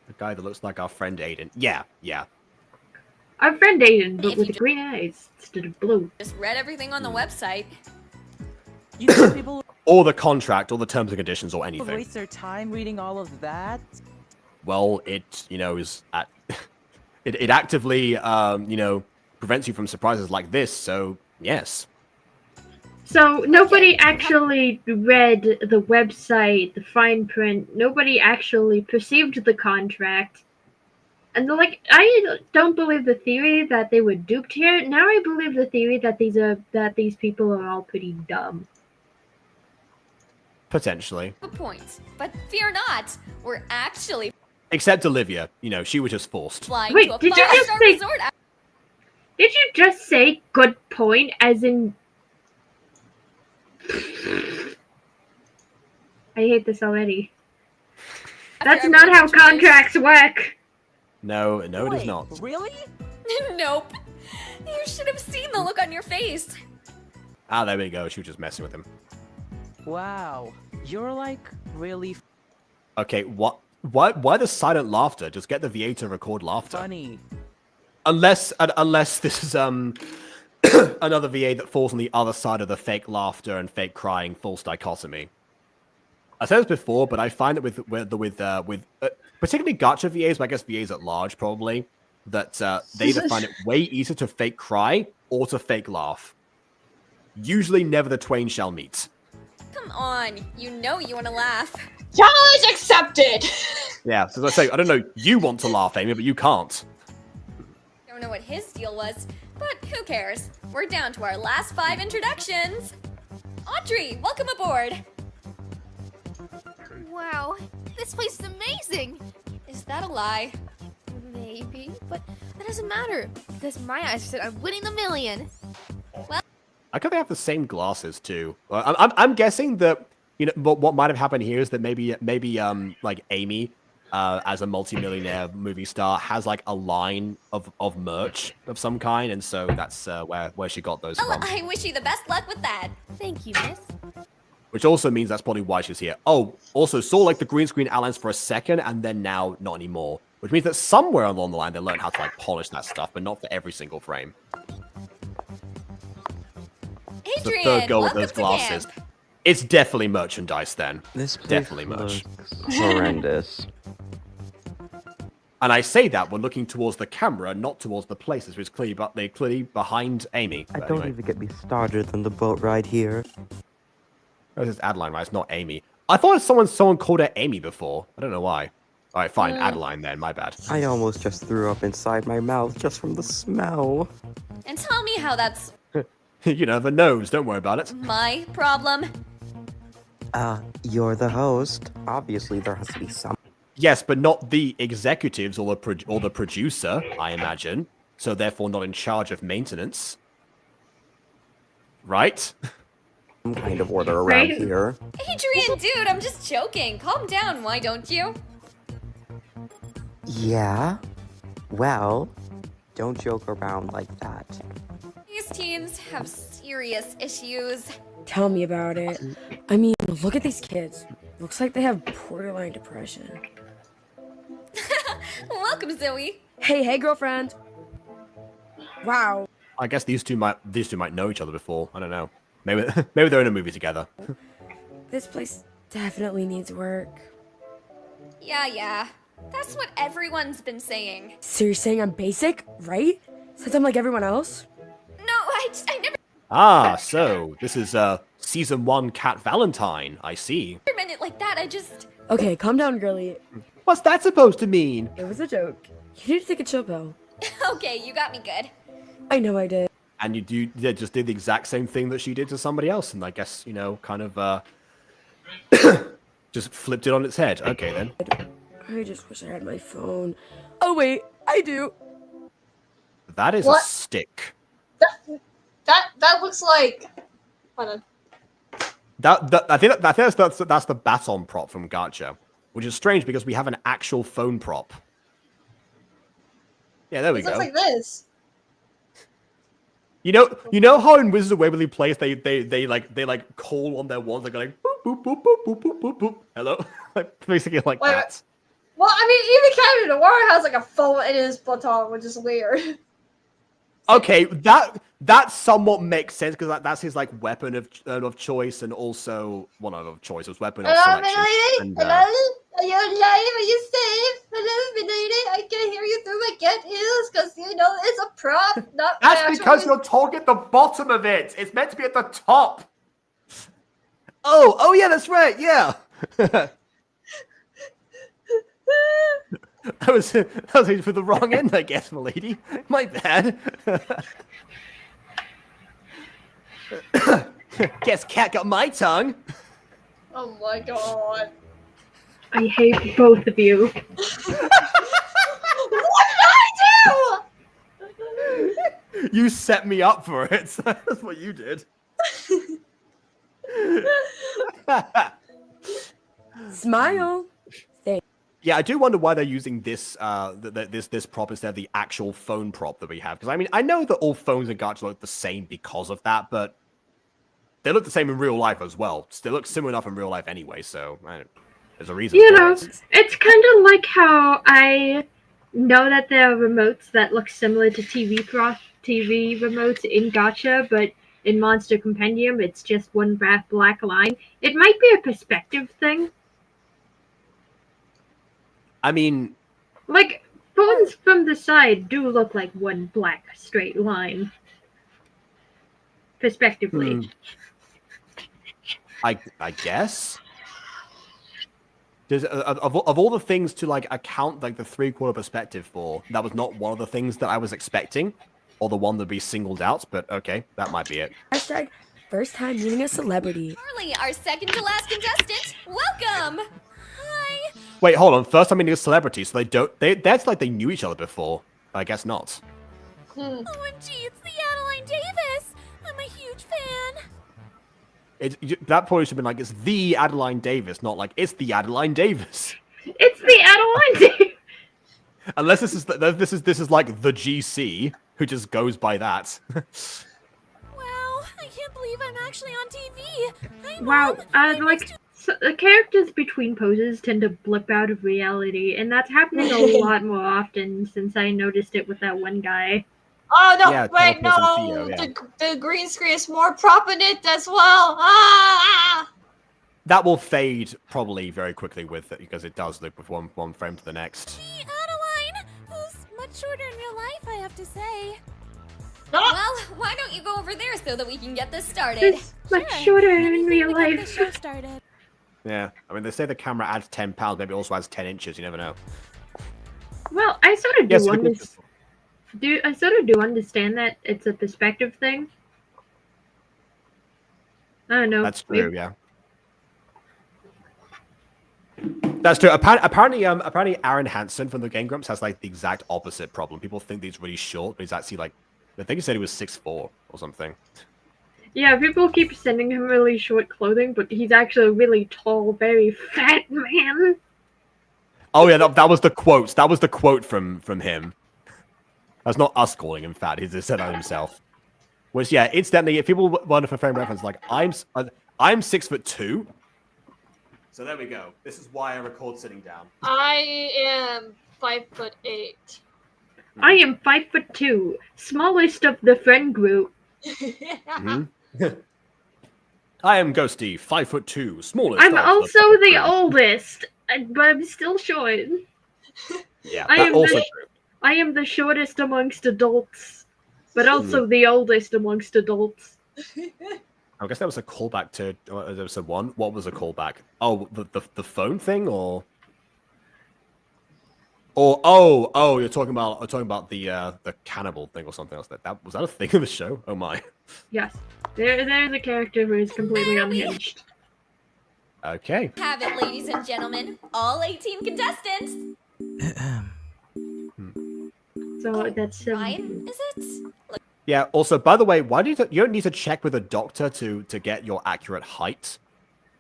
Speaker 1: The guy that looks like our friend Aiden. Yeah.
Speaker 3: Our friend Aiden, but with green eyes instead of blue.
Speaker 5: Just read everything on the website.
Speaker 19: You think people
Speaker 1: Or the contract, or the terms and conditions, or
Speaker 19: will
Speaker 1: anything.
Speaker 19: waste their time reading all of that?
Speaker 1: Well, it is at it actively prevents you from surprises like this. So yes.
Speaker 3: So nobody actually read the website, the fine print. Nobody actually perceived the contract. And like, I don't believe the theory that they were duped here. Now I believe the theory that these people are all pretty dumb.
Speaker 1: Potentially.
Speaker 5: Good point. But fear not, we're actually
Speaker 1: Except Olivia. She was just forced.
Speaker 5: flying
Speaker 3: Wait,
Speaker 5: to a
Speaker 3: did you just
Speaker 5: 5-star
Speaker 3: say-
Speaker 5: resort.
Speaker 3: Did you just say good point as in... I hate this already. That's not how contracts work.
Speaker 1: No, it is not.
Speaker 19: Really?
Speaker 5: Nope. You should have seen the look on your face.
Speaker 1: Ah, there we go. She was just messing with him.
Speaker 19: Wow. You're like really
Speaker 1: Okay, what? Why the silent laughter? Just get the VA to record laughter.
Speaker 19: funny.
Speaker 1: Unless this is another VA that falls on the other side of the fake laughter and fake crying false dichotomy. I said this before, but I find that with particularly Gacha VAs, but I guess VAs at large probably, that they either find it way easier to fake cry or to fake laugh. Usually, never the twain shall meet.
Speaker 5: Come on, you know you want to laugh.
Speaker 2: Challenge accepted!
Speaker 1: Yeah, so as I say, I don't know, you want to laugh, Amy, but you can't.
Speaker 5: Don't know what his deal was, but who cares? We're down to our last 5 introductions. Audrey, welcome aboard.
Speaker 11: Wow, this place is amazing!
Speaker 5: Is that a lie?
Speaker 11: Maybe, but that doesn't matter, because my eyes said I'm winning the million.
Speaker 5: Well,
Speaker 1: I think they have the same glasses too. I'm guessing that what might have happened here is that maybe like Amy, as a multimillionaire movie star, has like a line of merch of some kind, and so that's where she got those
Speaker 5: well,
Speaker 1: from.
Speaker 5: I wish you the best luck with that.
Speaker 11: Thank you, miss.
Speaker 1: Which also means that's probably why she's here. Oh, also saw like the green screen outlines for a second, and then now not anymore. Which means that somewhere along the line they learned how to like polish that stuff, but not for every single frame.
Speaker 5: Adrian,
Speaker 1: The third goal with
Speaker 5: welcome
Speaker 1: those
Speaker 5: to
Speaker 1: glasses.
Speaker 5: camp.
Speaker 1: It's definitely merchandise then.
Speaker 10: This place
Speaker 1: Definitely merch.
Speaker 10: looks horrendous.
Speaker 1: And I say that when looking towards the camera, not towards the places, which they're clearly behind Amy.
Speaker 10: I
Speaker 1: But
Speaker 10: don't
Speaker 1: anyway.
Speaker 10: even get me started on the boat ride here.
Speaker 1: Oh, this is Adeline, right? It's not Amy. I thought someone called her Amy before. I don't know why. All right, fine. Adeline then. My bad.
Speaker 10: I almost just threw up inside my mouth just from the smell.
Speaker 5: And tell me how that's
Speaker 1: You know, the nose. Don't worry about it.
Speaker 5: my problem.
Speaker 10: You're the host. Obviously, there has to be some.
Speaker 1: Yes, but not the executives or the producer, I imagine. So therefore not in charge of maintenance. Right?
Speaker 10: Some kind of order around
Speaker 3: Right.
Speaker 10: here.
Speaker 5: Adrian, dude, I'm just joking. Calm down, why don't you?
Speaker 10: Yeah? Well, don't joke around like that.
Speaker 5: These teens have serious issues.
Speaker 20: Tell me about it. I mean, look at these kids. Looks like they have borderline depression.
Speaker 5: Welcome, Zoe.
Speaker 20: Hey, girlfriend. Wow.
Speaker 1: I guess these two might know each other before. I don't know. Maybe maybe they're in a movie together.
Speaker 20: This place definitely needs work.
Speaker 5: Yeah. That's what everyone's been saying.
Speaker 20: So you're saying I'm basic, right? Since I'm like everyone else?
Speaker 5: No, I never
Speaker 1: Ah, so this is season 1 Cat Valentine. I see.
Speaker 5: meant it like that. I just...
Speaker 20: Okay, calm down, girly.
Speaker 1: What's that supposed to mean?
Speaker 20: It was a joke. You need to take a chill pill.
Speaker 5: Okay, you got me good.
Speaker 20: I know I did.
Speaker 1: And you just did the exact same thing that she did to somebody else, and I guess, you know, kind of just flipped it on its head. Okay, then.
Speaker 20: I just wish I had my phone. Oh wait, I do.
Speaker 1: That is
Speaker 2: What?
Speaker 1: a stick.
Speaker 2: That looks like. Hold on.
Speaker 1: I think that's the baton prop from Gacha, which is strange because we have an actual phone prop. Yeah, there we
Speaker 2: It
Speaker 1: go.
Speaker 2: looks like this.
Speaker 1: You know how in Wizards of Waverly Place they like call on their wands, like going boop boop boop boop boop boop boop. Hello, like basically like
Speaker 2: Wait,
Speaker 1: that.
Speaker 2: Well, I mean, even Captain Noir has like a phone in his baton, which is weird.
Speaker 1: Okay, that somewhat makes sense because that's his like weapon of choice, and also one of choice, his weapon of
Speaker 2: Hello,
Speaker 1: selection.
Speaker 2: Milady?
Speaker 1: And,
Speaker 2: Hello? Are you alive? Are you safe? Hello, Milady? I can hear you through my cat ears because, you know, it's a prop, not my
Speaker 1: That's
Speaker 2: actual...
Speaker 1: because you're talking at the bottom of it. It's meant to be at the top. Oh yeah, that's right. Yeah. I was aiming for the wrong end, I guess, milady. My bad. Guess cat got my tongue.
Speaker 2: Oh my god.
Speaker 3: I hate both of you.
Speaker 2: What did I do?
Speaker 1: You set me up for it. That's what you did.
Speaker 20: Smile.
Speaker 1: Yeah, I do wonder why they're using this this prop instead of the actual phone prop that we have. Because I mean, I know that all phones in Gacha look the same because of that, but they look the same in real life as well. They look similar enough in real life anyway, so there's a reason.
Speaker 3: You
Speaker 1: for
Speaker 3: know,
Speaker 1: it.
Speaker 3: it's kind of like how I know that there are remotes that look similar to TV remotes in Gacha, but in Monster Compendium, it's just one black line. It might be a perspective thing.
Speaker 1: I mean,
Speaker 3: like, phones from the side do look like one black straight line. Perspectively.
Speaker 1: I guess. There's of all the things to like account like the 3/4 perspective for, that was not one of the things that I was expecting, or the one that'd be singled out. But okay, that might be it.
Speaker 20: Hashtag first time meeting a celebrity.
Speaker 5: Charlie, our second to last contestant, welcome! Hi!
Speaker 1: Wait, hold on. First, I'm meeting a celebrity, so that's like they knew each other before. I guess not.
Speaker 13: OMG, it's the Adeline Davis! I'm a huge fan!
Speaker 1: That probably should have been like, it's the Adeline Davis, not like, it's the Adeline Davis.
Speaker 3: It's the Adeline Davis!
Speaker 1: Unless this is like the GC, who just goes by that.
Speaker 13: Wow, I can't believe I'm actually on TV! Hi,
Speaker 3: Wow,
Speaker 13: Mom.
Speaker 3: like, so the characters between poses tend to blip out of reality, and that's happening a lot more often since I noticed it with that one guy.
Speaker 2: Oh no!
Speaker 1: Yeah,
Speaker 2: wait, no!
Speaker 1: Theo, yeah.
Speaker 2: The green screen is more prominent as well. Ah!
Speaker 1: That will fade probably very quickly with it, because it does loop with one frame to the next.
Speaker 13: Adeline, who's much shorter in real life, I have to say.
Speaker 5: Well, why don't you go over there so that we can get this started?
Speaker 3: It's much shorter in real
Speaker 13: Get the
Speaker 3: life.
Speaker 13: show started.
Speaker 1: Yeah, I mean, they say the camera adds 10 pounds, maybe it also adds 10 inches, you never know.
Speaker 3: Well, I sort of
Speaker 1: Yes,
Speaker 3: I sort of do understand that it's a perspective thing. I don't know.
Speaker 1: That's true, yeah. That's true. Apparently, Aaron Hansen from the Game Grumps has like the exact opposite problem. People think that he's really short, but he's actually like, I think he said he was 6'4" or something.
Speaker 3: Yeah, people keep sending him really short clothing, but he's actually a really tall, very fat man.
Speaker 1: Oh yeah, that was the quote. That was the quote from him. That's not us calling him fat. He just said that himself. Which yeah, incidentally, if people wonder for frame reference, like I'm 6'2". So there we go. This is why I record sitting down.
Speaker 2: I am 5'8".
Speaker 3: I am 5'2", smallest of the friend group.
Speaker 1: Mhm. I am Ghosty, 5'2", smallest.
Speaker 3: I'm
Speaker 1: of
Speaker 3: also
Speaker 1: the
Speaker 3: the
Speaker 1: group.
Speaker 3: oldest, but I'm still short.
Speaker 1: Yeah,
Speaker 3: I
Speaker 1: that
Speaker 3: am
Speaker 1: also
Speaker 3: the
Speaker 1: true.
Speaker 3: I am the shortest amongst adults, but also the oldest amongst adults.
Speaker 1: I guess that was a callback to episode 1. What was a callback? Oh, the phone thing, or you're talking about the cannibal thing or something else. That was that a thing in the show? Oh my.
Speaker 3: Yes, there's a character who is completely unhinged.
Speaker 1: Okay.
Speaker 6: Have it, ladies and gentlemen, all 18 contestants.
Speaker 3: So that's
Speaker 6: Ryan, is it?
Speaker 1: Yeah. Also, by the way, why do you don't need to check with a doctor to get your accurate height?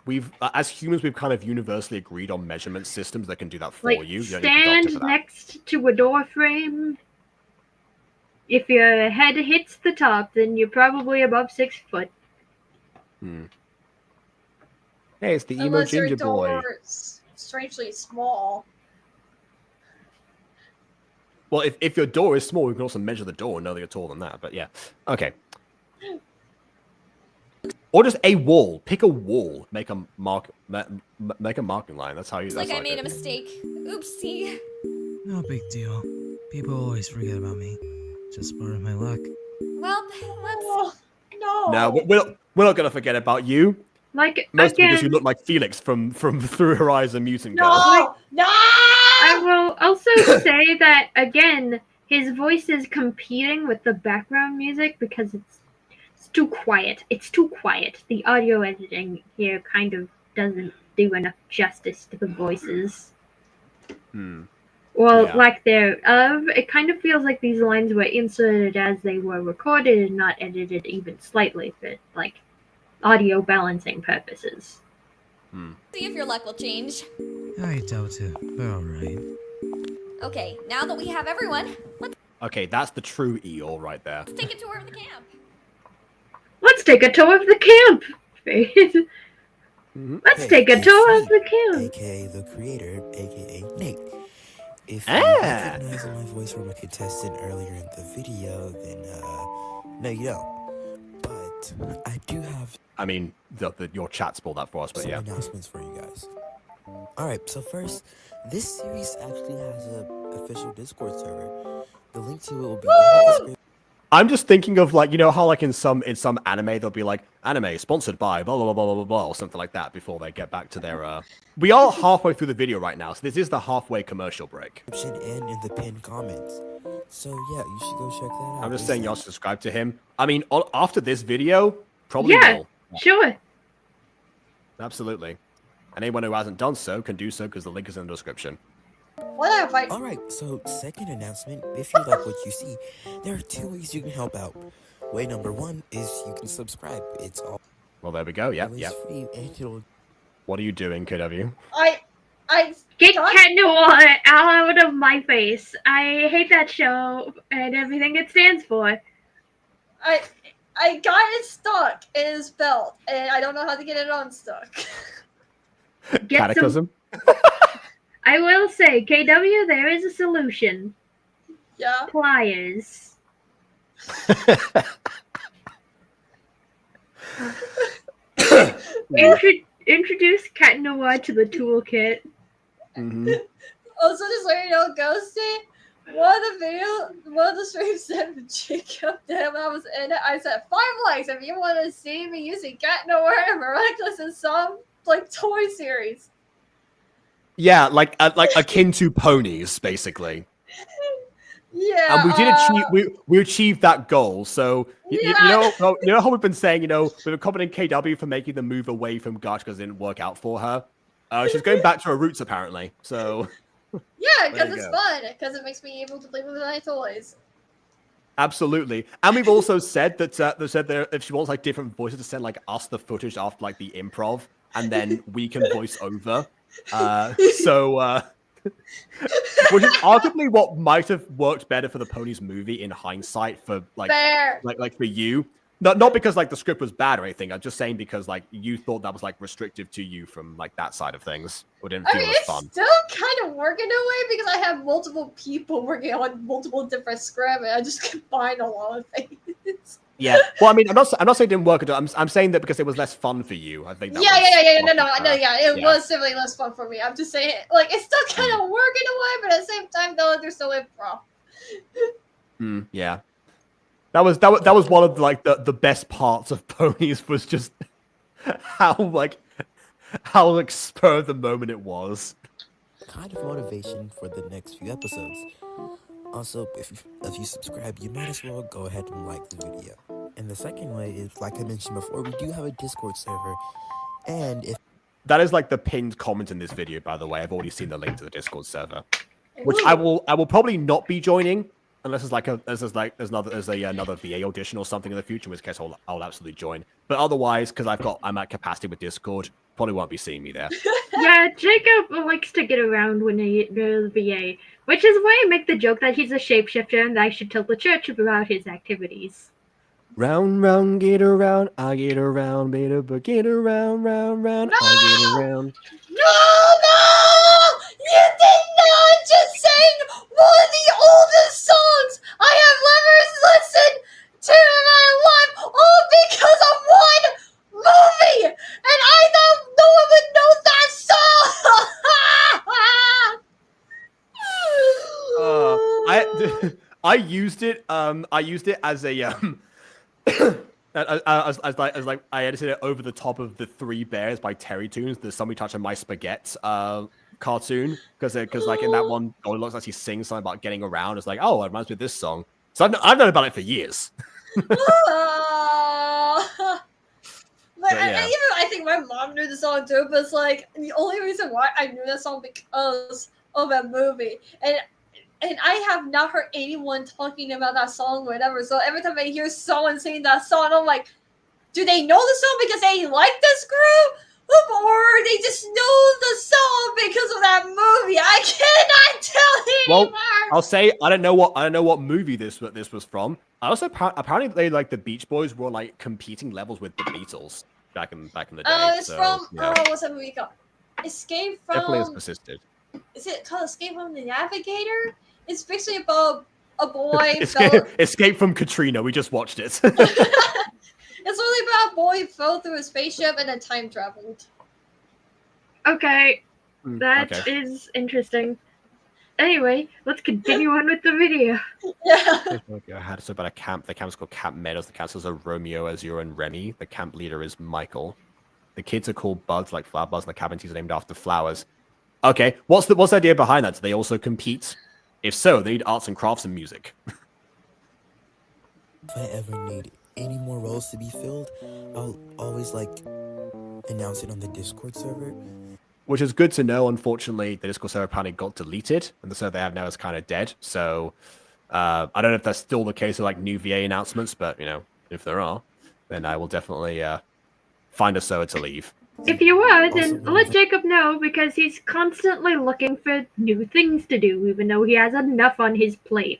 Speaker 1: We've as humans, we've kind of universally agreed on measurement systems that can do that for
Speaker 3: like
Speaker 1: you. You don't need a doctor
Speaker 3: stand
Speaker 1: for that.
Speaker 3: next to a door frame. If your head hits the top, then you're probably above 6 foot.
Speaker 1: Hey, it's the emo
Speaker 2: Unless your
Speaker 1: ginger boy.
Speaker 2: door is strangely small.
Speaker 1: Well, if your door is small, we can also measure the door and know that you're taller than that. But yeah, okay. Or just a wall. Pick a wall. Make a make a marking line. That's how you.
Speaker 6: It's
Speaker 1: That's
Speaker 6: like I
Speaker 1: how
Speaker 6: made a
Speaker 1: do it.
Speaker 6: mistake. Oopsie.
Speaker 18: No big deal. People always forget about me. Just part of my luck.
Speaker 6: Well, let's.
Speaker 2: No.
Speaker 1: No, we're not gonna forget about you.
Speaker 3: Like
Speaker 1: Mostly because you
Speaker 3: again,
Speaker 1: look like Felix from Through Horizon Mutant Girl.
Speaker 2: No! No!
Speaker 3: I will also say that again, his voice is competing with the background music because it's too quiet. It's too quiet. The audio editing here kind of doesn't do enough justice to the voices. Well,
Speaker 1: Yeah.
Speaker 3: lack thereof. It kind of feels like these lines were inserted as they were recorded and not edited even slightly for like audio balancing purposes.
Speaker 6: See if your luck will change.
Speaker 18: I doubt it, but alright.
Speaker 6: Okay, now that we have everyone, let's
Speaker 1: Okay, that's the true Eeyore right there.
Speaker 6: take a tour of the camp.
Speaker 3: Let's take a tour of the camp. Let's take a tour of the camp.
Speaker 21: AKA the creator, AKA Nate. If you
Speaker 1: Ah.
Speaker 21: recognize my voice from a contestant earlier in the video, then no, you don't. But I do have
Speaker 1: I mean, your chat spoiled that for us, but
Speaker 21: some
Speaker 1: yeah.
Speaker 21: announcements for you guys. Alright, so first, this series actually has a official Discord server. The link to it will be in the description.
Speaker 1: I'm just thinking of like, you know how like in some anime they'll be like anime sponsored by blah blah blah blah blah blah or something like that before they get back to their We are halfway through the video right now, so this is the halfway commercial break.
Speaker 21: And in the pinned comments. So yeah, you should go check that out.
Speaker 1: I'm just saying y'all subscribe to him. I mean, after this video, probably
Speaker 3: Yeah,
Speaker 1: will.
Speaker 3: sure.
Speaker 1: Absolutely. And anyone who hasn't done so can do so because the link is in the description.
Speaker 2: What have I?
Speaker 21: Alright, so second announcement, if you like what you see, there are 2 ways you can help out. Way number 1 is you can subscribe. It's all
Speaker 1: Well, there we go. Yep,
Speaker 21: always
Speaker 1: yep.
Speaker 21: free and it'll
Speaker 1: What are you doing, KW?
Speaker 3: Get Cat Noir out of my face. I hate that show and everything it stands for.
Speaker 2: I got it stuck in his belt, and I don't know how to get it unstuck.
Speaker 3: Get
Speaker 1: Cataclysm?
Speaker 3: I will say, KW, there is a solution.
Speaker 2: Yeah.
Speaker 3: Pliers. Introduce Cat Noir to the toolkit.
Speaker 2: Also, just so you know, Ghosty, one of the streams said Jacob that when I was in it, I said 5 likes if you want to see me using Cat Noir and Miraculous in some like toy series.
Speaker 1: Yeah, like akin to ponies, basically.
Speaker 2: Yeah.
Speaker 1: And we did achieve we achieved that goal. So you know how we've been saying, we've been commenting KW for making the move away from Gacha because it didn't work out for her. She's going back to her roots apparently. So
Speaker 2: Yeah, because
Speaker 1: There you
Speaker 2: it's
Speaker 1: go.
Speaker 2: fun. Because it makes me able to play with my toys.
Speaker 1: absolutely. And we've also said that they said there if she wants like different voices to send like us the footage after like the improv, and then we can voice over. Which is arguably what might have worked better for the Ponies movie in hindsight for like
Speaker 2: Fair.
Speaker 1: like for you. Not because like the script was bad or anything. I'm just saying because like you thought that was like restrictive to you from like that side of things, or didn't feel as fun.
Speaker 2: It's still kind of working in a way because I have multiple people working on multiple different scripts, and I just combine a lot of things.
Speaker 1: Yeah. Well, I mean, I'm not saying it didn't work at all. I'm saying that because it was less fun for you. I think. That
Speaker 2: Yeah. It
Speaker 1: yeah.
Speaker 2: was definitely less fun for me. I'm just saying, like, it's still kind of working in a way, but at the same time, though, there's still improv.
Speaker 1: Yeah. That was one of like the best parts of Ponies was just how spur of the moment it was.
Speaker 21: Kind of motivation for the next few episodes. Also, if you subscribe, you might as well go ahead and like the video. And the second way is, like I mentioned before, we do have a Discord server. And if
Speaker 1: that is like the pinned comment in this video, by the way. I've already seen the link to the Discord server, which I will probably not be joining unless there's another VA audition or something in the future, in which case I'll absolutely join. But otherwise, because I'm at capacity with Discord, probably won't be seeing me there.
Speaker 3: Yeah, Jacob likes to get around when there's VA, which is why I make the joke that he's a shapeshifter and I should tell the church about his activities.
Speaker 1: Round, round, get around, I get around, beta, but get around, round, round, I get around.
Speaker 2: No! You did not just sing one of the oldest songs I have ever listened to in my life, all because of one movie! And I thought no one would know that song!
Speaker 1: I used it as a as I edited it over the top of the Three Bears by Terry Toons, the Somebody Touching My Spaghetti cartoon, because like in that one, it looks like he sings something about getting around. It's like, oh, it reminds me of this song. So I've known about it for years.
Speaker 2: I think my mom knew the song too, but it's like the only reason why I knew that song because of that movie. And I have not heard anyone talking about that song or whatever. So every time I hear someone singing that song, I'm like, do they know the song because they like this group? Or they just know the song because of that movie? I cannot tell anymore.
Speaker 1: Well, I'll say I don't know what movie this was from. I also apparently they like the Beach Boys were like competing levels with the Beatles back in the day.
Speaker 2: Oh, it's
Speaker 1: so,
Speaker 2: from
Speaker 1: yeah.
Speaker 2: What's that movie called? Escape from.
Speaker 1: Definitely has persisted.
Speaker 2: Is it called Escape from the Navigator? It's basically about a boy.
Speaker 1: Escape from Katrina. We just watched it.
Speaker 2: It's only about a boy who fell through a spaceship and then time traveled.
Speaker 3: Okay, that is interesting. Anyway, let's continue on with the video.
Speaker 2: Yeah.
Speaker 1: I had so about a camp. The camp's called Camp Meadows. The castles are Romeo, Azure, and Remy. The camp leader is Michael. The kids are called Buds, like flower buds, and the cabin teas are named after flowers. Okay, what's the idea behind that? Do they also compete? If so, they need arts and crafts and music.
Speaker 21: If I ever need any more roles to be filled, I'll always announce it on the Discord server.
Speaker 1: Which is good to know. Unfortunately, the Discord server apparently got deleted, and the server they have now is kind of dead. So I don't know if that's still the case with new VA announcements, but if there are, then I will definitely find a server to leave.
Speaker 3: If you would, then let Jacob know, because he's constantly looking for new things to do, even though he has enough on his plate.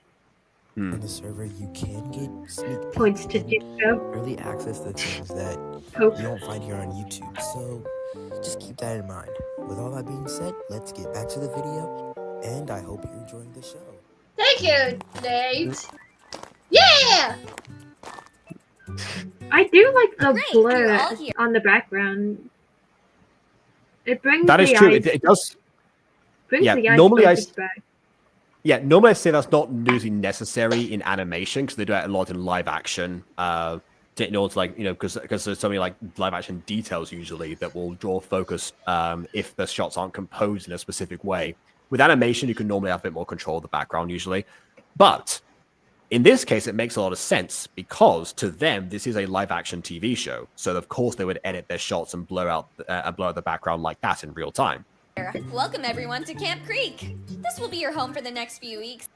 Speaker 21: On the server, you can get sneak
Speaker 3: points to Jacob.
Speaker 21: Early access to things that you don't find here on YouTube. So just keep that in mind. With all that being said, let's get back to the video, and I hope you're enjoying the show.
Speaker 2: Thank you, Nate. Yeah!
Speaker 3: I do like the blur on the background. It brings
Speaker 1: that is
Speaker 3: the
Speaker 1: true.
Speaker 3: eyes,
Speaker 1: It does.
Speaker 3: brings
Speaker 1: Yeah,
Speaker 3: the eyes
Speaker 1: normally
Speaker 3: focus back.
Speaker 1: Yeah, normally I say that's not usually necessary in animation because they do it a lot in live action. In order to because there's so many live action details usually that will draw focus if the shots aren't composed in a specific way. With animation, you can normally have a bit more control of the background usually, but in this case, it makes a lot of sense because to them, this is a live action TV show. So of course they would edit their shots and blur out the background like that in real time.
Speaker 5: Welcome everyone to Camp Creek. This will be your home for the next few weeks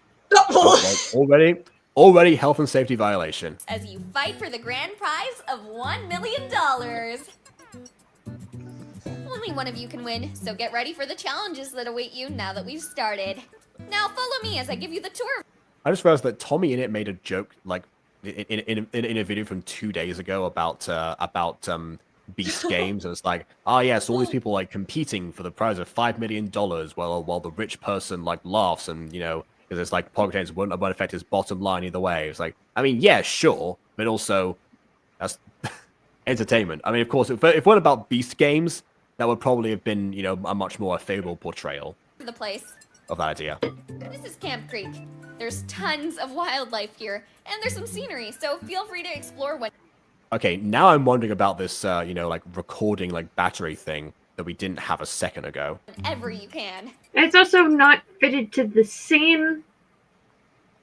Speaker 1: Already health and safety violation.
Speaker 5: as you fight for the grand prize of $1 million. Only one of you can win, so get ready for the challenges that await you now that we've started. Now follow me as I give you the tour.
Speaker 1: I just realized that Tommy in it made a joke in a video from 2 days ago about Beast Games, and it's like, oh yes, all these people like competing for the prize of $5 million, while the rich person like laughs, and because it's like pocket change won't affect his bottom line either way. It's like, I mean, yeah, sure, but also that's entertainment. I mean, of course, if it weren't about Beast Games, that would probably have been a much more favorable portrayal
Speaker 5: The place.
Speaker 1: of that idea.
Speaker 5: This is Camp Creek. There's tons of wildlife here, and there's some scenery, so feel free to explore when.
Speaker 1: Okay, now I'm wondering about this, like recording like battery thing that we didn't have a second ago.
Speaker 5: Whenever you can.
Speaker 3: It's also not fitted to the scene.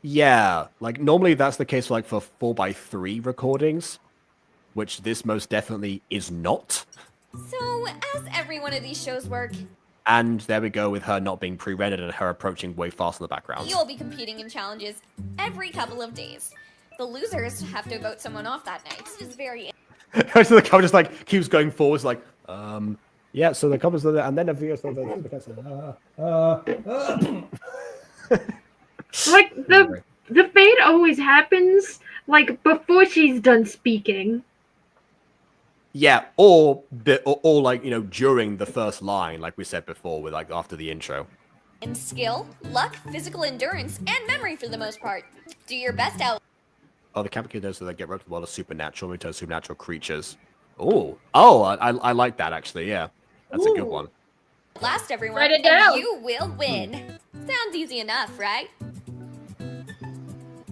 Speaker 1: Yeah, like normally that's the case for 4x3 recordings, which this most definitely is not.
Speaker 5: So, as every one of these shows work,
Speaker 1: And there we go with her not being pre-rendered and her approaching way faster in the background.
Speaker 5: you'll be competing in challenges every couple of days. The losers have to vote someone off that night. This is very
Speaker 1: So the camera just like keeps going forwards, like, yeah. So the comments are there, and then the video.
Speaker 3: Like the fade always happens like before she's done speaking.
Speaker 1: Yeah, or like during the first line, like we said before, with like after the intro.
Speaker 5: in skill, luck, physical endurance, and memory for the most part. Do your best out.
Speaker 1: Oh, the camera kid knows that they get roped with a lot of supernatural, into supernatural creatures. I like that actually. Yeah, that's a good one.
Speaker 5: Last everyone,
Speaker 2: Write it
Speaker 5: and
Speaker 2: down.
Speaker 5: you will win. Sounds easy enough, right?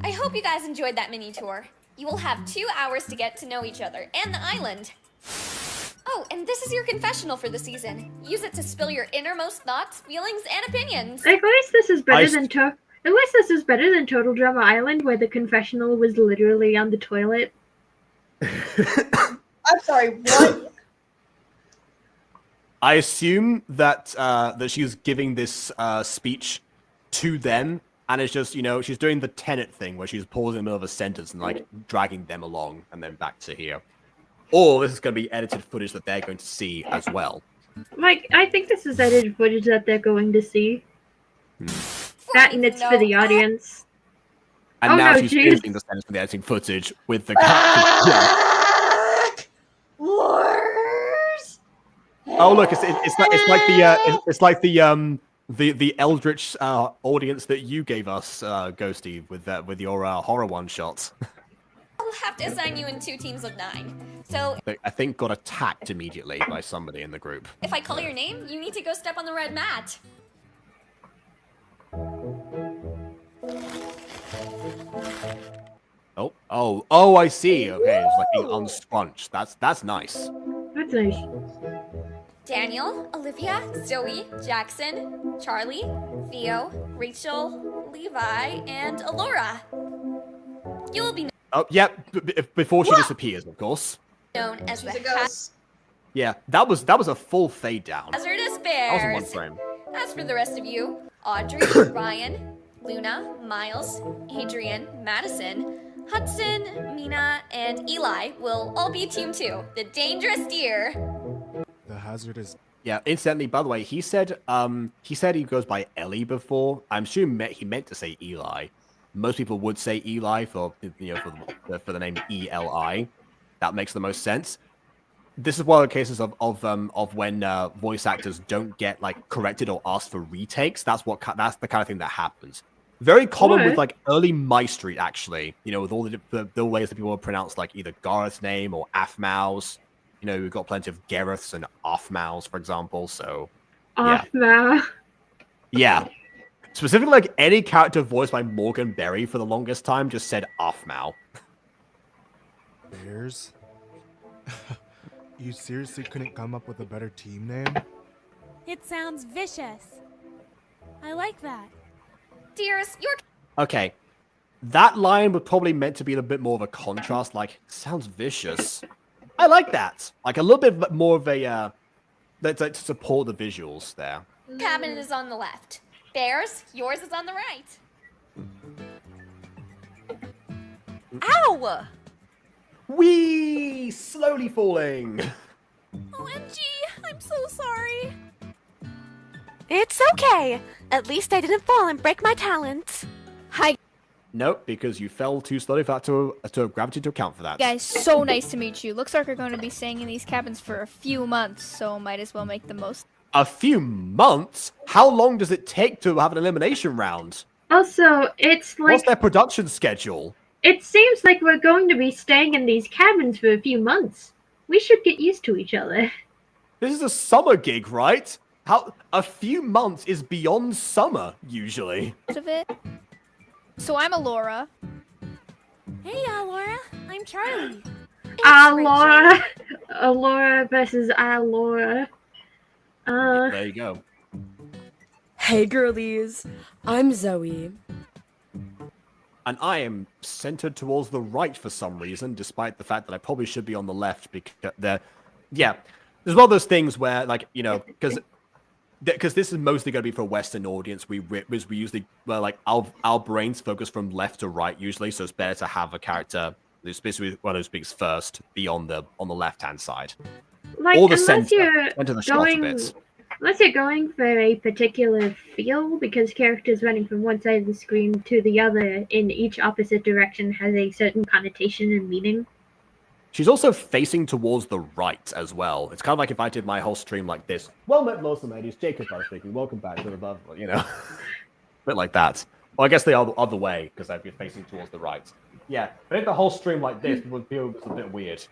Speaker 5: I hope you guys enjoyed that mini tour. You will have 2 hours to get to know each other and the island. Oh, and this is your confessional for the season. Use it to spill your innermost thoughts, feelings, and opinions.
Speaker 3: At least this is better than Total Drama Island, where the confessional was literally on the toilet.
Speaker 2: I'm sorry, what?
Speaker 1: I assume that that she's giving this speech to them, and it's just she's doing the Tenet thing where she's pausing in the middle of a sentence and like dragging them along, and then back to here. Or this is going to be edited footage that they're going to see as well.
Speaker 3: Like, I think this is edited footage that they're going to see. That and it's for the audience.
Speaker 1: And now she's finishing the sentence for the editing footage with the
Speaker 2: Wars.
Speaker 1: Oh look, it's like the eldritch audience that you gave us, Ghosty, with your horror one shot.
Speaker 5: I'll have to assign you in 2 teams of 9. So,
Speaker 1: I think got attacked immediately by somebody in the group.
Speaker 5: if I call your name, you need to go step on the red mat.
Speaker 1: Oh, I see. Okay, it's like being unscrunched. That's nice.
Speaker 3: That's nice.
Speaker 5: Daniel, Olivia, Zoe, Jackson, Charlie, Theo, Rachel, Levi, and Alora. You will be
Speaker 1: Oh, yeah. Before she disappears, of course.
Speaker 5: known as
Speaker 2: She's
Speaker 5: the
Speaker 2: a ghost.
Speaker 1: Yeah, that was a full fade down.
Speaker 5: Hazardous
Speaker 1: That was in one
Speaker 5: Bears.
Speaker 1: frame.
Speaker 5: As for the rest of you, Audrey, Ryan, Luna, Miles, Adrian, Madison, Hudson, Mina, and Eli will all be Team 2, the Dangerous Deer.
Speaker 17: The hazard is.
Speaker 1: Yeah, incidentally, by the way, he said he goes by Ellie before. I'm sure he meant to say Eli. Most people would say Eli for for the name Eli. That makes the most sense. This is one of the cases of when voice actors don't get like corrected or asked for retakes. That's the kind of thing that happens. Very common with like early My Street, actually. With all the ways that people would pronounce like either Gareth's name or Aphmau's. We've got plenty of Gareths and Aphmau's, for example. So
Speaker 3: Aphmau.
Speaker 1: yeah. Specifically, like any character voiced by Morgan Berry for the longest time just said Aphmau.
Speaker 17: Bears? You seriously couldn't come up with a better team name?
Speaker 7: It sounds vicious. I like that.
Speaker 5: Dears, you're
Speaker 1: Okay. That line was probably meant to be a bit more of a contrast, like, sounds vicious. I like that. Like, a little bit more of a, to support the visuals there.
Speaker 5: cabin is on the left. Bears, yours is on the right.
Speaker 7: Ow!
Speaker 1: Whee! Slowly falling.
Speaker 7: OMG, I'm so sorry.
Speaker 6: It's okay. At least I didn't fall and break my talons.
Speaker 11: Hi.
Speaker 1: Nope, because you fell too slowly for that to have gravity to account for that.
Speaker 11: Guys, so nice to meet you. Looks like we're going to be staying in these cabins for a few months, so might as well make the most.
Speaker 1: A few months? How long does it take to have an elimination round?
Speaker 3: Also, it's like
Speaker 1: What's their production schedule?
Speaker 3: it seems like we're going to be staying in these cabins for a few months. We should get used to each other.
Speaker 1: This is a summer gig, right? How a few months is beyond summer usually.
Speaker 11: Of it. So I'm Alora.
Speaker 7: Hey, Laura. I'm Charlie.
Speaker 3: Alora. Alora versus Alora.
Speaker 1: There you go.
Speaker 20: Hey girlies, I'm Zoe.
Speaker 1: And I am centered towards the right for some reason, despite the fact that I probably should be on the left because there's one of those things where, like, you know, because this is mostly going to be for a Western audience. We usually, well, like our brains focus from left to right usually, so it's better to have a character who's basically one who speaks first be on the left hand side,
Speaker 3: Like,
Speaker 1: or the
Speaker 3: unless
Speaker 1: center, the shorter bits.
Speaker 3: Unless you're going for a particular feel, because characters running from one side of the screen to the other in each opposite direction has a certain connotation and meaning.
Speaker 1: She's also facing towards the right as well. It's kind of like if I did my whole stream like this. Well met, lords and ladies. Jacob Bar speaking. Welcome back to the above. You know, a bit like that. Well, I guess the other way because I'd be facing towards the right. Yeah, but if the whole stream like this would feel a bit weird.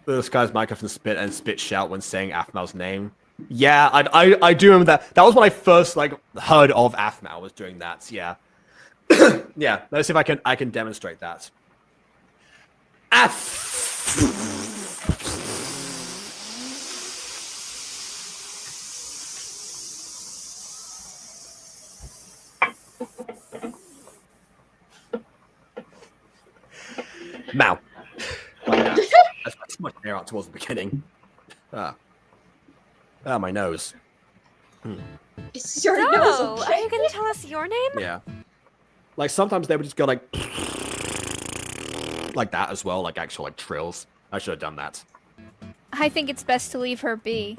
Speaker 1: This guy's microphone spit shout when saying Aphmau's name. Yeah, I do remember that. That was when I first heard of Aphmau was doing that. Yeah. Yeah, let's see if I can demonstrate that. Mao. That's too much air out towards the beginning. My nose.
Speaker 2: Is your
Speaker 6: So,
Speaker 2: nose
Speaker 6: are
Speaker 2: okay?
Speaker 6: you gonna tell us your name?
Speaker 1: Yeah. Like sometimes they would just go like that as well, like actual trills. I should have done that.
Speaker 11: I think it's best to leave her be.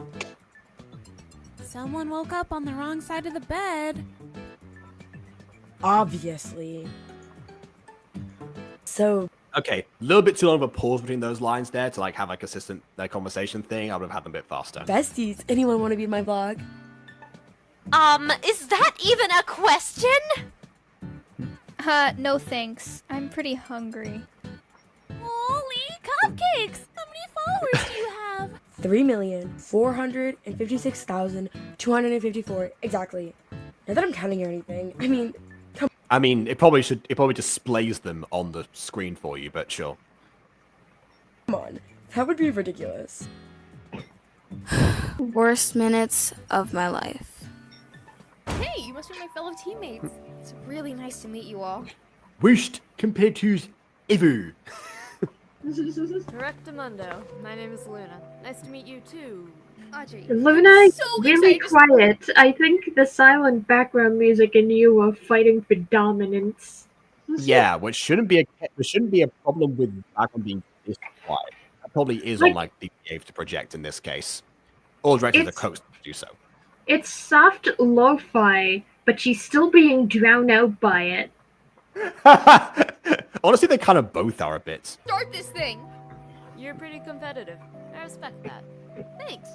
Speaker 7: Someone woke up on the wrong side of the bed.
Speaker 20: Obviously. So.
Speaker 1: Okay, a little bit too long of a pause between those lines there to have a consistent conversation thing. I would have had them a bit faster.
Speaker 20: Besties, anyone want to be in my vlog?
Speaker 6: Is that even a question?
Speaker 11: No thanks. I'm pretty hungry.
Speaker 7: Holy cupcakes! How many followers do you have?
Speaker 20: 3,456,254 exactly. Not that I'm counting or anything.
Speaker 1: I mean, it probably displays them on the screen for you, but sure.
Speaker 20: Come on, that would be ridiculous.
Speaker 8: Worst minutes of my life.
Speaker 13: Hey, you must be my fellow teammates. It's really nice to meet you all.
Speaker 1: Worst compared to ever.
Speaker 13: Correctamundo. My name is Luna. Nice to meet you too. Audrey.
Speaker 3: Luna,
Speaker 13: So
Speaker 3: really
Speaker 13: excited.
Speaker 3: quiet. I think the silent background music and you are fighting for dominance.
Speaker 1: Yeah, which shouldn't be a problem with background being this quiet. That probably is on the Behave to project in this case, or directly the coast to do so.
Speaker 3: It's soft lo-fi, but she's still being drowned out by it.
Speaker 1: Honestly, they kind of both are a bit.
Speaker 13: Start this thing! You're pretty competitive. I respect that. Thanks.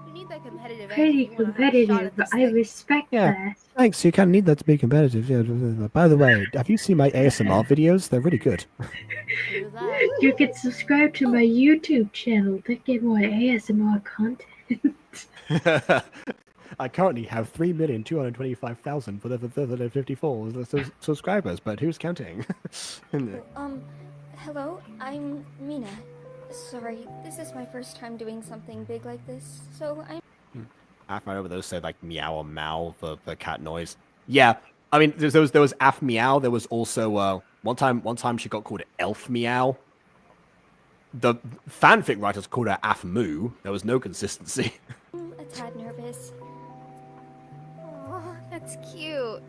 Speaker 13: You need that competitive edge
Speaker 3: Pretty
Speaker 13: if you wanna have a shot
Speaker 3: competitive.
Speaker 13: at this
Speaker 3: I
Speaker 13: thing.
Speaker 3: respect that.
Speaker 1: Thanks, you kind of need that to be competitive. Yeah. By the way, have you seen my ASMR videos? They're really good.
Speaker 3: You can subscribe to my YouTube channel to get more ASMR content.
Speaker 1: I currently have 3,225,454 subscribers, but who's counting?
Speaker 5: Hello, I'm Mina. Sorry, this is my first time doing something big like this, so I'm...
Speaker 1: I find over those say meow or mow for cat noise. Yeah, I mean there was Af Meow. There was also one time she got called Elf Meow. The fanfic writers called her Af Moo. There was no consistency.
Speaker 5: a tad nervous.
Speaker 13: Aw, that's cute.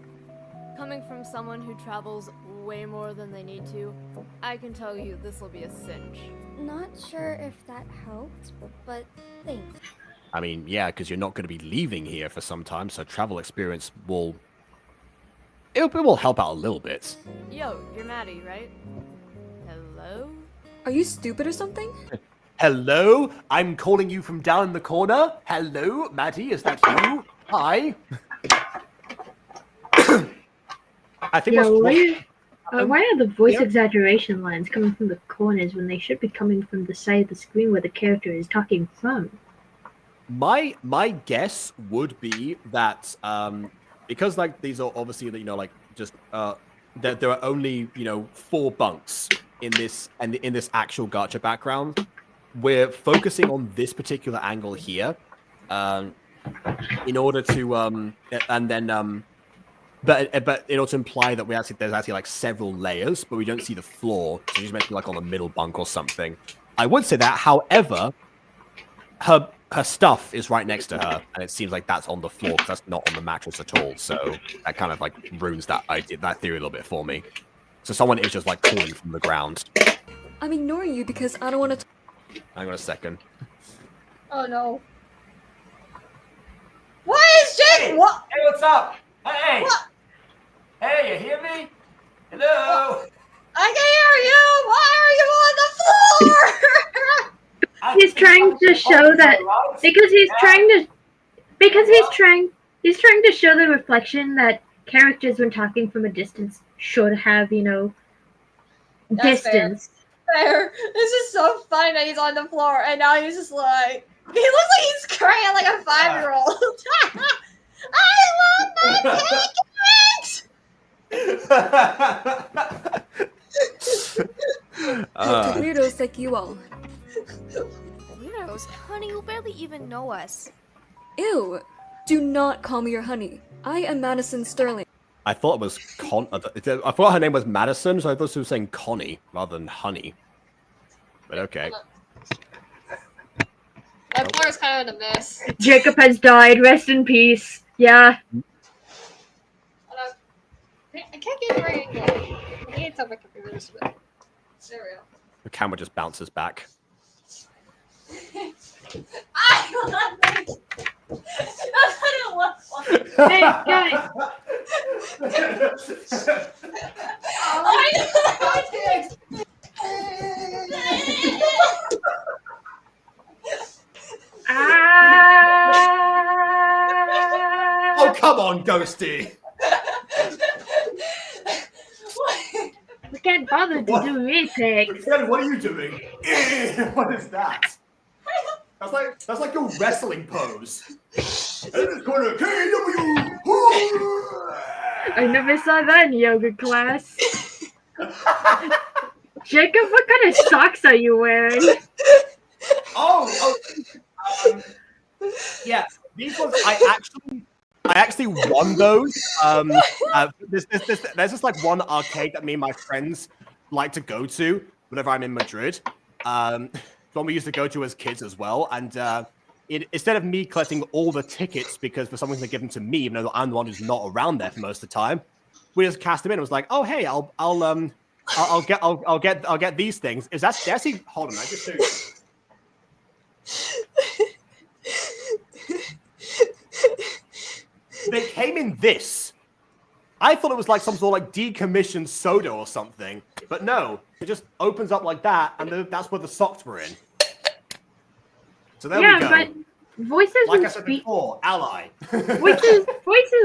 Speaker 13: Coming from someone who travels way more than they need to, I can tell you this will be a cinch.
Speaker 5: Not sure if that helped, but thanks.
Speaker 1: I mean, yeah, because you're not going to be leaving here for some time, so travel experience will... It will help out a little bit.
Speaker 13: Yo, you're Maddie, right? Hello?
Speaker 4: Are you stupid or something?
Speaker 1: Hello? I'm calling you from down in the corner. Hello, Maddie, is that you? Hi. I think
Speaker 3: why are the voice exaggeration lines coming from the corners when they should be coming from the side of the screen where the character is talking from?
Speaker 1: My guess would be that because like these are obviously like just that there are only 4 bunks in this actual gacha background. We're focusing on this particular angle here, in order to and then but in order to imply that there's actually like several layers, but we don't see the floor. So she's meant to be like on the middle bunk or something. I would say that, however, her stuff is right next to her, and it seems like that's on the floor because that's not on the mattress at all. So that kind of like ruins that theory a little bit for me. So someone is just like calling from the ground.
Speaker 4: I'm ignoring you because I don't want to.
Speaker 1: Hang on a second.
Speaker 2: Oh no. What is Jake?
Speaker 22: Hey,
Speaker 2: What?
Speaker 22: Hey, what's up? Hey!
Speaker 2: What?
Speaker 22: Hey, you hear me? Hello?
Speaker 2: I can hear you! Why are you on the floor?
Speaker 3: He's trying to show that he's trying to show the reflection that characters when talking from a distance should have,
Speaker 2: That's
Speaker 3: distance.
Speaker 2: Fair. This is so funny that he's on the floor and now he's just like he looks like he's crying like a 5-year-old. I want my
Speaker 4: pancakes! Weirdos like you all.
Speaker 13: Weirdos? Honey, you barely even know us.
Speaker 4: Ew! Do not call me your honey. I am Madison Sterling.
Speaker 1: I thought it was I thought her name was Madison, so I thought she was saying Connie rather than Honey. But okay.
Speaker 2: That floor is kind of a mess.
Speaker 3: Jacob has died. Rest in peace. Yeah.
Speaker 2: I can't get the right angle. I need to tell my computer this a bit. There we go.
Speaker 1: The camera just bounces back.
Speaker 2: I love it. That's what it looks like.
Speaker 3: Hey, guys.
Speaker 1: Oh, come on, Ghosty!
Speaker 3: We can't bother to do retakes.
Speaker 1: What are you doing? What is that? That's like your wrestling pose.
Speaker 3: I never saw that in yoga class. Jacob, what kind of socks are you wearing?
Speaker 1: Yeah, these ones I actually won those. There's just like one arcade that me and my friends like to go to whenever I'm in Madrid. One we used to go to as kids as well, and instead of me collecting all the tickets because for some reason they give them to me, even though I'm the one who's not around there for most of the time, we just cast them in. It was like, oh hey, I'll get these things. Is that actually? Hold on, I just show you. They came in this. I thought it was like some sort of like decommissioned soda or something, but no, it just opens up like that, and that's where the socks were in. So there we go.
Speaker 3: But voices
Speaker 1: like
Speaker 3: when
Speaker 1: I said before, ally.
Speaker 3: voices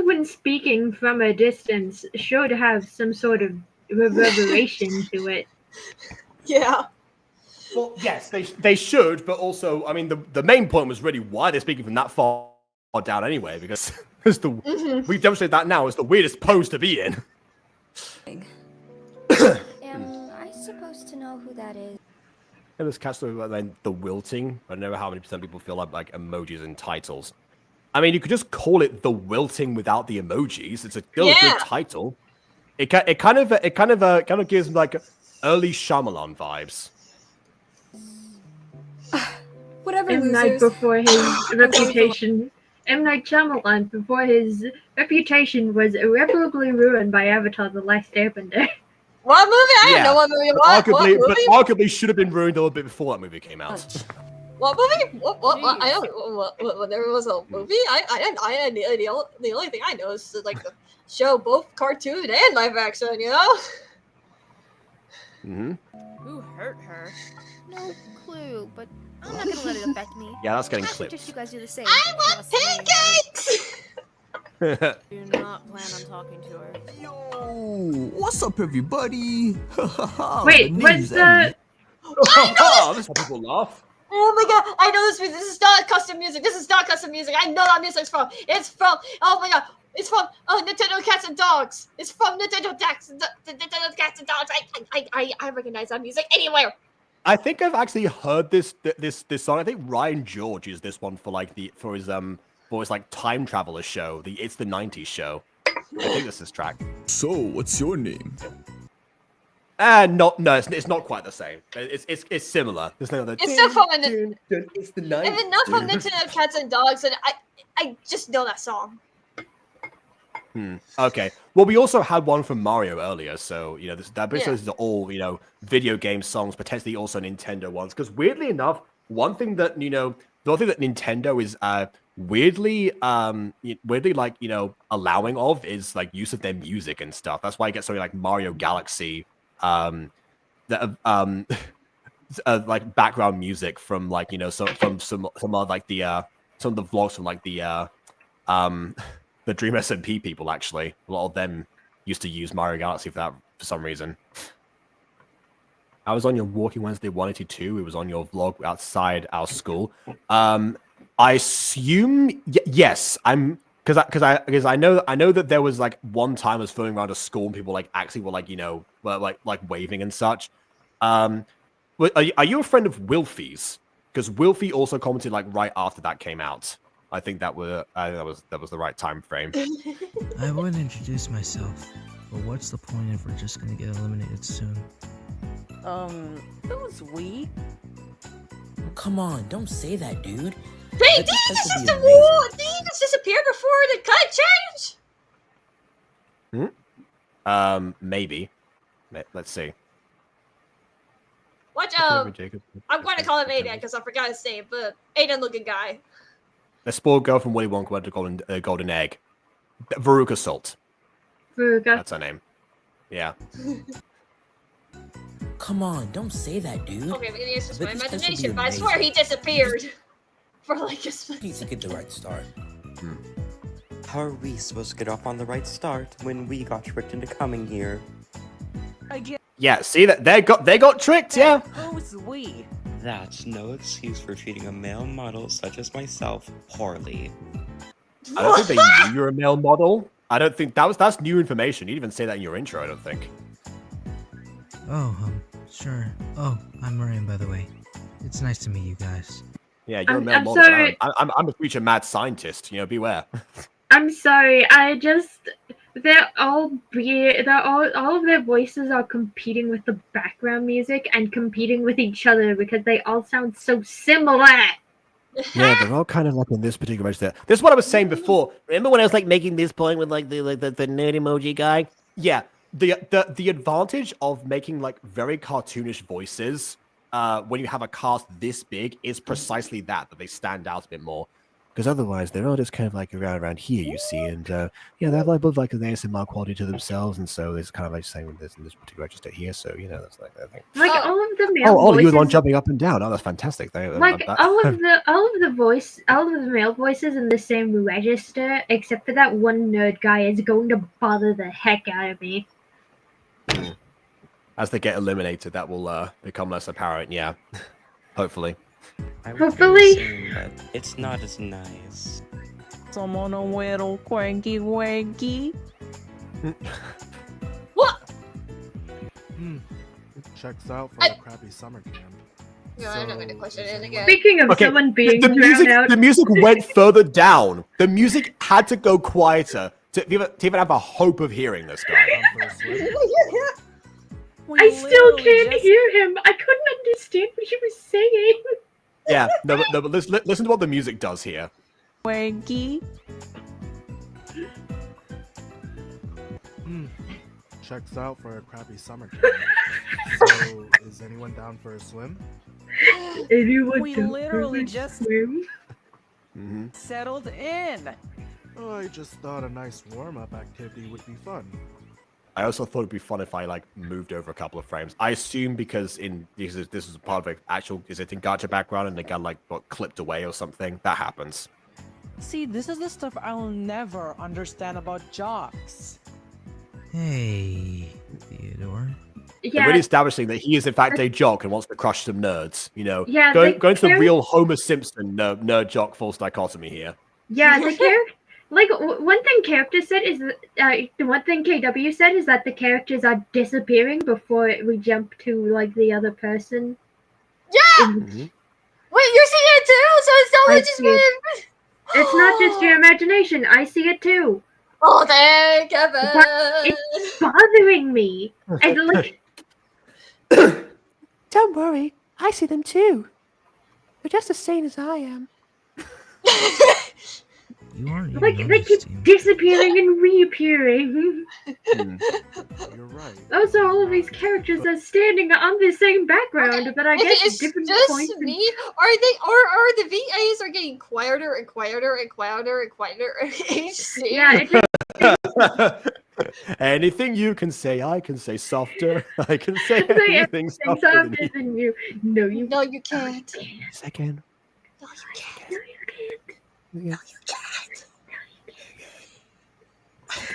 Speaker 3: when speaking from a distance should have some sort of reverberation to it.
Speaker 2: Yeah.
Speaker 1: Well, yes, they should, but also, I mean, the main point was really why they're speaking from that far down anyway, because we've demonstrated that now is the weirdest pose to be in.
Speaker 6: Am I supposed to know who that is?
Speaker 1: And let's catch the wilting. I don't know how many percent people feel like emojis in titles. I mean, you could just call it the wilting without the emojis. It's still a good title. It kind of gives like early Shyamalan vibes.
Speaker 4: Whatever,
Speaker 3: M. Night before his reputation. M. Night Shyamalan before his reputation was irreparably ruined by Avatar: The Last Airbender.
Speaker 2: What movie? I didn't know what movie it was.
Speaker 1: But arguably should have been ruined a little bit before that movie came out.
Speaker 2: What movie? What? I don't. What? There was a movie. The only thing I know is like the show, both cartoon and live action. You know.
Speaker 1: Mm-hmm.
Speaker 13: Who hurt her?
Speaker 6: No clue, but I'm not gonna let it affect me.
Speaker 1: Yeah, that's getting
Speaker 6: I
Speaker 1: clipped.
Speaker 6: suggest you guys do the same.
Speaker 2: I want pancakes.
Speaker 13: Do not plan on talking to her.
Speaker 12: Yo, what's up, everybody?
Speaker 3: Wait, what's the?
Speaker 1: Oh, this is how people laugh.
Speaker 2: Oh my god, I know this music. This is not custom music. This is not custom music. I know that music's from. It's from. Oh my god. It's from Nintendo Cats and Dogs. It's from Nintendo Cats and Dogs. I recognize that music anywhere.
Speaker 1: I think I've actually heard this song. I think Ryan George is this one for his like time traveler show. It's the 90s show. I think this is track.
Speaker 12: So, what's your name?
Speaker 1: No, it's not quite the same. It's similar. There's no other.
Speaker 2: It's still from
Speaker 1: It's the 90s.
Speaker 2: If it's not from Nintendo Cats and Dogs, then I just know that song.
Speaker 1: Okay. Well, we also had one from Mario earlier, so this is all video game songs, potentially also Nintendo ones. Because weirdly enough, one thing that Nintendo is weirdly like allowing of is like use of their music and stuff. That's why I get something like Mario Galaxy, like background music from like from some of like the some of the vlogs from like the Dream SMP people. Actually, a lot of them used to use Mario Galaxy for some reason. I was on your Walking Wednesday 182. It was on your vlog outside our school. I assume yes. I'm because I know that there was like one time I was filming around a school and people like actually were like like waving and such. Are you a friend of Wilfie's? Because Wilfie also commented like right after that came out. I think that was the right time frame.
Speaker 18: I would introduce myself, but what's the point if we're just gonna get eliminated soon?
Speaker 19: Who's we?
Speaker 10: Come on, don't say that, dude.
Speaker 2: Hey, did you just disappear before the cut change?
Speaker 1: Maybe. Let's see.
Speaker 2: Watch I'm going to call him Aiden because I forgot his name, but Aiden looking guy.
Speaker 1: The spoiled girl from Willy Wonka went to Golden Egg. Veruca Salt.
Speaker 3: Veruca.
Speaker 1: That's her name. Yeah.
Speaker 10: Come on, don't say that, dude.
Speaker 2: Okay, maybe it's just my imagination, but I swear he disappeared for like a split.
Speaker 10: Need to get the right start. How are we supposed to get off on the right start when we got tricked into coming here?
Speaker 1: Yeah, see that they got tricked, yeah.
Speaker 19: Who's we?
Speaker 10: That's no excuse for treating a male model such as myself poorly.
Speaker 1: I don't think they knew you're a male model. I don't think that's new information. You didn't even say that in your intro, I don't think.
Speaker 18: Oh, sure. Oh, I'm Marion, by the way. It's nice to meet you guys.
Speaker 1: Yeah, you're a male model.
Speaker 3: Sorry.
Speaker 1: I'm a future mad scientist. Beware.
Speaker 3: I'm sorry. They're all weird. All of their voices are competing with the background music and competing with each other because they all sound so similar.
Speaker 1: Yeah, they're all kind of like in this particular register. This is what I was saying before. Remember when I was like making this point with like the nerd emoji guy? Yeah, the advantage of making like very cartoonish voices when you have a cast this big is precisely that they stand out a bit more. Because otherwise, they're all just kind of like around here, you see, and they have like both like an ASMR quality to themselves, and so it's kind of like saying this in this particular register here. So that's like that thing.
Speaker 3: Like all of the male
Speaker 1: Ollie,
Speaker 3: voices.
Speaker 1: you're the one jumping up and down. Oh, that's fantastic.
Speaker 3: Like all of the male voices in the same register, except for that one nerd guy, is going to bother the heck out of me.
Speaker 1: As they get eliminated, that will become less apparent. Yeah, hopefully.
Speaker 3: Hopefully.
Speaker 10: But it's not as nice.
Speaker 19: Someone a little quanky wanky.
Speaker 2: What?
Speaker 17: Checks out for a crappy summer camp.
Speaker 2: No, I'm not going to question it again.
Speaker 3: Speaking of someone being drowned out.
Speaker 1: The music went further down. The music had to go quieter to even have a hope of hearing this guy.
Speaker 3: I still can't hear him. I couldn't understand what he was saying.
Speaker 1: Yeah, no, but listen to what the music does here.
Speaker 19: Wanky.
Speaker 17: Checks out for a crappy summer camp. So, is anyone down for a swim?
Speaker 3: Anyone
Speaker 19: We
Speaker 3: go
Speaker 19: literally
Speaker 3: for a
Speaker 19: just
Speaker 3: swim?
Speaker 19: settled in.
Speaker 17: Oh, I just thought a nice warm-up activity would be fun.
Speaker 1: I also thought it'd be fun if I like moved over a couple of frames. I assume because this is a part of an actual, is it in Gacha background and they got like got clipped away or something? That happens.
Speaker 19: See, this is the stuff I'll never understand about jocks.
Speaker 18: Hey, Theodore.
Speaker 1: Yeah. Really establishing that he is in fact a jock and wants to crush some nerds. You know,
Speaker 3: Yeah,
Speaker 1: going to the real Homer Simpson nerd jock false dichotomy here.
Speaker 3: Yeah, the character. Like one thing character said is the one thing KW said is that the characters are disappearing before we jump to like the other person.
Speaker 2: Yeah. Wait, you're seeing it too? So it's not just me.
Speaker 3: It's not just your imagination. I see it too.
Speaker 2: Oh, thank Kevin.
Speaker 3: It's bothering me. And like,
Speaker 15: don't worry, I see them too. They're just as sane as I am.
Speaker 18: You aren't
Speaker 3: like they keep disappearing and reappearing.
Speaker 17: You're right.
Speaker 3: Also, all of these characters are standing on the same background, but I guess
Speaker 2: it's
Speaker 3: different
Speaker 2: just
Speaker 3: points.
Speaker 2: Me, are the VAs are getting quieter and quieter and quieter and quieter each scene?
Speaker 3: Yeah.
Speaker 1: Anything you can say, I can say softer. I can say anything softer
Speaker 3: than you. No, you
Speaker 2: can't.
Speaker 1: Second.
Speaker 2: No, you can't.
Speaker 1: No,
Speaker 2: you can't.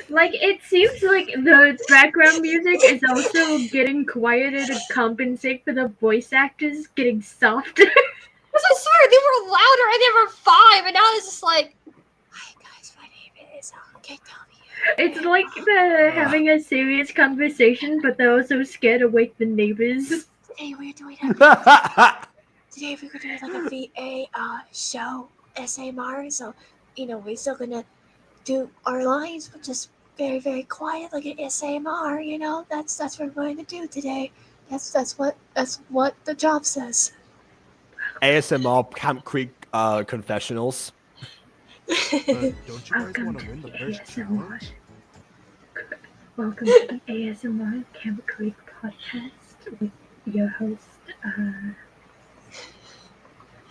Speaker 3: Like, it seems like the background music is also getting quieter to compensate for the voice actors getting softer.
Speaker 2: Because I swear, they were louder and they were 5, and now it's just like, hi guys, my name is KW.
Speaker 3: It's like they're having a serious conversation, but they're also scared to wake the neighbors.
Speaker 2: Today we're doing Today we're doing like a VA show, SMR, so, you know, we're still gonna do our lines, but just very, very quiet, like an SMR, you know? That's what we're going to do today. That's what the job says.
Speaker 1: ASMR Camp Creek confessionals.
Speaker 17: Don't you guys want to win the first challenge?
Speaker 3: Welcome to the ASMR Camp Creek podcast with your host,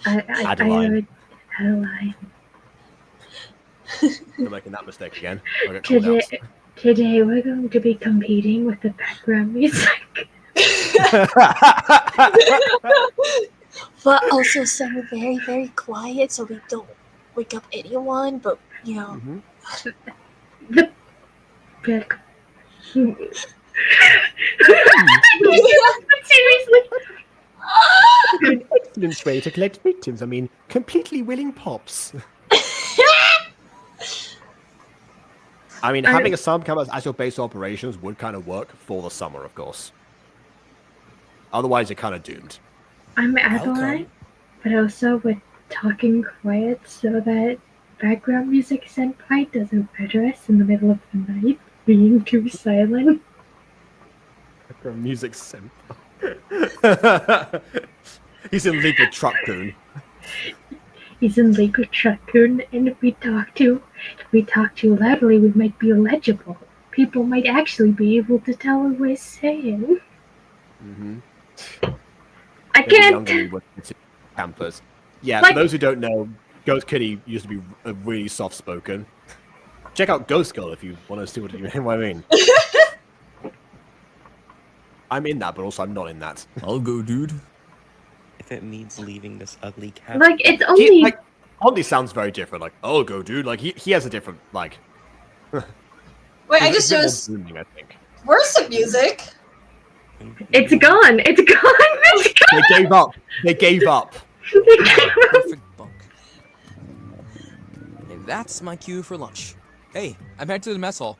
Speaker 1: Adeline.
Speaker 3: Adeline.
Speaker 1: You're making that mistake again.
Speaker 3: Today we're going to be competing with the background music.
Speaker 2: But also some very, very quiet so we don't wake up anyone, but, you know.
Speaker 3: The back. Seriously?
Speaker 1: An excellent way to collect victims. I mean, completely willing pops. I mean, having a summer camp as your base operations would kind of work for the summer, of course. Otherwise, you're kind of doomed.
Speaker 3: I'm Adeline, but also with talking quiet so that background music senpai doesn't murder us in the middle of the night, being too silent.
Speaker 1: Background music senpai. He's in league with Truckcoon.
Speaker 3: He's in league with Truckcoon, and if we talk too loudly, we might be illegible. People might actually be able to tell what we're saying. I can't.
Speaker 1: Campers. Yeah,
Speaker 3: Like,
Speaker 1: for those who don't know, Ghost Kitty used to be really soft-spoken. Check out Ghost Girl if you want to see what I mean. I'm in that, but also I'm not in that.
Speaker 12: I'll go, dude.
Speaker 10: If it means leaving this ugly cat.
Speaker 3: Like, it's only...
Speaker 1: Oddly sounds very different. Like, I'll go, dude. Like, he has a different, like...
Speaker 2: Wait, I just noticed...
Speaker 1: Booming, I think.
Speaker 2: Where's the music?
Speaker 3: It's gone. It's gone.
Speaker 1: They gave up. They gave up.
Speaker 12: Perfect bunk. Hey, that's my cue for lunch. Hey, I'm headed to the mess hall.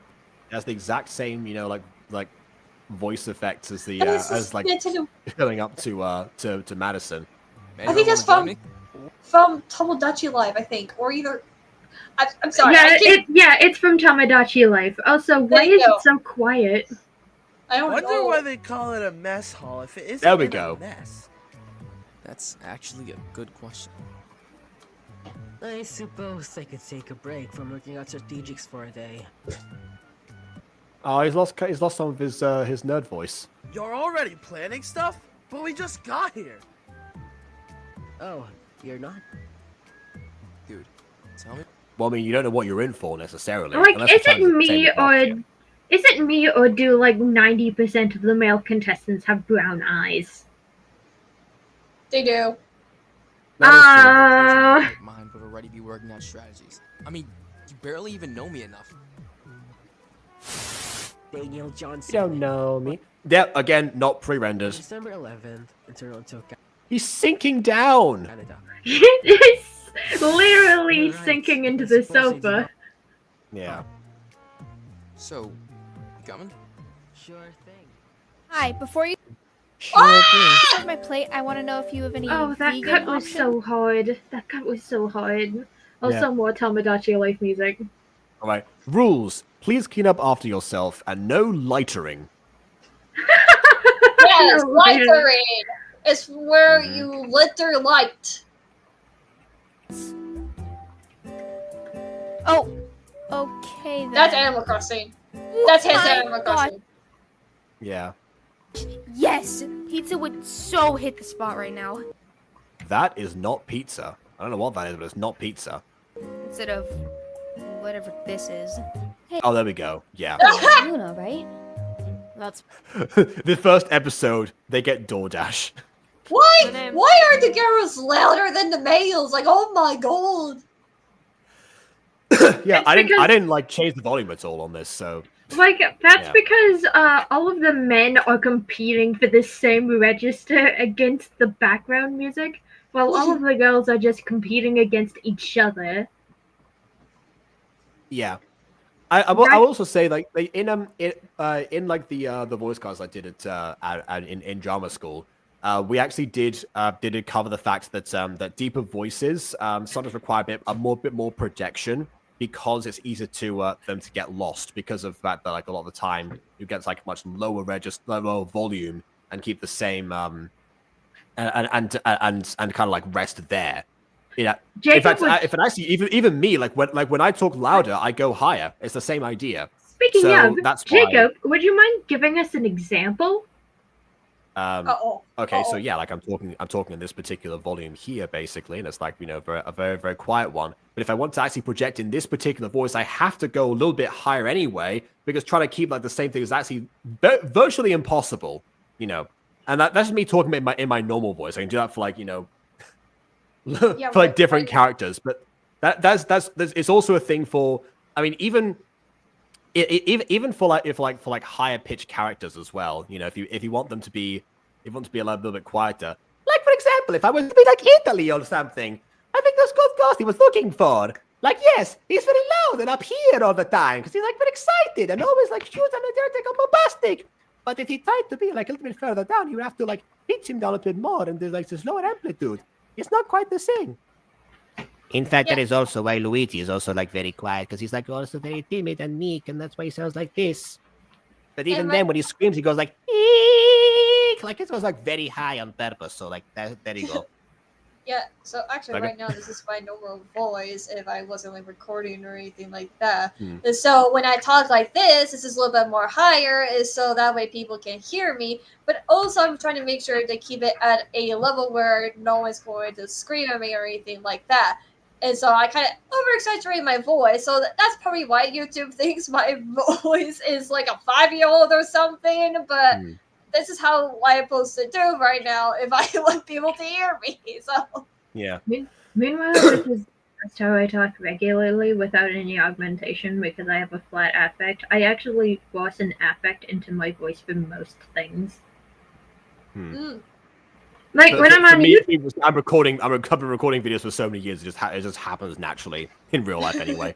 Speaker 1: That's the exact same, you know, like voice effects as the filling up to Madison.
Speaker 2: I think that's from Tomodachi Live, I think, or either. I'm sorry.
Speaker 3: Yeah, it's from Tomodachi Life. Also, why is it so quiet?
Speaker 2: I don't
Speaker 16: wonder why they call it a mess hall if it isn't
Speaker 1: There we
Speaker 16: a
Speaker 1: go.
Speaker 16: mess.
Speaker 12: That's actually a good question.
Speaker 9: I suppose I could take a break from looking at strategics for a day.
Speaker 1: Oh, he's lost some of his nerd voice.
Speaker 16: You're already planning stuff? But we just got here.
Speaker 9: Oh, you're not?
Speaker 12: Dude, tell me.
Speaker 1: Well, I mean, you don't know what you're in for necessarily.
Speaker 3: Like,
Speaker 1: unless
Speaker 3: is
Speaker 1: you're trying
Speaker 3: it
Speaker 1: to
Speaker 3: me
Speaker 1: same
Speaker 3: or
Speaker 1: market.
Speaker 3: is it me or do like 90% of the male contestants have brown eyes?
Speaker 2: They do.
Speaker 12: Right mind would already be working out strategies. I mean, you barely even know me enough.
Speaker 9: Daniel Johnson.
Speaker 1: You don't know me. Yeah, again, not pre-rendered.
Speaker 9: December 11th, in Toronto,
Speaker 1: He's sinking down.
Speaker 9: Canada.
Speaker 3: It's literally
Speaker 9: Right.
Speaker 3: sinking into
Speaker 9: I
Speaker 3: the
Speaker 9: suppose I did
Speaker 3: sofa.
Speaker 9: not-
Speaker 1: Yeah.
Speaker 12: So, you coming?
Speaker 9: Sure thing.
Speaker 11: Hi, before you
Speaker 1: Sure
Speaker 11: serve my plate, I want to know if you have any
Speaker 3: Oh, that
Speaker 11: vegan
Speaker 3: cut was
Speaker 11: options.
Speaker 3: so hard. That cut was so hard. Also, more Tomodachi Life music.
Speaker 1: All right. Rules. Please clean up after yourself and no lightering.
Speaker 2: Yes,
Speaker 3: No,
Speaker 2: lightering. It's where you litter light.
Speaker 11: Oh, okay then.
Speaker 2: That's Animal Crossing. That's his
Speaker 11: my
Speaker 2: Animal
Speaker 11: God.
Speaker 2: Crossing.
Speaker 1: Yeah.
Speaker 11: Yes, pizza would so hit the spot right now.
Speaker 1: That is not pizza. I don't know what that is, but it's not pizza.
Speaker 11: Instead of whatever this is. Hey,
Speaker 1: Oh, there we go. Yeah.
Speaker 11: Luna, right? That's
Speaker 1: The first episode, they get DoorDash.
Speaker 2: Why are the girls louder than the males? Like, oh my god.
Speaker 1: Yeah,
Speaker 3: It's
Speaker 1: I
Speaker 3: because-
Speaker 1: didn't like change the volume at all on this, so
Speaker 3: Like, that's
Speaker 1: Yeah.
Speaker 3: because all of the men are competing for the same register against the background music, while all of the girls are just competing against each other.
Speaker 1: yeah. I will also say like in like the voice cast I did in drama school, we actually did cover the fact that that deeper voices sometimes require a bit more projection because it's easier to them to get lost because of that like a lot of the time you get like much lower lower volume and keep the same and kind of like rest there. Yeah. In fact, if it actually even me like when I talk louder, I go higher. It's the same idea.
Speaker 3: Speaking
Speaker 1: So
Speaker 3: of,
Speaker 1: that's why-
Speaker 3: Jacob, would you mind giving us an example?
Speaker 1: Okay, so yeah, like I'm talking in this particular volume here, basically, and it's like a very very quiet one. But if I want to actually project in this particular voice, I have to go a little bit higher anyway, because trying to keep like the same thing is actually virtually impossible, And that's me talking in my normal voice. I can do that for like for like different characters, but that's it's also a thing for. I mean, even for like higher pitched characters as well. If you want them to be a little bit quieter. Like for example, if I was to be like Italy or something, I think that's what Ghosty was looking for. Like yes, he's very loud and up here all the time because he's like very excited and always like shoots and energetic and bombastic. But if he tried to be like a little bit further down, you would have to like pitch him down a bit more, and there's like this lower amplitude. It's not quite the same.
Speaker 15: In fact, that is also why Luigi is also like very quiet because he's like also very timid and meek, and that's why he sounds like this. But even then, when he screams, he goes like eek, like it goes like very high on purpose. So like there you go.
Speaker 2: Yeah, so actually
Speaker 1: Okay.
Speaker 2: right now this is my normal voice if I wasn't like recording or anything like that.
Speaker 1: Hmm.
Speaker 2: And so when I talk like this is a little bit more higher is so that way people can hear me. But also I'm trying to make sure to keep it at a level where no one's going to scream at me or anything like that. And so I kind of over-exaggerate my voice. So that's probably why YouTube thinks my voice is like a 5-year-old or something. But this is how I'm supposed to do right now if I want people to hear me. So
Speaker 1: Yeah.
Speaker 3: Meanwhile, this is that's how I talk regularly without any augmentation because I have a flat affect. I actually force an affect into my voice for most things. Like when I'm on YouTube.
Speaker 1: I've been recording videos for so many years. It just happens naturally in real life anyway.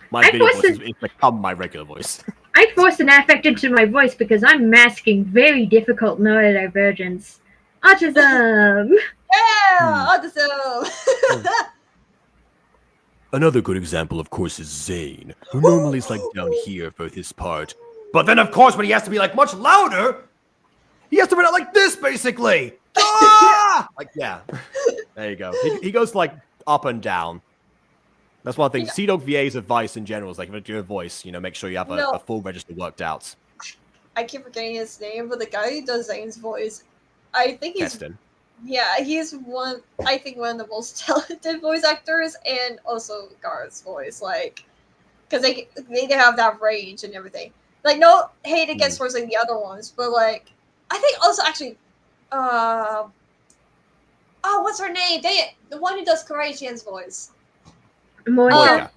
Speaker 1: My
Speaker 3: I
Speaker 1: video
Speaker 3: forced
Speaker 1: voice has become my regular voice.
Speaker 3: I force an affect into my voice because I'm masking very difficult neurodivergence. Autism!
Speaker 2: yeah, autism.
Speaker 1: Another good example, of course, is Zane, who normally is like down here for his part. But then, of course, when he has to be like much louder, he has to run out like this, basically. Ah! Like, yeah. There you go. He goes like up and down. That's one thing. C-Dog VA's advice in general is like, if you do a voice, make sure you have a full register worked out.
Speaker 2: I keep forgetting his name, but the guy who does Zane's voice, I think he's
Speaker 1: Contestant.
Speaker 2: Yeah, he's I think one of the most talented voice actors, and also Garth's voice, like, because they have that range and everything. Like, no hate against towards like the other ones, but like, I think also actually, oh, what's her name? The one who does Karate-chan's voice.
Speaker 3: Moika.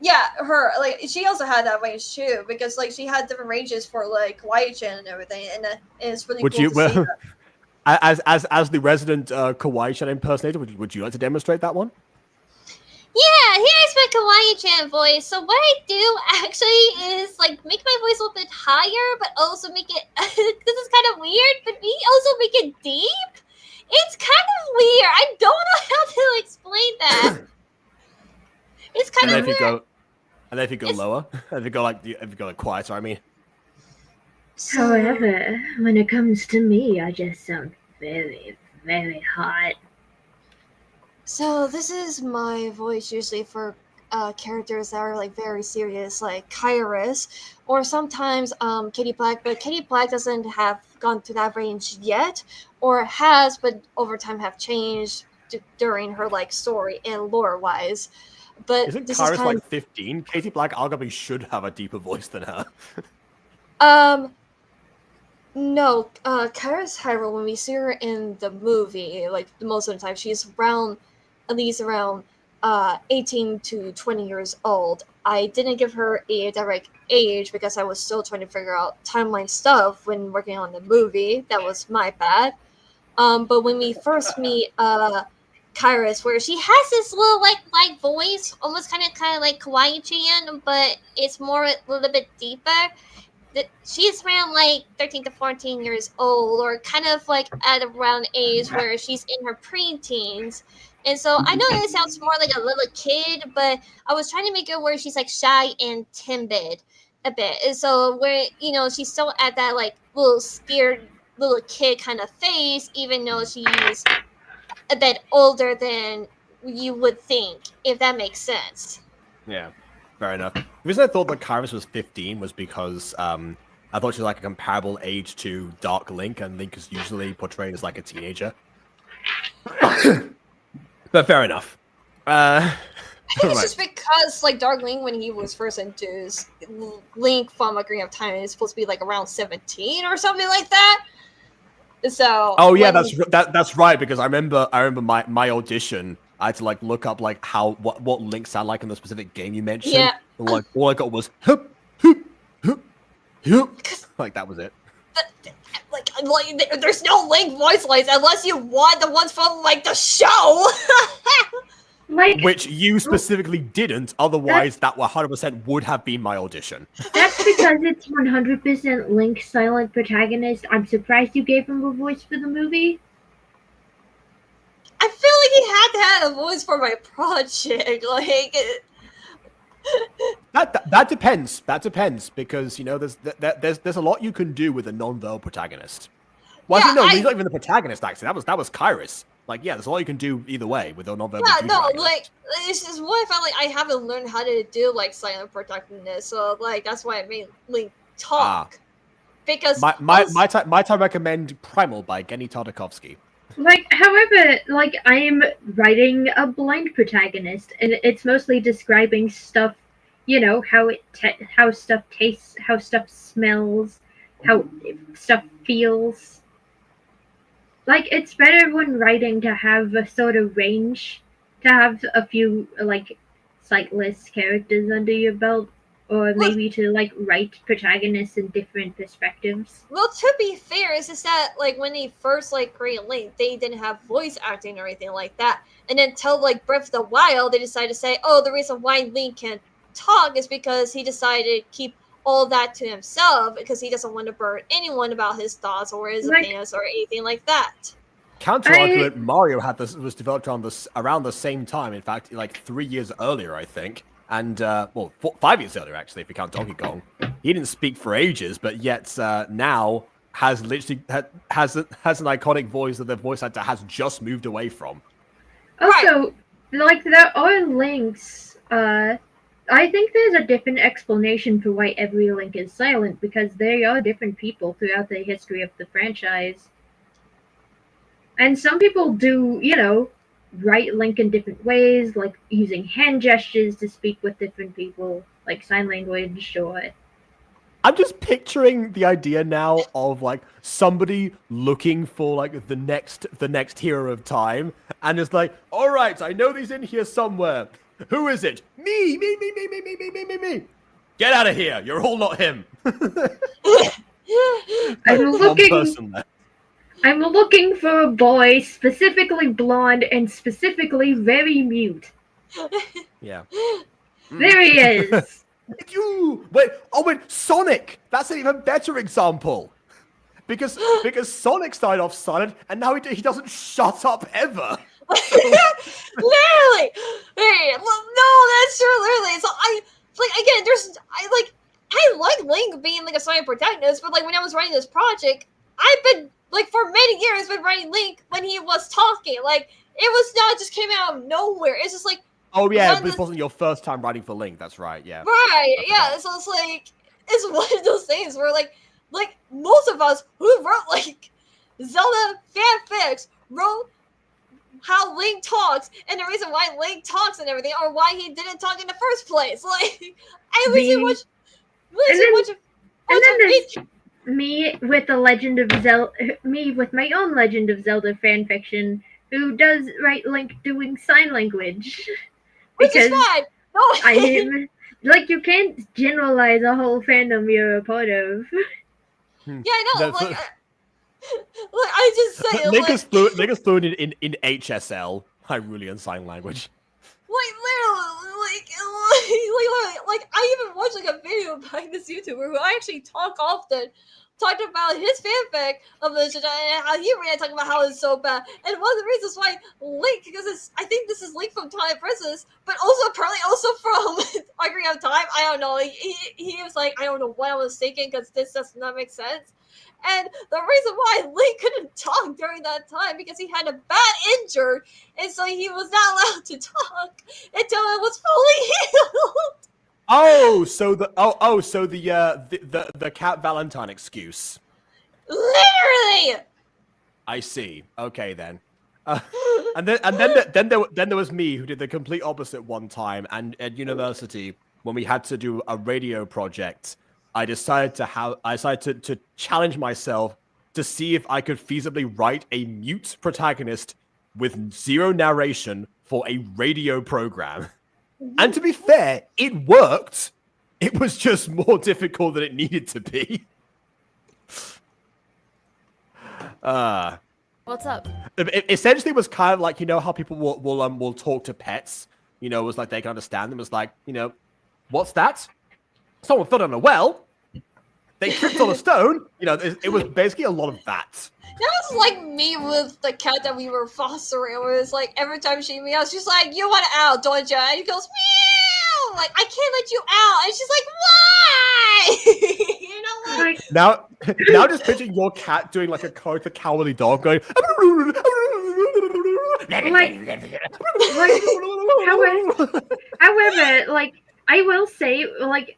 Speaker 2: Yeah, her, like, she also had that range too, because like she had different ranges for like Kawaii-chan and everything, and it's really cool to see that.
Speaker 1: As the resident Kawaii-chan impersonator, would you like to demonstrate that one?
Speaker 6: Yeah, here's my Kawaii-chan voice. So what I do actually is like make my voice a little bit higher, but also make it. This is kind of weird, but we also make it deep. It's kind of weird. I don't know how to explain that. It's kind of weird.
Speaker 1: And then if you go lower, if you go like quieter, I mean.
Speaker 3: However, when it comes to me, I just sound very, very hot.
Speaker 2: So this is my voice usually for characters that are like very serious, like Kairos, or sometimes Kitty Black. But Kitty Black doesn't have gone to that range yet, or has, but over time have changed during her like story and lore wise. But
Speaker 1: Isn't
Speaker 2: this
Speaker 1: Kairos
Speaker 2: is kind
Speaker 1: like 15? Katie Black arguably should have a deeper voice than her.
Speaker 2: No, Kairos Hyra, when we see her in the movie, like most of the time, she's at least around 18 to 20 years old. I didn't give her a direct age because I was still trying to figure out timeline stuff when working on the movie. That was my bad. But when we first meet Kairos, where she has this little like voice, almost kind of like Kawaii-chan, but it's more a little bit deeper. She's around like 13 to 14 years old, or kind of like at around age where she's in her preteens. And so I know it sounds more like a little kid, but I was trying to make it where she's like shy and timid a bit. And so where, she's still at that like little scared little kid kind of face, even though she's a bit older than you would think, if that makes sense.
Speaker 1: Yeah, fair enough. The reason I thought that Kairos was 15 was because I thought she was like a comparable age to Dark Link, and Link is usually portrayed as like a teenager. But fair enough.
Speaker 2: I think it's just because like Dark Link, when he was first introduced, Link from Ocarina of Time is supposed to be like around 17 or something like that. So.
Speaker 1: Oh yeah, that's right, because I remember my audition. I had to like look up like what Link sound like in the specific game you mentioned.
Speaker 2: Yeah.
Speaker 1: And, like all I got was hoop hoop hoop hoop. Like that was it.
Speaker 2: Like there's no Link voice lines unless you want the ones from like the show.
Speaker 1: Which you specifically didn't. Otherwise, that 100% would have been my audition.
Speaker 3: That's because it's 100% Link's silent protagonist. I'm surprised you gave him a voice for the movie.
Speaker 2: I feel like he had to have a voice for my project. Like.
Speaker 1: That depends. That depends, because there's a lot you can do with a non-verbal protagonist. Well,
Speaker 2: yeah,
Speaker 1: no, he's not even the protagonist. Actually, that was Kairos. Like, yeah, there's a lot you can do either way with a non-verbal.
Speaker 2: Yeah, no, like it's just what I felt like I haven't learned how to do like silent protagonist, so like that's why I made Link talk. Because
Speaker 1: my time recommend Primal by Genny Tartakovsky.
Speaker 3: However, I am writing a blind protagonist, and it's mostly describing stuff, how stuff tastes, how stuff smells, how stuff feels. It's better when writing to have a sort of range, to have a few, sightless characters under your belt, or maybe to, write protagonists in different perspectives.
Speaker 2: Well, to be fair, it's just that, when they first, created Link, they didn't have voice acting or anything like that. And until, Breath of the Wild, they decided to say, oh, the reason why Link can't talk is because he decided to keep all that to himself because he doesn't want to burn anyone about his thoughts or his opinions or anything like that.
Speaker 1: Counter-argument, Mario was developed around the same time. In fact, 3 years earlier, I think. And, 5 years earlier, actually, if you count Donkey Kong. He didn't speak for ages, but yet now has literally has an iconic voice that the voice actor has just moved away from.
Speaker 3: Also, there are links. I think there's a different explanation for why every Link is silent, because there are different people throughout the history of the franchise. And some people do, write Link in different ways, like using hand gestures to speak with different people, like sign language or.
Speaker 1: I'm just picturing the idea now of like somebody looking for like the next hero of time, and it's like, all right, I know he's in here somewhere. Who is it? Me. Get out of here! You're all not him.
Speaker 3: I'm looking for a boy specifically blonde and specifically very mute.
Speaker 1: Yeah.
Speaker 3: There he is.
Speaker 1: Wait, Sonic! That's an even better example. Because Sonic started off silent, and now he doesn't shut up ever.
Speaker 2: Literally! Hey, no, that's true, literally. So I like Link being like a silent protagonist, but like when I was writing this project, I've been like for many years been writing Link when he was talking. Like it was not just came out of nowhere. It's just like
Speaker 1: oh yeah, this wasn't your first time writing for Link. That's right. Yeah.
Speaker 2: Right. Yeah. So it's like it's one of those things where like most of us who wrote like Zelda fanfics wrote how Link talks and the reason why Link talks and everything, or why he didn't talk in the first place. Like I listen much.
Speaker 3: And then there's me with the Legend of Zelda. Me with my own Legend of Zelda fanfiction, who does write Link doing sign language.
Speaker 2: Which is fine. No.
Speaker 3: Like you can't generalize a whole fandom you're a part of.
Speaker 2: Yeah, I know. Like I just say
Speaker 1: Link is fluent in HSL, Hyrulean Sign Language.
Speaker 2: Like literally, like I even watched like a video by this YouTuber who I actually talked about his fanfic of Legend and how he ran talking about how it's so bad. And one of the reasons why Link, because I think this is Link from Twilight Princess, but also apparently also from Ocarina of Time. I don't know. He was like, I don't know what I was thinking because this does not make sense. And the reason why Link couldn't talk during that time because he had a bad injury, and so he was not allowed to talk until it was fully healed.
Speaker 1: Oh, so the Cat Valentine excuse.
Speaker 2: Literally.
Speaker 1: I see. Okay then. And then there was me who did the complete opposite one time, and at university when we had to do a radio project, I decided to challenge myself to see if I could feasibly write a mute protagonist with zero narration for a radio program. And to be fair, it worked. It was just more difficult than it needed to be.
Speaker 13: What's up?
Speaker 1: It essentially was kind of like, you know how people will talk to pets. You know, it was like they can understand them. It was like, you know, what's that? Someone fell down a well. They tripped on a stone. You know, it was basically a lot of that.
Speaker 2: That was like me with the cat that we were fostering. Where it's like every time she meows, she's like, "You want out, don't you?" And he goes, "Meow!" Like, I can't let you out. And she's like, "Why?" You know what?
Speaker 1: Now just picturing your cat doing like a cowardly dog going.
Speaker 3: However, like I will say, like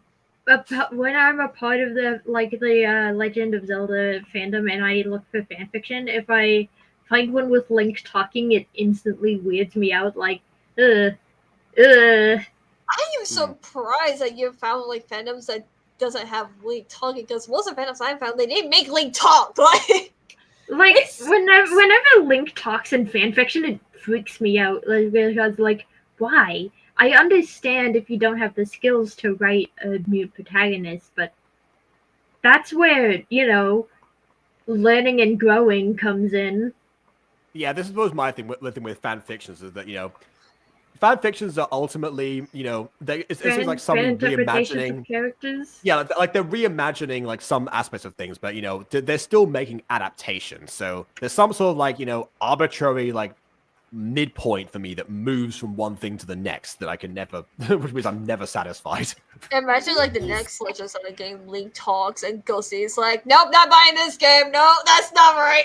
Speaker 3: when I'm a part of the Legend of Zelda fandom and I look for fanfiction, if I find one with Link talking, it instantly weirds me out. Like,
Speaker 2: I am surprised that you found like fandoms that doesn't have Link talking, because most of the fandoms I found, they didn't make Link talk.
Speaker 3: Like whenever Link talks in fanfiction, it freaks me out. Because like, why? I understand if you don't have the skills to write a mute protagonist, but that's where, you know, learning and growing comes in.
Speaker 1: Yeah, this was my thing with fan fictions, is that, you know, fan fictions are ultimately, you know, it's like someone reimagining
Speaker 3: characters.
Speaker 1: Yeah, like they're reimagining like some aspects of things, but, you know, they're still making adaptations. So there's some sort of like, you know, arbitrary like midpoint for me that moves from one thing to the next that I can never, which means I'm never satisfied.
Speaker 2: Imagine like the next Legend of Zelda game, Link talks and Ghostie's like, "Nope, not buying this game. No, that's not right."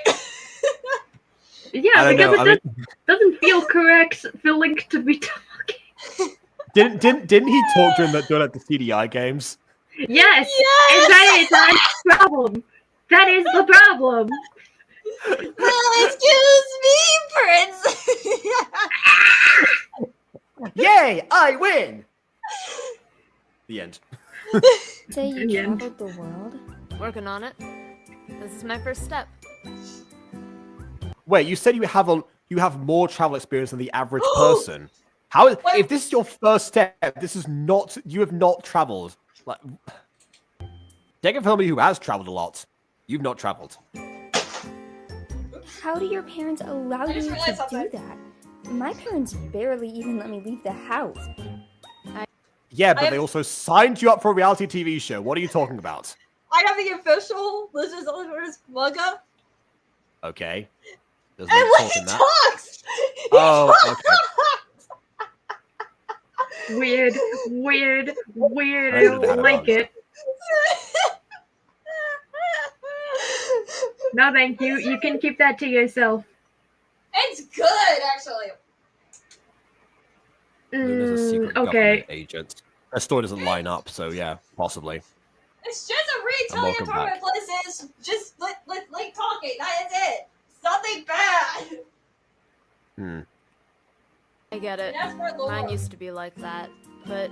Speaker 3: Yeah, because it doesn't feel correct for Link to be talking.
Speaker 1: Didn't he talk during the CDI games?
Speaker 3: Yes. And that is the problem. That is the problem.
Speaker 2: Well, excuse me, Prince.
Speaker 1: Yay! I win. The end.
Speaker 13: Say you
Speaker 3: Yeah.
Speaker 13: traveled the world? Working on it. This is my first step.
Speaker 1: Wait, you said you have more travel experience than the average person. How is, if this is your first step, this is not, you have not traveled. Like, take it from somebody who has traveled a lot. You've not traveled.
Speaker 14: How do your parents allow you
Speaker 2: just realized
Speaker 14: to do
Speaker 2: something.
Speaker 14: that? My parents barely even let me leave the house.
Speaker 1: Yeah, but they also signed you up for a reality TV show. What are you talking about?
Speaker 2: I have the official Lizard's Oliver's manga.
Speaker 1: Okay. Doesn't
Speaker 2: And
Speaker 1: it
Speaker 2: when
Speaker 1: talk
Speaker 2: he
Speaker 1: in that?
Speaker 2: talks!
Speaker 1: Oh, okay.
Speaker 3: Weird, weird, weird. I
Speaker 1: I didn't
Speaker 3: don't
Speaker 1: have
Speaker 3: like
Speaker 1: it.
Speaker 3: it. No, thank you. You can keep that to yourself.
Speaker 2: It's good, actually.
Speaker 1: Luna's a secret
Speaker 3: Okay.
Speaker 1: government agent. Her story doesn't line up, so yeah, possibly.
Speaker 2: It's just a retelling of
Speaker 1: welcome back.
Speaker 2: Torment Places. Just let talking. That is it. It's nothing bad.
Speaker 1: Hmm.
Speaker 13: I get it.
Speaker 2: That's for Lord.
Speaker 13: Mine used to be like that, but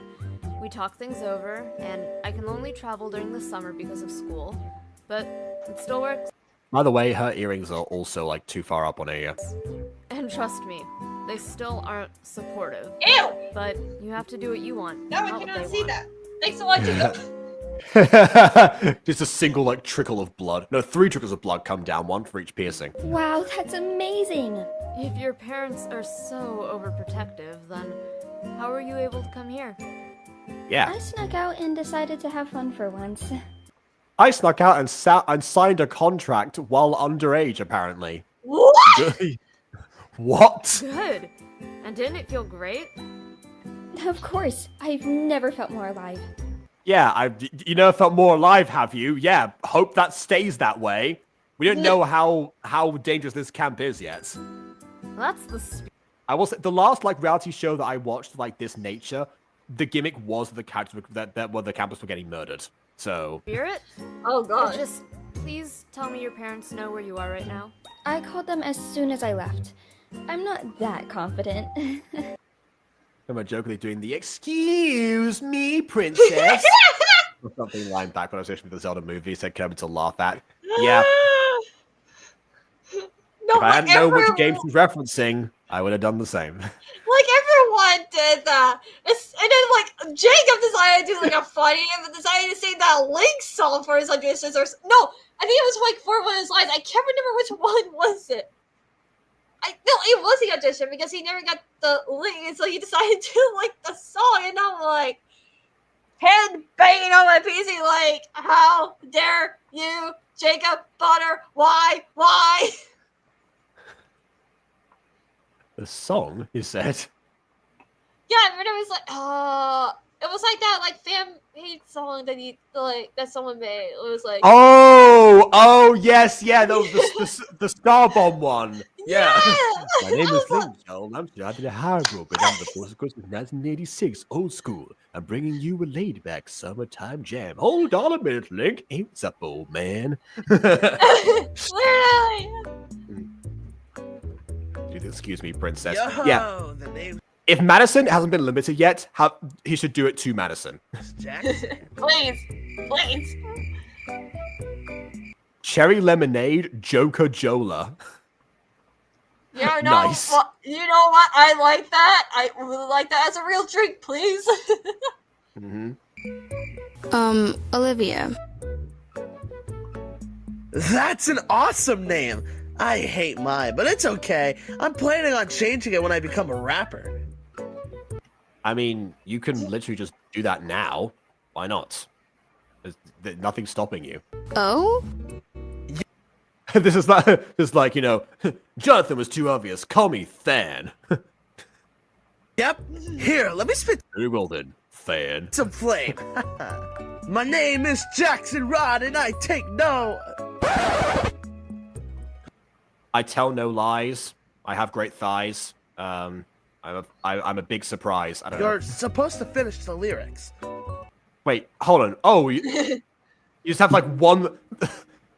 Speaker 13: we talk things over, and I can only travel during the summer because of school, but it still works.
Speaker 1: By the way, her earrings are also like too far up on her ear.
Speaker 13: And trust me, they still aren't supportive.
Speaker 2: Ew!
Speaker 13: But you have to do what you want.
Speaker 2: No, I
Speaker 13: not what
Speaker 2: cannot
Speaker 13: they
Speaker 2: see
Speaker 13: want.
Speaker 2: that. Thanks so much.
Speaker 1: Just a single like trickle of blood. No, 3 trickles of blood come down, 1 for each piercing.
Speaker 14: Wow, that's amazing.
Speaker 13: If your parents are so overprotective, then how are you able to come here?
Speaker 1: Yeah.
Speaker 14: I snuck out and decided to have fun for once.
Speaker 1: I snuck out and signed a contract while underage, apparently.
Speaker 2: What?
Speaker 1: What?
Speaker 13: Good. And didn't it feel great?
Speaker 14: Of course, I've never felt more alive.
Speaker 1: Yeah, you never felt more alive, have you? Yeah, hope that stays that way. We don't know how dangerous this camp is yet.
Speaker 13: That's the
Speaker 1: I will say, the last like reality show that I watched like this nature, the gimmick was the characters that were the campus were getting murdered. So
Speaker 13: spirit.
Speaker 2: Oh god.
Speaker 13: Just please tell me your parents know where you are right now.
Speaker 14: I called them as soon as I left. I'm not that confident.
Speaker 1: I'm jokingly doing the "Excuse me, princess" or something line back when I was watching the Zelda movie, said Kirby to laugh at. Yeah.
Speaker 2: No,
Speaker 1: If I hadn't known which
Speaker 2: everyone-
Speaker 1: game she's referencing, I would have done the same.
Speaker 2: Like everyone did that. And then like Jacob decided to do like a funny and decided to sing that Link song for his auditions or no, I think it was like for one of his lines. I can't remember which one was it. No, it was the audition because he never got the link, and so he decided to do like the song, and I'm like head banging on my PC like, how dare you, Jacob Butter? Why?
Speaker 1: The song, you said?
Speaker 2: Yeah, I remember it was like, it was like that like fan hate song that that someone made. It was like,
Speaker 1: Oh, yes, yeah, that was the Star Bomb one. Yeah. My name is Link, Joel. I'm driving a harbor, but I'm the first of 1986, old school. I'm bringing you a laid-back summertime jam. Hold on a minute, Link. Hey, what's up, old man?
Speaker 2: literally.
Speaker 1: Excuse me, princess.
Speaker 16: Yo,
Speaker 1: Yeah.
Speaker 16: the name
Speaker 1: If Madison hasn't been limited yet, he should do it to Madison.
Speaker 16: Jackson.
Speaker 2: Please.
Speaker 1: Cherry Lemonade, Joker Jola.
Speaker 2: Yeah, no,
Speaker 1: Nice.
Speaker 2: you know what? I like that. I really like that as a real drink, please.
Speaker 8: Olivia.
Speaker 16: That's an awesome name. I hate mine, but it's okay. I'm planning on changing it when I become a rapper.
Speaker 1: I mean, you can literally just do that now. Why not? There's nothing stopping you.
Speaker 8: Oh?
Speaker 1: This is like, you know, Jonathan was too obvious. Call me Than.
Speaker 16: Yep. Here, let me spit
Speaker 1: Very well then, Than.
Speaker 16: some flame. My name is Jackson Rod, and I take no.
Speaker 1: I tell no lies. I have great thighs. I'm a big surprise. I don't
Speaker 16: You're
Speaker 1: know.
Speaker 16: supposed to finish the lyrics.
Speaker 1: Wait, hold on. Oh, you just have like one.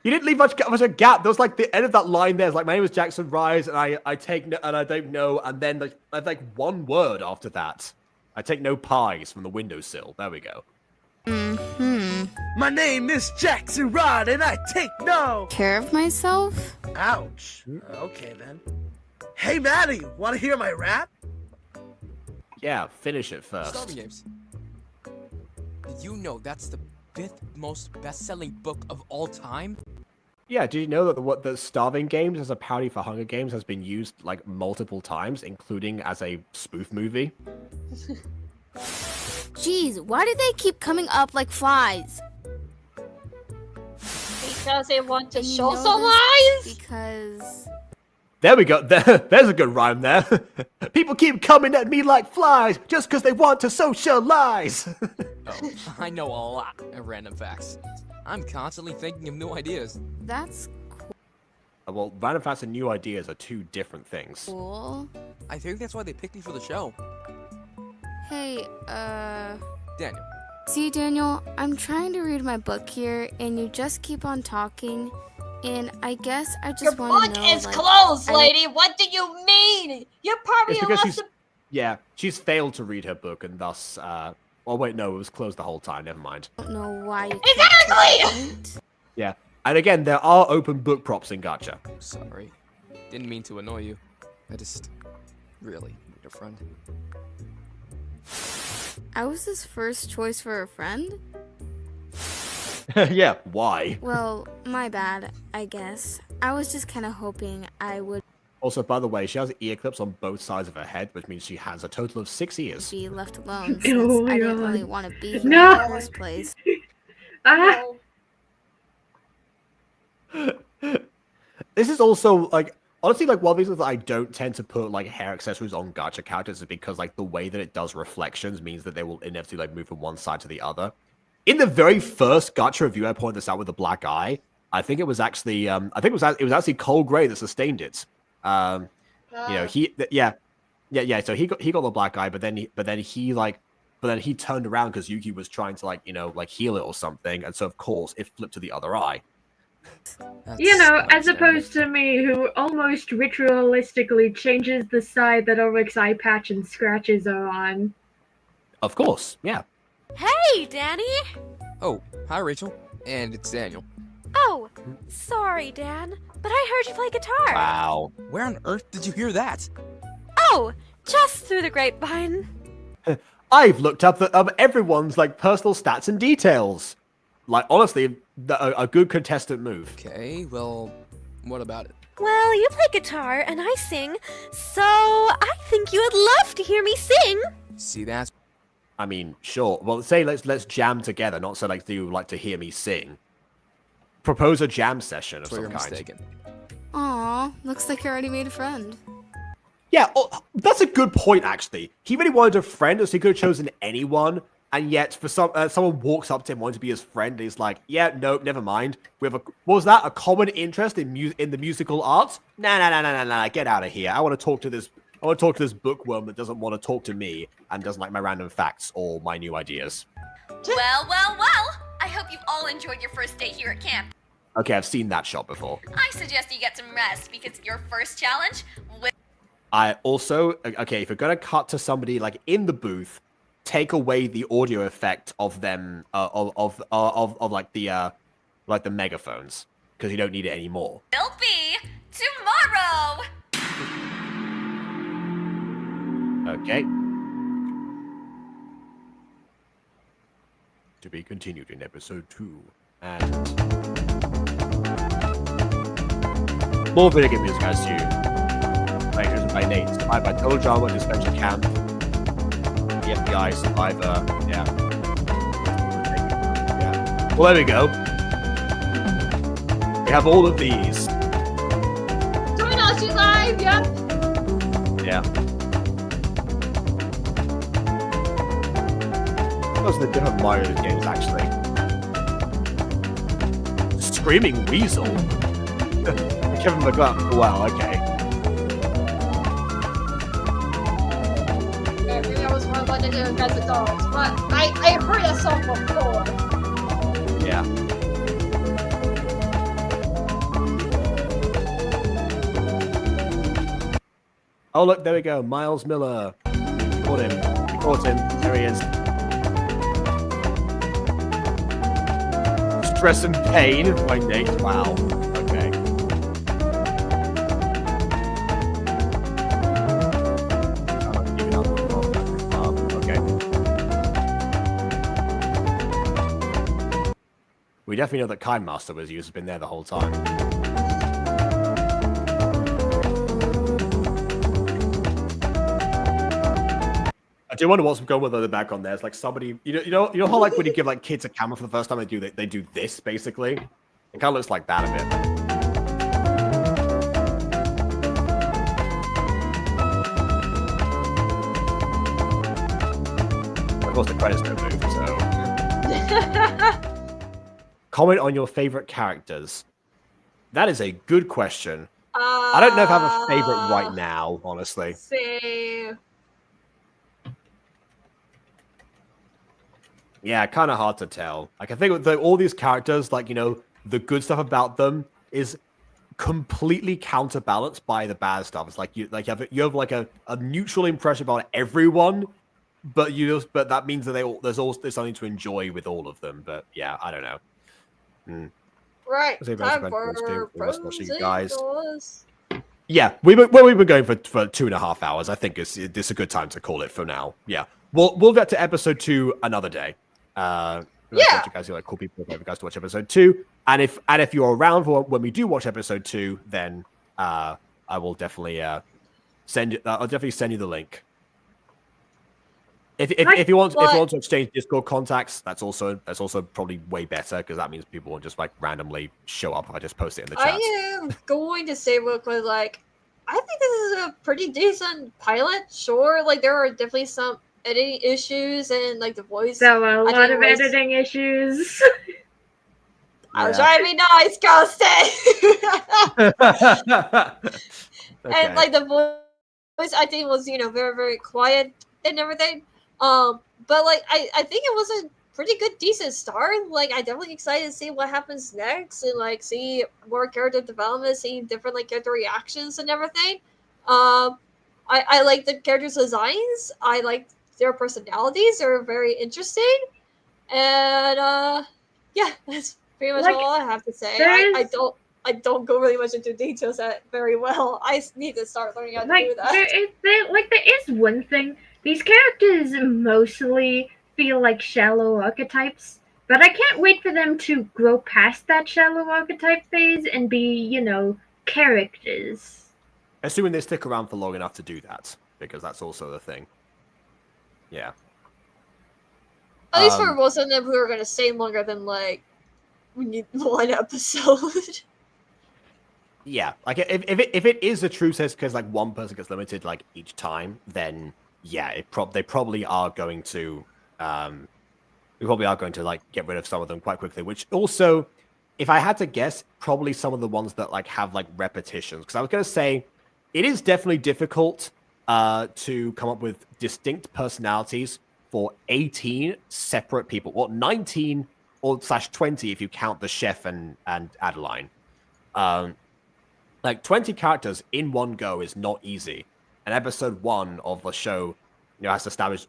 Speaker 1: You didn't leave much of a gap. There was like the end of that line there. It's like, my name is Jackson Rise, and I take no, and I don't know. And then like, I have like one word after that. I take no pies from the windowsill. There we go.
Speaker 16: My name is Jackson Rod, and I take no
Speaker 8: care of myself.
Speaker 16: Ouch. Okay then. Hey Maddie, want to hear my rap?
Speaker 1: Yeah, finish it first.
Speaker 12: Starving Games. Did you know that's the 5th most best-selling book of all time?
Speaker 1: Yeah, did you know that the Starving Games as a parody for Hunger Games has been used like multiple times, including as a spoof movie?
Speaker 8: Jeez, why do they keep coming up like flies?
Speaker 2: Because they want to
Speaker 8: And you
Speaker 2: show
Speaker 8: know
Speaker 2: some
Speaker 8: this
Speaker 2: lies.
Speaker 8: Because
Speaker 1: There we go. There's a good rhyme there. People keep coming at me like flies just because they want to socialize.
Speaker 12: Oh, I know a lot of random facts. I'm constantly thinking of new ideas.
Speaker 8: that's
Speaker 1: Well, random facts and new ideas are two different things.
Speaker 8: cool.
Speaker 12: I think that's why they picked me for the show.
Speaker 8: Hey,
Speaker 12: Daniel.
Speaker 8: see, Daniel, I'm trying to read my book here, and you just keep on talking, and I guess I just
Speaker 2: Your
Speaker 8: want
Speaker 2: book
Speaker 8: to know,
Speaker 2: is
Speaker 8: like,
Speaker 2: closed,
Speaker 8: I-
Speaker 2: lady. What do you mean? You're probably
Speaker 1: It's because
Speaker 2: lost.
Speaker 1: she's yeah, she's failed to read her book and thus oh wait, no, it was closed the whole time. Never mind.
Speaker 8: I don't know why you
Speaker 2: Exactly!
Speaker 1: Yeah, and again, there are open book props in Gacha.
Speaker 12: Sorry. Didn't mean to annoy you. I just really need a friend.
Speaker 8: I was his first choice for a friend?
Speaker 1: Yeah, why?
Speaker 8: Well, my bad, I guess. I was just kind of hoping I would
Speaker 1: Also, by the way, she has ear clips on both sides of her head, which means she has a total of 6 ears.
Speaker 8: be left alone
Speaker 3: Oh
Speaker 8: since
Speaker 3: my
Speaker 8: I didn't
Speaker 3: God.
Speaker 8: really want to be here
Speaker 3: No.
Speaker 8: in the first place.
Speaker 3: Ah!
Speaker 1: This is also like honestly like one of the reasons that I don't tend to put like hair accessories on Gacha characters is because like the way that it does reflections means that they will inevitably like move from one side to the other. In the very first Gacha review, I pointed this out with the black eye. I think it was actually it was actually Cole Gray that sustained it. You know, so he got the black eye, but then he turned around because Yuki was trying to like, you know, like heal it or something, and so of course it flipped to the other eye.
Speaker 3: You know, as opposed to me, who almost ritualistically changes the side that Ulrich's eye patch and scratches are on.
Speaker 1: Of course, yeah.
Speaker 6: Hey, Danny!
Speaker 12: Oh, hi Rachel. And it's Daniel.
Speaker 6: Oh, sorry, Dan, but I heard you play guitar.
Speaker 1: Wow.
Speaker 12: Where on earth did you hear that?
Speaker 6: Oh, just through the grapevine.
Speaker 1: I've looked up everyone's like personal stats and details. Like honestly, a good contestant move.
Speaker 12: Okay, well, what about it?
Speaker 6: Well, you play guitar and I sing, so I think you would love to hear me sing.
Speaker 12: See, that's...
Speaker 1: I mean, sure. Well, say let's jam together, not so like do you like to hear me sing. Propose a jam session of
Speaker 12: So
Speaker 1: some
Speaker 12: you're
Speaker 1: kind.
Speaker 12: mistaken.
Speaker 8: Aw, looks like you already made a friend.
Speaker 1: Yeah, that's a good point actually. He really wanted a friend, so he could have chosen anyone, and yet for someone walks up to him wanting to be his friend, and he's like, "Yeah, nope, never mind. We have what was that? A common interest in the musical arts? Nah, get out of here. I want to talk to this bookworm that doesn't want to talk to me and doesn't like my random facts or my new ideas."
Speaker 5: Well. I hope you've all enjoyed your first day here at camp.
Speaker 1: Okay, I've seen that shot before.
Speaker 5: I suggest you get some rest because your first challenge will...
Speaker 1: I also, okay, if you're gonna cut to somebody like in the booth, take away the audio effect of them, of like the megaphones, because you don't need it anymore.
Speaker 5: will be tomorrow.
Speaker 1: Okay. To be continued in episode 2, and more video game music as you. Written by Nate, inspired by Total Drama, Dispenser Camp, the FBI Survivor, yeah. Well, there we go. We have all of these.
Speaker 2: Join us, you live, yep.
Speaker 1: Yeah. Those are the different Mario games, actually. Screaming Weasel. Kevin McGrath. Wow, okay.
Speaker 2: Yeah, maybe I was wrong about the guys with dogs, but I heard that song before.
Speaker 1: Yeah. Oh, look, there we go. Miles Miller. Caught him. Caught him. There he is. Stress and Pain by Nate. Wow. Okay. Okay. We definitely know that Kindmaster was used, has been there the whole time. I do wonder what's going on in the background there. It's like somebody, you know how like when you give like kids a camera for the first time, they do this basically. It kind of looks like that a bit. Of course, the credits don't move. So, comment on your favorite characters. That is a good question. I don't know if I have a favorite right now, honestly.
Speaker 2: Same.
Speaker 1: Yeah, kind of hard to tell. Like, I think with all these characters, like, the good stuff about them is completely counterbalanced by the bad stuff. It's like you have like a neutral impression about everyone, but that means that there's something to enjoy with all of them. But yeah, I don't know.
Speaker 2: Right. Time
Speaker 1: for
Speaker 2: pros and
Speaker 1: guys.
Speaker 2: cons.
Speaker 1: Yeah, we've been going for 2.5 hours. I think it's a good time to call it for now. Yeah, we'll get to episode 2 another day. Yeah, you guys are like cool people. You guys to watch episode 2, and if you're around for when we do watch episode 2, then I will definitely send you. I'll definitely send you the link. If you want to exchange Discord contacts, that's also probably way better because that means people won't just like randomly show up if I just post it in the chat.
Speaker 2: I am going to say real quick, like, I think this is a pretty decent pilot. Sure, like there are definitely some editing issues and like the voice.
Speaker 3: There were a lot of editing issues.
Speaker 2: I was trying to be nice, Contestant. And like the voice acting was, very, very quiet and everything. But like I think it was a pretty good, decent start. Like I definitely excited to see what happens next and like see more character development, seeing different like character reactions and everything. I like the characters' designs. I like their personalities. They're very interesting. And yeah, that's pretty much all I have to say. I don't go really much into details that very well. I need to start learning how to do that.
Speaker 3: There is one thing. These characters mostly feel like shallow archetypes, but I can't wait for them to grow past that shallow archetype phase and be, characters.
Speaker 1: Assuming they stick around for long enough to do that, because that's also the thing. Yeah.
Speaker 2: At least for most of them who are going to stay longer than, like, we need one episode.
Speaker 1: Yeah, like, if it is a true sense because, like, one person gets limited, like, each time, then, yeah, they probably are going to, like, get rid of some of them quite quickly, which also, if I had to guess, probably some of the ones that, like, have, like, repetitions. Because I was going to say, it is definitely difficult to come up with distinct personalities for 18 separate people, or 19 or /20 if you count the chef and Adeline. Like 20 characters in one go is not easy. And episode 1 of the show, has to establish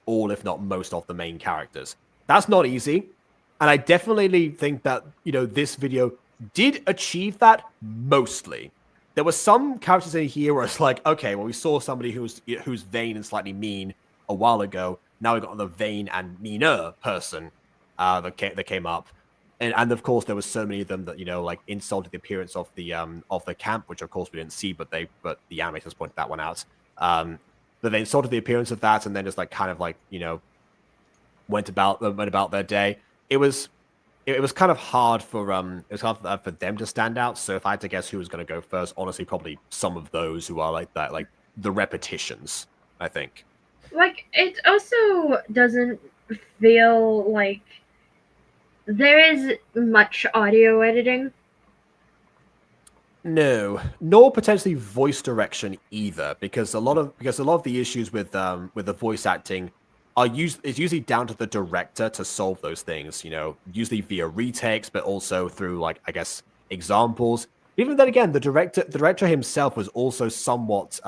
Speaker 1: all if not most of the main characters. That's not easy. And I definitely think that, this video did achieve that mostly. There were some characters in here where it's like, okay, well, we saw somebody who's vain and slightly mean a while ago. Now we've got the vain and meaner person that came up. And of course, there was so many of them that, like insulted the appearance of the camp, which of course we didn't see, but the animators pointed that one out. But they insulted the appearance of that and then just like kind of like, went about their day. It was kind of hard for them to stand out. So if I had to guess who was going to go first, honestly, probably some of those who are like that, like the repetitions, I think.
Speaker 3: Like, it also doesn't feel like there is much audio editing.
Speaker 1: No, nor potentially voice direction either, because a lot of the issues with the voice acting is usually down to the director to solve those things. Usually via retakes, but also through like I guess examples. even then again, the director himself was also somewhat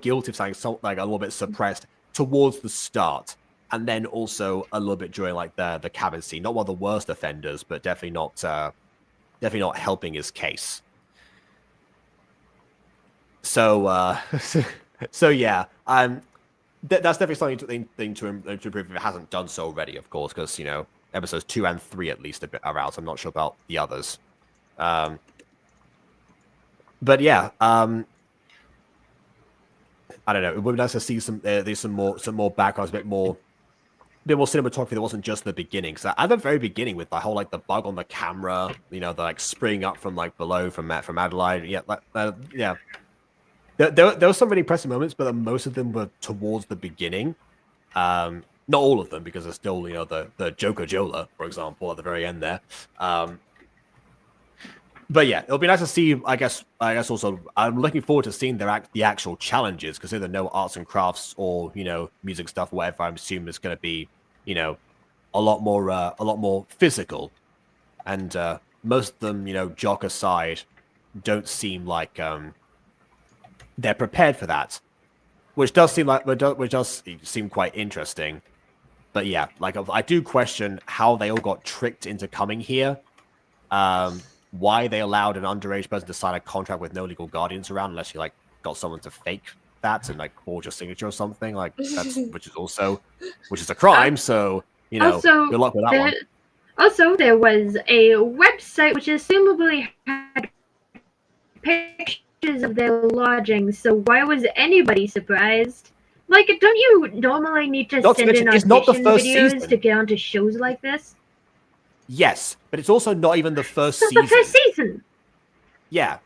Speaker 1: guilty of something like a little bit suppressed towards the start, and then also a little bit during like the cabin scene. Not one of the worst offenders, but definitely not helping his case. So so yeah, that's definitely something to improve if it hasn't done so already, of course, because episodes 2 and 3 at least are out. I'm not sure about the others. But yeah, I don't know. It would be nice to see there's some more backgrounds, a bit more cinematography that wasn't just the beginning. Because at the very beginning, with the whole like the bug on the camera, the like springing up from like below from Adelaide, yeah. There were some really impressive moments, but most of them were towards the beginning. Not all of them, because there's still the Joker Jola, for example, at the very end there. But yeah, it'll be nice to see. I guess also I'm looking forward to seeing the actual challenges, because there are no arts and crafts or music stuff, or whatever. I'm assuming it's going to be a lot more physical, and most of them, jock aside, don't seem like they're prepared for that, which does seem quite interesting. But yeah, like I do question how they all got tricked into coming here. Why they allowed an underage person to sign a contract with no legal guardians around, unless you like got someone to fake that and like forge a signature or something like that's which is a crime. So
Speaker 3: also,
Speaker 1: good luck with that one.
Speaker 3: Also, there was a website which assumably had pictures of their lodgings. So why was anybody surprised? Like, don't you normally need to send in audition videos to get onto shows like this?
Speaker 1: Yes, but it's also not even the first season.
Speaker 3: The first season.
Speaker 1: Yeah.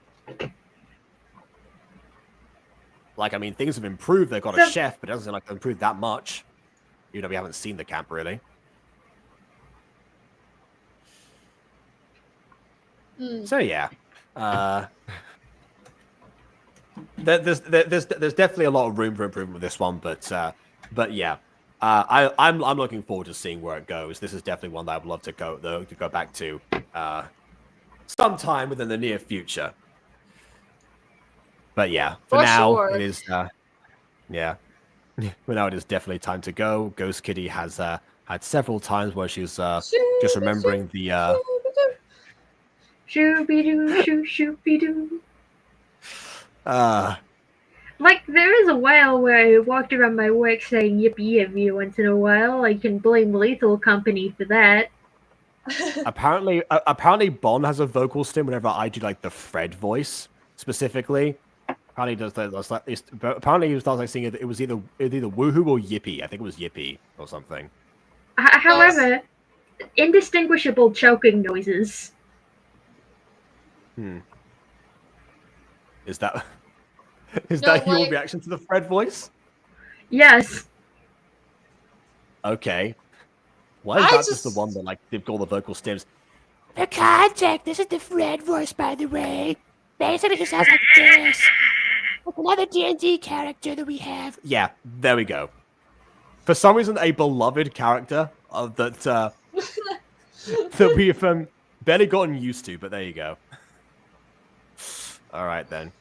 Speaker 1: Like, I mean, things have improved. They've got a chef, but it doesn't like improve that much. We haven't seen the camp really. So yeah, there's definitely a lot of room for improvement with this one, but yeah. I'm looking forward to seeing where it goes. This is definitely one that I would love to go back to sometime within the near future. But yeah, for now it is yeah. For now it is definitely time to go. Ghost Kitty has had several times where she's just remembering the
Speaker 3: shoo-be-doo, shoo-be-doo. Like, there is a while where I walked around my work saying yippee every once in a while. I can blame Lethal Company for that.
Speaker 1: Apparently Bon has a vocal stim whenever I do, like, the Fred voice, specifically. Apparently he does that. Apparently he was like saying it was either woohoo or yippee. I think it was yippee or something.
Speaker 3: However, indistinguishable choking noises.
Speaker 1: Is that your reaction to the Fred voice?
Speaker 3: Yes.
Speaker 1: Okay. Why is that just the one that like they've got all the vocal stems?
Speaker 15: For context, this is the Fred voice, by the way. Basically, it sounds like this. Like another D&D character that we have.
Speaker 1: Yeah, there we go. For some reason, a beloved character that we've barely gotten used to, but there you go. All right then.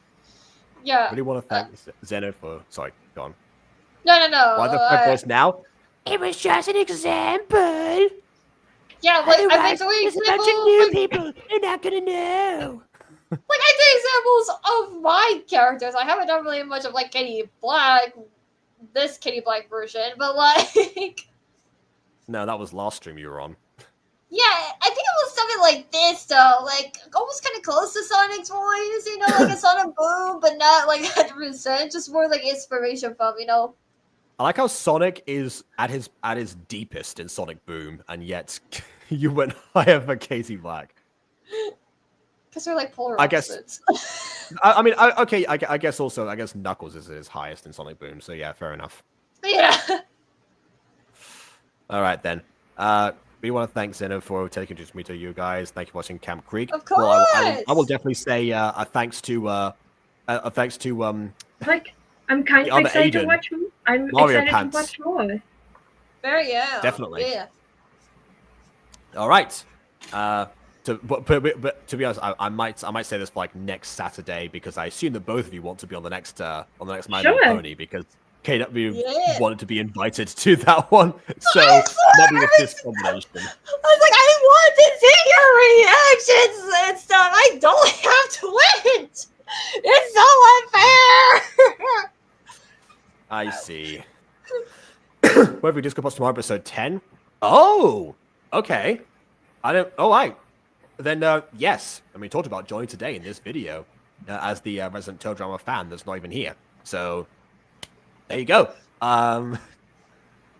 Speaker 2: Yeah.
Speaker 1: I really want to thank Zeno for. Sorry, go on.
Speaker 2: No.
Speaker 1: Why the Fred voice now?
Speaker 15: It was just an example.
Speaker 2: Yeah, like
Speaker 15: Otherwise,
Speaker 2: I think
Speaker 15: there's a bunch of new people. They're not gonna know.
Speaker 2: Like I did examples of my characters. I haven't done really much of like Kitty Black, this Kitty Black version, but like.
Speaker 1: No, that was last stream you were on.
Speaker 2: Yeah, I think it was something like this though, like almost kind of close to Sonic's voice, like a Sonic Boom, but not like 100%, just more like inspiration from,
Speaker 1: I like how Sonic is at his deepest in Sonic Boom, and yet you went higher for Katie Black.
Speaker 2: Because they're like polar
Speaker 1: opposites. I mean, okay, I guess also, Knuckles is his highest in Sonic Boom, so yeah, fair enough.
Speaker 2: Yeah.
Speaker 1: All right then. We want to thank Zeno for taking me to you guys. Thank you for watching Camp Creek.
Speaker 2: Of course.
Speaker 1: Well, I will definitely say a thanks to
Speaker 3: like I'm kind of excited to watch. I'm
Speaker 1: Mario
Speaker 3: excited
Speaker 1: Pants.
Speaker 3: to watch more.
Speaker 2: Very yeah.
Speaker 1: Definitely.
Speaker 2: Yeah.
Speaker 1: All right. But to be honest, I might say this for like next Saturday because I assume that both of you want to be on the next My Little Pony because KW wanted to be invited to that one, so might be with this combination.
Speaker 2: I was like, I want to see your reactions and stuff. I don't have to win. It's so unfair.
Speaker 1: I see. What if we just go past tomorrow, episode 10? Oh, okay. I don't. Oh, right. Then yes, and we talked about joining today in this video as the resident Teledrama fan that's not even here. So there you go. All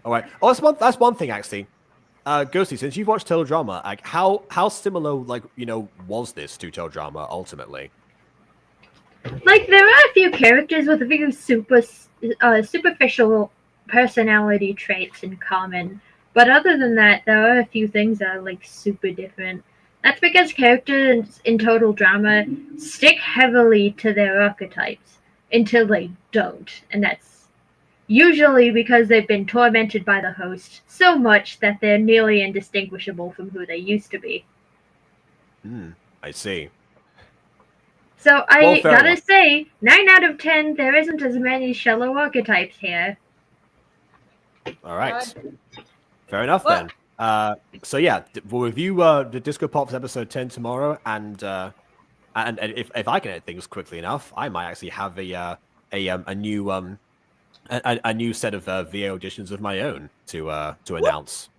Speaker 1: right. Oh, that's one thing actually. Ghosty, since you've watched Teledrama, like how similar was this to Teledrama ultimately?
Speaker 3: Like there are a few characters with a few superficial personality traits in common, but other than that, there are a few things that are like super different. That's because characters in Total Drama stick heavily to their archetypes until they don't, and that's usually because they've been tormented by the host so much that they're nearly indistinguishable from who they used to be.
Speaker 1: I see.
Speaker 3: So I gotta say, 9 out of 10, there isn't as many shallow archetypes here.
Speaker 1: All right. Fair enough then. So yeah, we'll review the Disco Pops episode 10 tomorrow, and if I can edit things quickly enough, I might actually have a new set of VA auditions of my own to announce.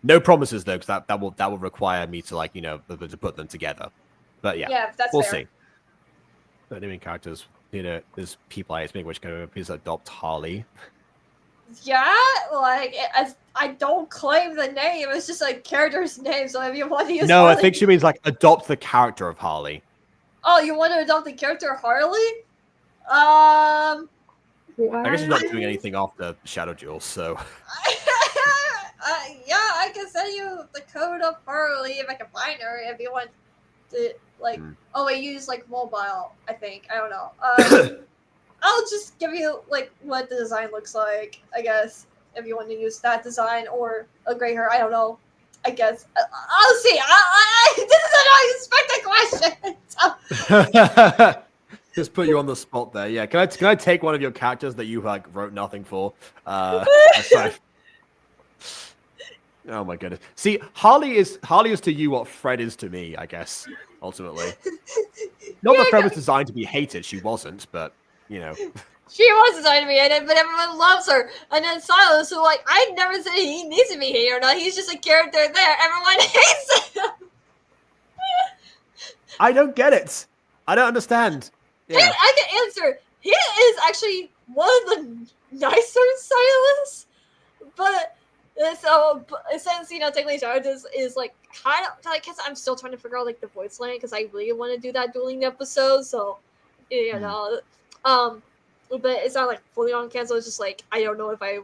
Speaker 1: No promises though, because that will require me to to put them together. But yeah,
Speaker 2: that's
Speaker 1: we'll
Speaker 2: fair.
Speaker 1: see. The naming characters, there's people I expect which can please adopt Harley.
Speaker 2: Yeah, like I don't claim the name. It's just a character's name. So if you want to use
Speaker 1: No,
Speaker 2: Harley,
Speaker 1: I think she means adopt the character of Harley.
Speaker 2: Oh, you want to adopt the character Harley?
Speaker 1: I guess she's not doing anything after Shadow Duel, so.
Speaker 2: Yeah, I can send you the code of Harley if I can find her. If you want to, oh wait, use mobile. I think I don't know. I'll just give you what the design looks like. I guess if you want to use that design or a gray hair, I don't know. I guess I'll see. This is an unexpected question.
Speaker 1: Just put you on the spot there. Yeah, can I take one of your characters that you wrote nothing for? Oh my goodness. See, Harley is to you what Fred is to me, I guess, ultimately. Not that Fred was designed to be hated, she wasn't, but she
Speaker 2: was designed to be hated, but everyone loves her. And then Silas, who I never said he needs to be hated or not, he's just a character there. Everyone hates him.
Speaker 1: I don't get it. I don't understand. Yeah.
Speaker 2: I can answer. He is actually one of the nicer stylists, but so since technically Jared is kind of because I'm still trying to figure out the voice line because I really want to do that dueling episode. So but it's not fully on cancel. It's just I don't know if I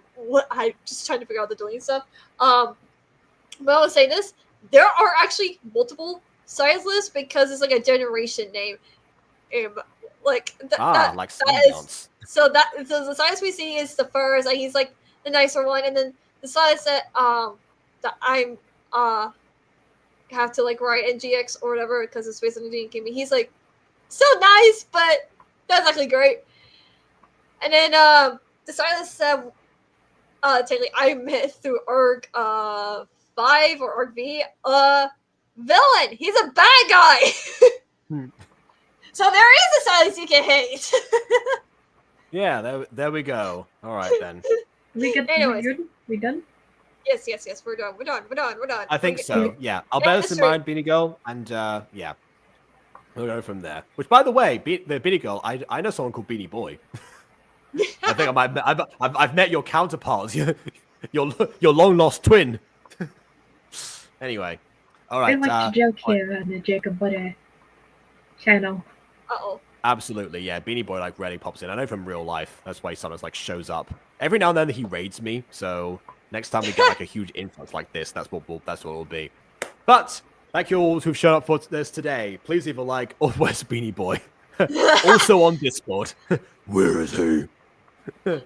Speaker 2: just trying to figure out the dueling stuff. But I will say this: there are actually multiple stylists because it's a generation name. So the size we see is the first, he's the nicer one, and then the size that I'm have to write in GX or whatever because it's based on the DNKB. He's so nice, but that's actually great. And then the stylist that technically I met through ARC 5 or ARC V, Villain. He's a bad guy. So there is a stylist you can hate.
Speaker 1: Yeah, there we go. All right then.
Speaker 2: Anyways.
Speaker 3: We done?
Speaker 2: Yes. We're done.
Speaker 1: I think so. Yeah, I'll bear this in mind, Beanie Girl, and yeah, we'll go from there. Which, by the way, the Beanie Girl, I know someone called Beanie Boy. I think I've met your counterparts, your long lost twin. Anyway, all right.
Speaker 3: I like to joke here on the Jacob Butter channel.
Speaker 1: Absolutely, yeah. Beanie Boy rarely pops in. I know from real life. That's why he sometimes shows up. Every now and then he raids me. So next time we get a huge influx like this, that's what it'll be. But thank you all who've shown up for this today. Please leave a like. Oh, where's Beanie Boy? Also on Discord. Where is he?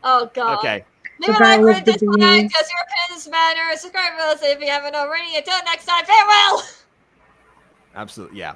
Speaker 2: Oh God.
Speaker 1: Okay.
Speaker 2: Leave a like, rate, dislike, because your opinions matter. Subscribe to us if you haven't already. Until next time, farewell.
Speaker 1: Absolutely, yeah.